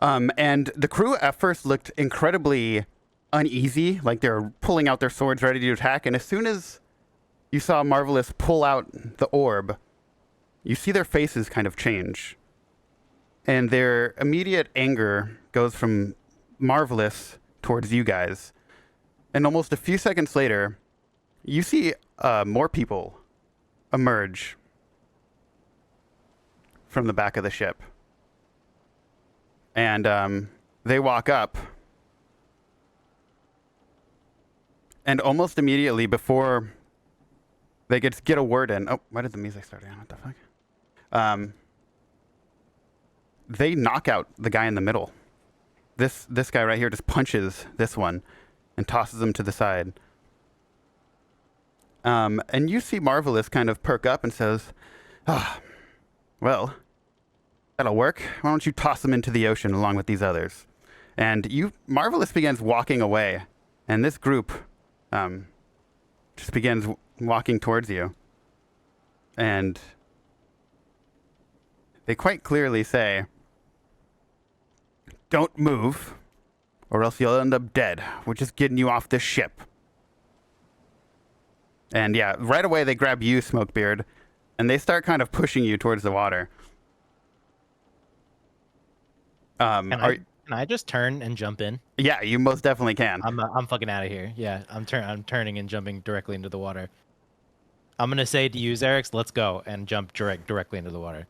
Speaker 1: And the crew at first looked incredibly uneasy, like they're pulling out their swords ready to attack. And as soon as you saw Marvelous pull out the orb, you see their faces kind of change. And their immediate anger goes from Marvelous towards you guys. And almost a few seconds later, you see more people emerge from the back of the ship. And they walk up. And almost immediately before they get a word in. Oh, why did the music start again? What the fuck? They knock out the guy in the middle. This guy right here just punches this one and tosses him to the side. And you see Marvelous kind of perk up and says, well, that'll work. Why don't you toss him into the ocean along with these others? And Marvelous begins walking away, and this group just begins walking towards you. And they quite clearly say, "Don't move, or else you'll end up dead. We're just getting you off this ship." And yeah, right away they grab you, Smokebeard, and they start kind of pushing you towards the water.
Speaker 2: Can I just turn and jump in?
Speaker 1: Yeah, you most definitely can.
Speaker 2: I'm fucking out of here. Yeah, I'm turning and jumping directly into the water. I'm gonna say to you, Zereks, let's go, and jump directly into the water.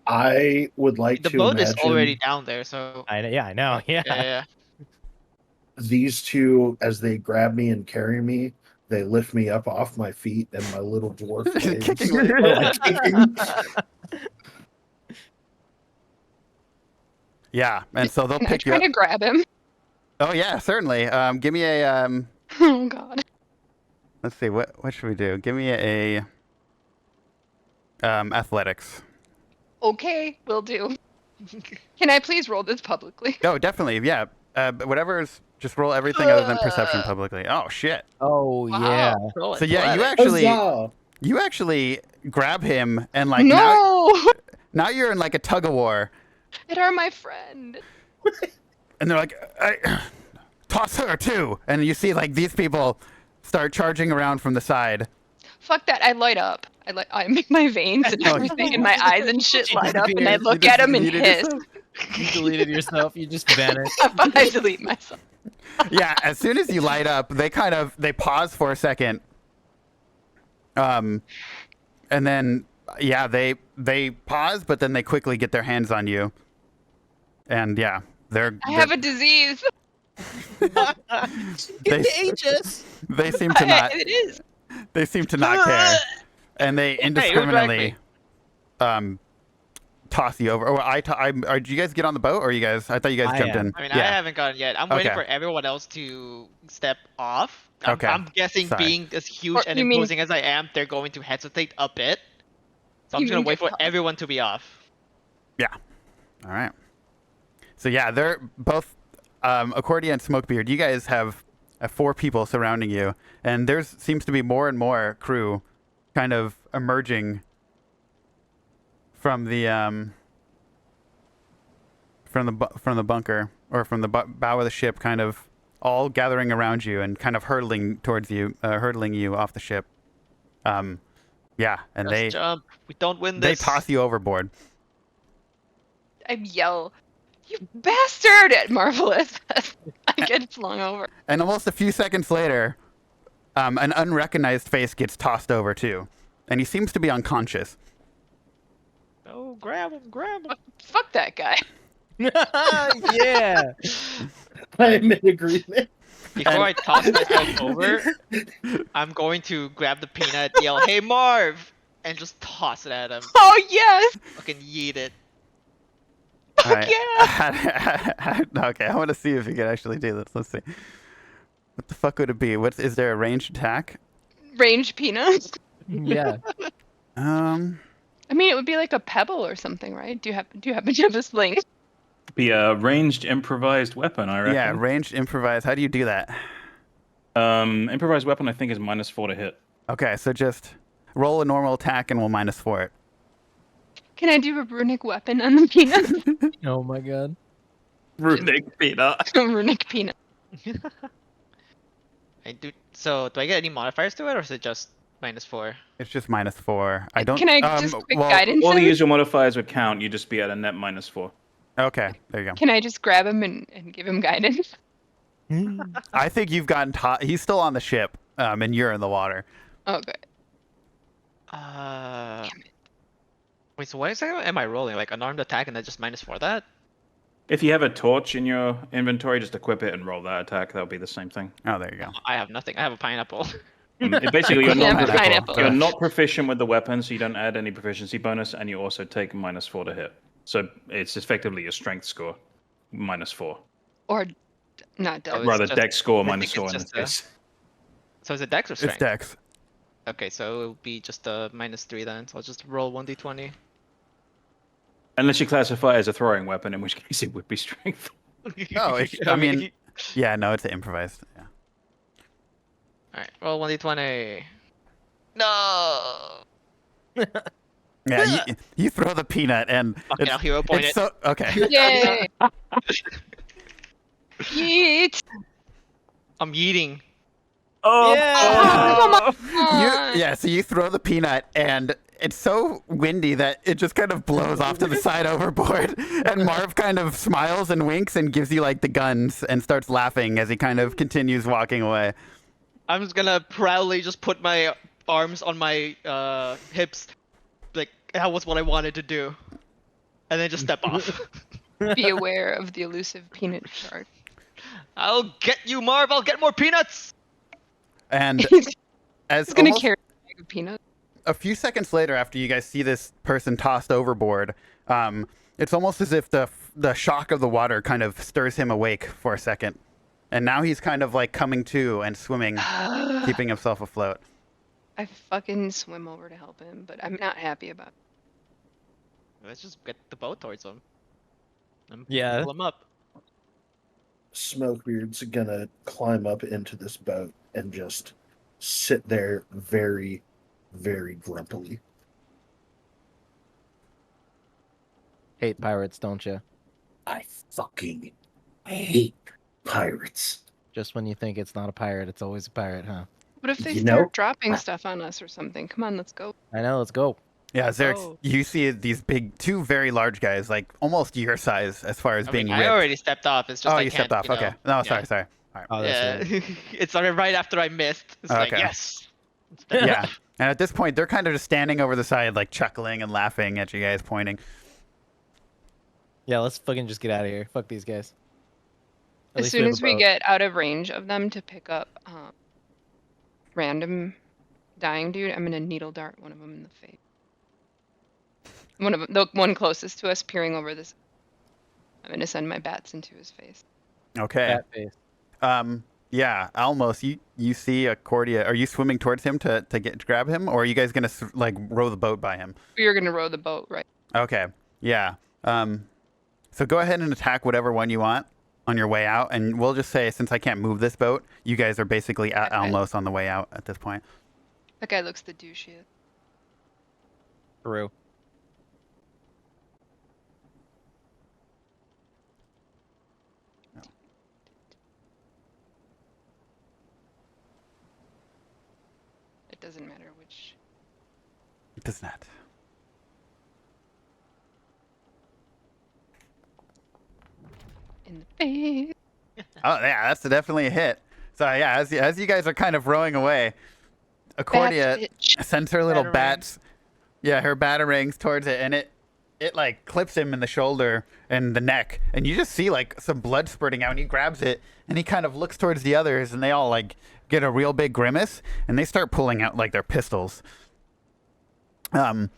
Speaker 3: I would like
Speaker 4: The
Speaker 3: to
Speaker 4: boat
Speaker 3: imagine
Speaker 4: is already down there, so
Speaker 2: I know. Yeah.
Speaker 4: yeah.
Speaker 3: these two, as they grab me and carry me, they lift me up off my feet, and my little dwarf legs
Speaker 1: Kicking
Speaker 3: are like kicking.
Speaker 1: Yeah, and so they'll
Speaker 5: Can I
Speaker 1: pick you
Speaker 5: try
Speaker 1: up.
Speaker 5: to grab him?
Speaker 1: Oh yeah, certainly. Give me a
Speaker 5: Oh god.
Speaker 1: let's see, what should we do? Give me a athletics.
Speaker 5: Okay, will do. Can I please roll this publicly?
Speaker 1: Oh, definitely. Yeah. But whatever's, just roll everything other than perception publicly. Oh shit.
Speaker 2: Oh yeah.
Speaker 4: Wow, roll
Speaker 1: So yeah,
Speaker 4: athletic.
Speaker 1: you actually grab him and like
Speaker 5: No!
Speaker 1: now you're in like a tug of war,
Speaker 5: It are my friend.
Speaker 1: and they're like, toss her too. And you see like these people start charging around from the side.
Speaker 5: Fuck that, I light up. I make my veins and
Speaker 1: Oh.
Speaker 5: everything in my eyes and shit
Speaker 2: You
Speaker 5: light up, and I
Speaker 2: disappeared.
Speaker 5: look
Speaker 1: You
Speaker 5: at him and
Speaker 1: deleted
Speaker 5: hiss.
Speaker 1: yourself?
Speaker 2: You deleted yourself. You just vanished.
Speaker 5: I delete myself.
Speaker 1: Yeah, as soon as you light up, they pause for a second. And then yeah, they pause, but then they quickly get their hands on you. And yeah,
Speaker 5: I have a disease.
Speaker 1: They-
Speaker 2: Contagious.
Speaker 1: they seem to not
Speaker 5: It is.
Speaker 1: they seem to not care. And they indiscriminately toss you over. Did you guys get on the boat, or you guys? I thought you guys
Speaker 2: I
Speaker 1: jumped
Speaker 2: am.
Speaker 1: in.
Speaker 4: I mean,
Speaker 1: yeah.
Speaker 4: I haven't gotten yet. I'm waiting
Speaker 1: Okay.
Speaker 4: for everyone else to step off.
Speaker 1: Okay.
Speaker 4: I'm guessing
Speaker 1: Sorry.
Speaker 4: being as huge
Speaker 5: Or
Speaker 4: and
Speaker 5: you mean-
Speaker 4: imposing as I am, they're going to hesitate a bit. So I'm
Speaker 5: You
Speaker 4: just gonna
Speaker 5: mean
Speaker 4: wait for
Speaker 5: get
Speaker 4: everyone to be off.
Speaker 1: All right. So yeah, they're both Accordia and Smokebeard. You guys have 4 people surrounding you, and there seems to be more and more crew kind of emerging from the bunker, or from the bow of the ship, kind of all gathering around you and kind of hurtling towards you, hurtling you off the ship. Yeah, and
Speaker 4: Just jump. We don't win
Speaker 1: they
Speaker 4: this.
Speaker 1: toss you overboard.
Speaker 5: I yell, "You bastard!" at Marvelous. I get flung over.
Speaker 1: And almost a few seconds later, an unrecognized face gets tossed over too, and he seems to be unconscious.
Speaker 4: Oh, grab him, grab him.
Speaker 5: Fuck that guy.
Speaker 2: Yeah.
Speaker 3: I'm in agreement.
Speaker 4: Before I toss myself over, I'm going to grab the peanut, yell, "Hey Marv!" and just toss it at him.
Speaker 5: Oh yes!
Speaker 4: Fucking yeet it.
Speaker 1: All right.
Speaker 5: Yeah!
Speaker 1: Okay, I want to see if you can actually do this. Let's see. What the fuck would it be? Is there a ranged attack?
Speaker 5: Range peanuts.
Speaker 2: Yeah.
Speaker 5: I mean, it would be like a pebble or something, right? Do you happen to have a sling?
Speaker 6: Be a ranged improvised weapon, I reckon.
Speaker 1: Yeah, ranged improvise. How do you do that?
Speaker 6: Improvised weapon, I think, is -4 to hit.
Speaker 1: Okay, so just roll a normal attack and we'll -4 it.
Speaker 5: Can I do a runic weapon on the peanut?
Speaker 2: Oh my god.
Speaker 6: Runic peanut.
Speaker 5: Runic peanut.
Speaker 4: So do I get any modifiers to it, or is it just -4?
Speaker 1: It's just -4. I don't.
Speaker 5: Can I just quick
Speaker 1: well,
Speaker 5: guidance
Speaker 6: All the
Speaker 5: him?
Speaker 6: usual modifiers would count. You'd just be at a net -4.
Speaker 1: Okay, there you go.
Speaker 5: Can I just grab him and give him guidance?
Speaker 1: I think you've gotten taught. He's still on the ship, and you're in the water.
Speaker 5: Oh, good.
Speaker 4: Uh,
Speaker 5: Damn it.
Speaker 4: wait. So what exactly am I rolling? Like unarmed attack and then just -4 that?
Speaker 6: If you have a torch in your inventory, just equip it and roll that attack. That'll be the same thing.
Speaker 1: Oh, there you go.
Speaker 4: I have nothing. I have a pineapple.
Speaker 6: Basically, you're
Speaker 5: Yeah,
Speaker 6: not,
Speaker 5: but pineapple.
Speaker 6: you're not proficient with the weapon, so you don't add any proficiency bonus, and you also take -4 to hit. So it's effectively your strength score, -4.
Speaker 5: Or not
Speaker 4: Oh,
Speaker 5: double.
Speaker 4: it's
Speaker 6: Rather,
Speaker 4: just-
Speaker 6: dex score
Speaker 4: I think
Speaker 6: -4
Speaker 4: it's
Speaker 6: in this
Speaker 4: just a-
Speaker 6: case.
Speaker 4: So is it Dex or Strength?
Speaker 1: It's Dex.
Speaker 4: Okay, so it'll be just a -3 then. So I'll just roll 1d20.
Speaker 6: Unless you classify it as a throwing weapon, in which case it would be strength.
Speaker 1: Oh, I mean, yeah, no, it's improvised. Yeah.
Speaker 4: Alright, roll 1d20. No!
Speaker 1: Yeah, you throw the peanut and
Speaker 4: Okay, I'll hero point
Speaker 1: it's
Speaker 4: it.
Speaker 1: so okay.
Speaker 5: Yay! Yeet!
Speaker 4: I'm yeeting.
Speaker 6: Oh,
Speaker 1: Yeah, so you throw the peanut and it's so windy that it just kind of blows off to the side overboard. And Marv kind of smiles and winks and gives you like the guns and starts laughing as he kind of continues walking away.
Speaker 4: I'm just gonna proudly just put my arms on my hips, like that was what I wanted to do, and then just step off.
Speaker 5: Be aware of the elusive peanut shard.
Speaker 4: I'll get you, Marv. I'll get more peanuts.
Speaker 1: And
Speaker 5: He's
Speaker 1: as
Speaker 5: gonna
Speaker 1: almost
Speaker 5: carry a bag of peanuts.
Speaker 1: a few seconds later, after you guys see this person tossed overboard, it's almost as if the shock of the water kind of stirs him awake for a second, and now he's kind of like coming to and swimming, keeping himself afloat.
Speaker 5: I fucking swim over to help him, but I'm not happy about it.
Speaker 4: Let's just get the boat towards him. And
Speaker 2: Yeah.
Speaker 4: pull him up.
Speaker 3: Smokebeard's gonna climb up into this boat and just sit there very, very grumpily.
Speaker 2: Hate pirates, don't you?
Speaker 3: I fucking hate pirates.
Speaker 2: Just when you think it's not a pirate, it's always a pirate, huh?
Speaker 5: What if they
Speaker 3: You
Speaker 5: start
Speaker 3: know-
Speaker 5: dropping stuff on us or something? Come on, let's go.
Speaker 2: I know, let's go.
Speaker 1: Yeah, Zereks,
Speaker 4: Oh.
Speaker 1: you see these two very large guys, like almost your size as far as
Speaker 4: I
Speaker 1: being
Speaker 4: mean,
Speaker 1: ripped.
Speaker 4: I already stepped off. It's just
Speaker 1: Oh,
Speaker 4: I
Speaker 1: you
Speaker 4: can't,
Speaker 1: stepped off.
Speaker 4: you know,
Speaker 1: Okay. No,
Speaker 4: yeah.
Speaker 1: sorry. All right.
Speaker 2: Oh, that's
Speaker 4: Yeah,
Speaker 2: right.
Speaker 4: it's right after I missed. It's like
Speaker 1: Okay.
Speaker 4: yes.
Speaker 1: Yeah. And at this point, they're kind of just standing over the side, like chuckling and laughing at you guys, pointing.
Speaker 2: Yeah, let's fucking just get out of here. Fuck these guys. At
Speaker 5: As
Speaker 2: least
Speaker 5: soon
Speaker 2: have
Speaker 5: as
Speaker 2: a
Speaker 5: we
Speaker 2: boat.
Speaker 5: get out of range of them to pick up random dying dude, I'm gonna needle dart one of them in the face. One of them, the one closest to us, peering over this. I'm gonna send my bats into his face.
Speaker 1: Okay.
Speaker 2: Bat face.
Speaker 1: Yeah, Almos, you see Accordia. Are you swimming towards him to grab him, or are you guys gonna like row the boat by him?
Speaker 5: We are gonna row the boat, right?
Speaker 1: Okay. Yeah. So go ahead and attack whatever one you want on your way out, and we'll just say since I can't move this boat, you guys are basically at
Speaker 5: Okay.
Speaker 1: Almos on the way out at this point.
Speaker 5: That guy looks the douchiest.
Speaker 2: True.
Speaker 5: It doesn't matter which.
Speaker 1: It does not.
Speaker 5: In the face.
Speaker 1: Oh yeah, that's definitely a hit. So yeah, as you guys are kind of rowing away, Accordia
Speaker 5: Bats, bitch.
Speaker 1: sends her little
Speaker 4: Batarangs.
Speaker 1: bats. Yeah, her batarangs towards it, and it like clips him in the shoulder and the neck, and you just see like some blood spurting out. And he grabs it, and he kind of looks towards the others, and they all like get a real big grimace, and they start pulling out like their pistols. And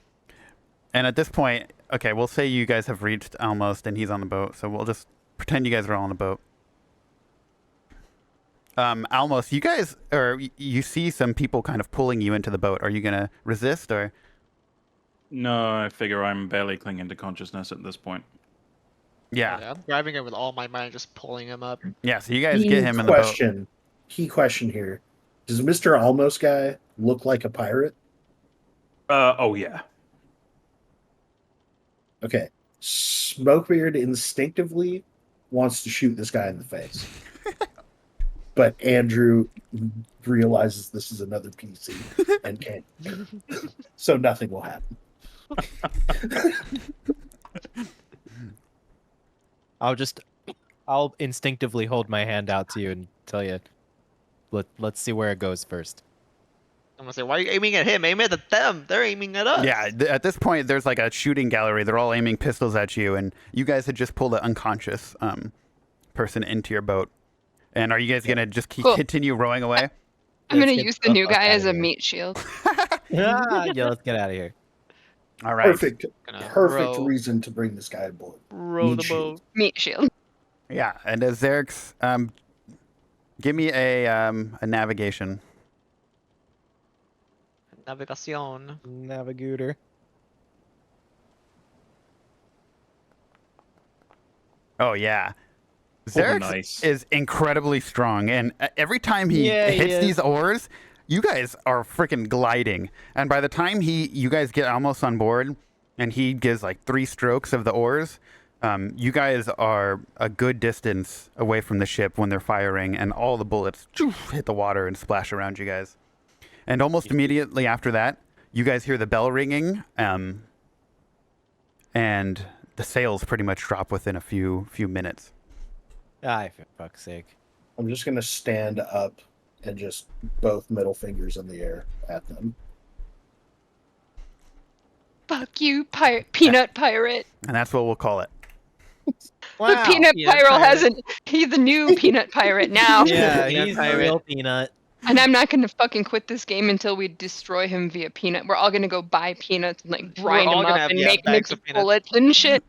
Speaker 1: at this point, okay, we'll say you guys have reached almost, and he's on the boat, so we'll just pretend you guys are all on the boat. Almost, you guys, or you see some people kind of pulling you into the boat. Are you gonna resist, or?
Speaker 6: No, I figure I'm barely clinging to consciousness at this point.
Speaker 1: Yeah,
Speaker 4: Okay, I'm grabbing it with all my might, just pulling him up.
Speaker 1: yeah. So you guys get him in the boat.
Speaker 3: Key question here: does Mr. Almost guy look like a pirate?
Speaker 6: Oh yeah.
Speaker 3: Okay. Smokebeard instinctively wants to shoot this guy in the face. But Andrew realizes this is another PC and can't. So nothing will happen.
Speaker 2: I'll instinctively hold my hand out to you and tell you, let's see where it goes first.
Speaker 4: I'm gonna say, why are you aiming at him? Aim at them. They're aiming at us.
Speaker 1: Yeah, at this point, there's like a shooting gallery. They're all aiming pistols at you, and you guys had just pulled an unconscious person into your boat. And are you guys gonna just continue rowing away?
Speaker 5: I'm
Speaker 2: Let's
Speaker 5: gonna
Speaker 2: get
Speaker 5: use
Speaker 2: the
Speaker 5: the new
Speaker 2: fuck
Speaker 5: guy
Speaker 2: outta
Speaker 5: as a
Speaker 2: here.
Speaker 5: meat shield.
Speaker 2: Yeah, let's get out of here.
Speaker 1: All right.
Speaker 3: Perfect
Speaker 4: Gonna row.
Speaker 3: reason to bring this guy aboard.
Speaker 4: Row
Speaker 3: Meat
Speaker 4: the
Speaker 3: shield.
Speaker 4: boat.
Speaker 5: Meat shield.
Speaker 1: Yeah, and as Zereks, give me a navigation.
Speaker 4: Navigación.
Speaker 2: Navigator.
Speaker 1: Oh yeah.
Speaker 6: Oh,
Speaker 1: Zereks
Speaker 6: nice.
Speaker 1: is incredibly strong, and every time he
Speaker 2: Yeah, he
Speaker 1: hits
Speaker 2: is.
Speaker 1: these oars, you guys are freaking gliding. And by the time you guys get almost on board, and he gives like 3 strokes of the oars, you guys are a good distance away from the ship when they're firing, and all the bullets hit the water and splash around you guys. And almost immediately after that, you guys hear the bell ringing, and the sails pretty much drop within a few minutes.
Speaker 2: Ah, for fuck's sake.
Speaker 3: I'm just going to stand up and just both middle fingers in the air at them.
Speaker 5: Fuck you, peanut pirate.
Speaker 1: And that's what we'll call it.
Speaker 5: The peanut
Speaker 4: Peanut
Speaker 5: pirate
Speaker 4: pirate.
Speaker 5: hasn't. He's the new peanut pirate now.
Speaker 2: Yeah,
Speaker 4: Peanut
Speaker 2: he's the
Speaker 4: pirate.
Speaker 2: real peanut.
Speaker 5: And I'm not gonna fucking quit this game until we destroy him via peanut. We're all gonna go buy peanuts and like grind
Speaker 4: all
Speaker 5: them
Speaker 4: gonna
Speaker 5: up
Speaker 4: have,
Speaker 5: and
Speaker 4: yeah,
Speaker 5: make
Speaker 4: bags
Speaker 5: mix
Speaker 4: of peanuts.
Speaker 5: bullets and shit.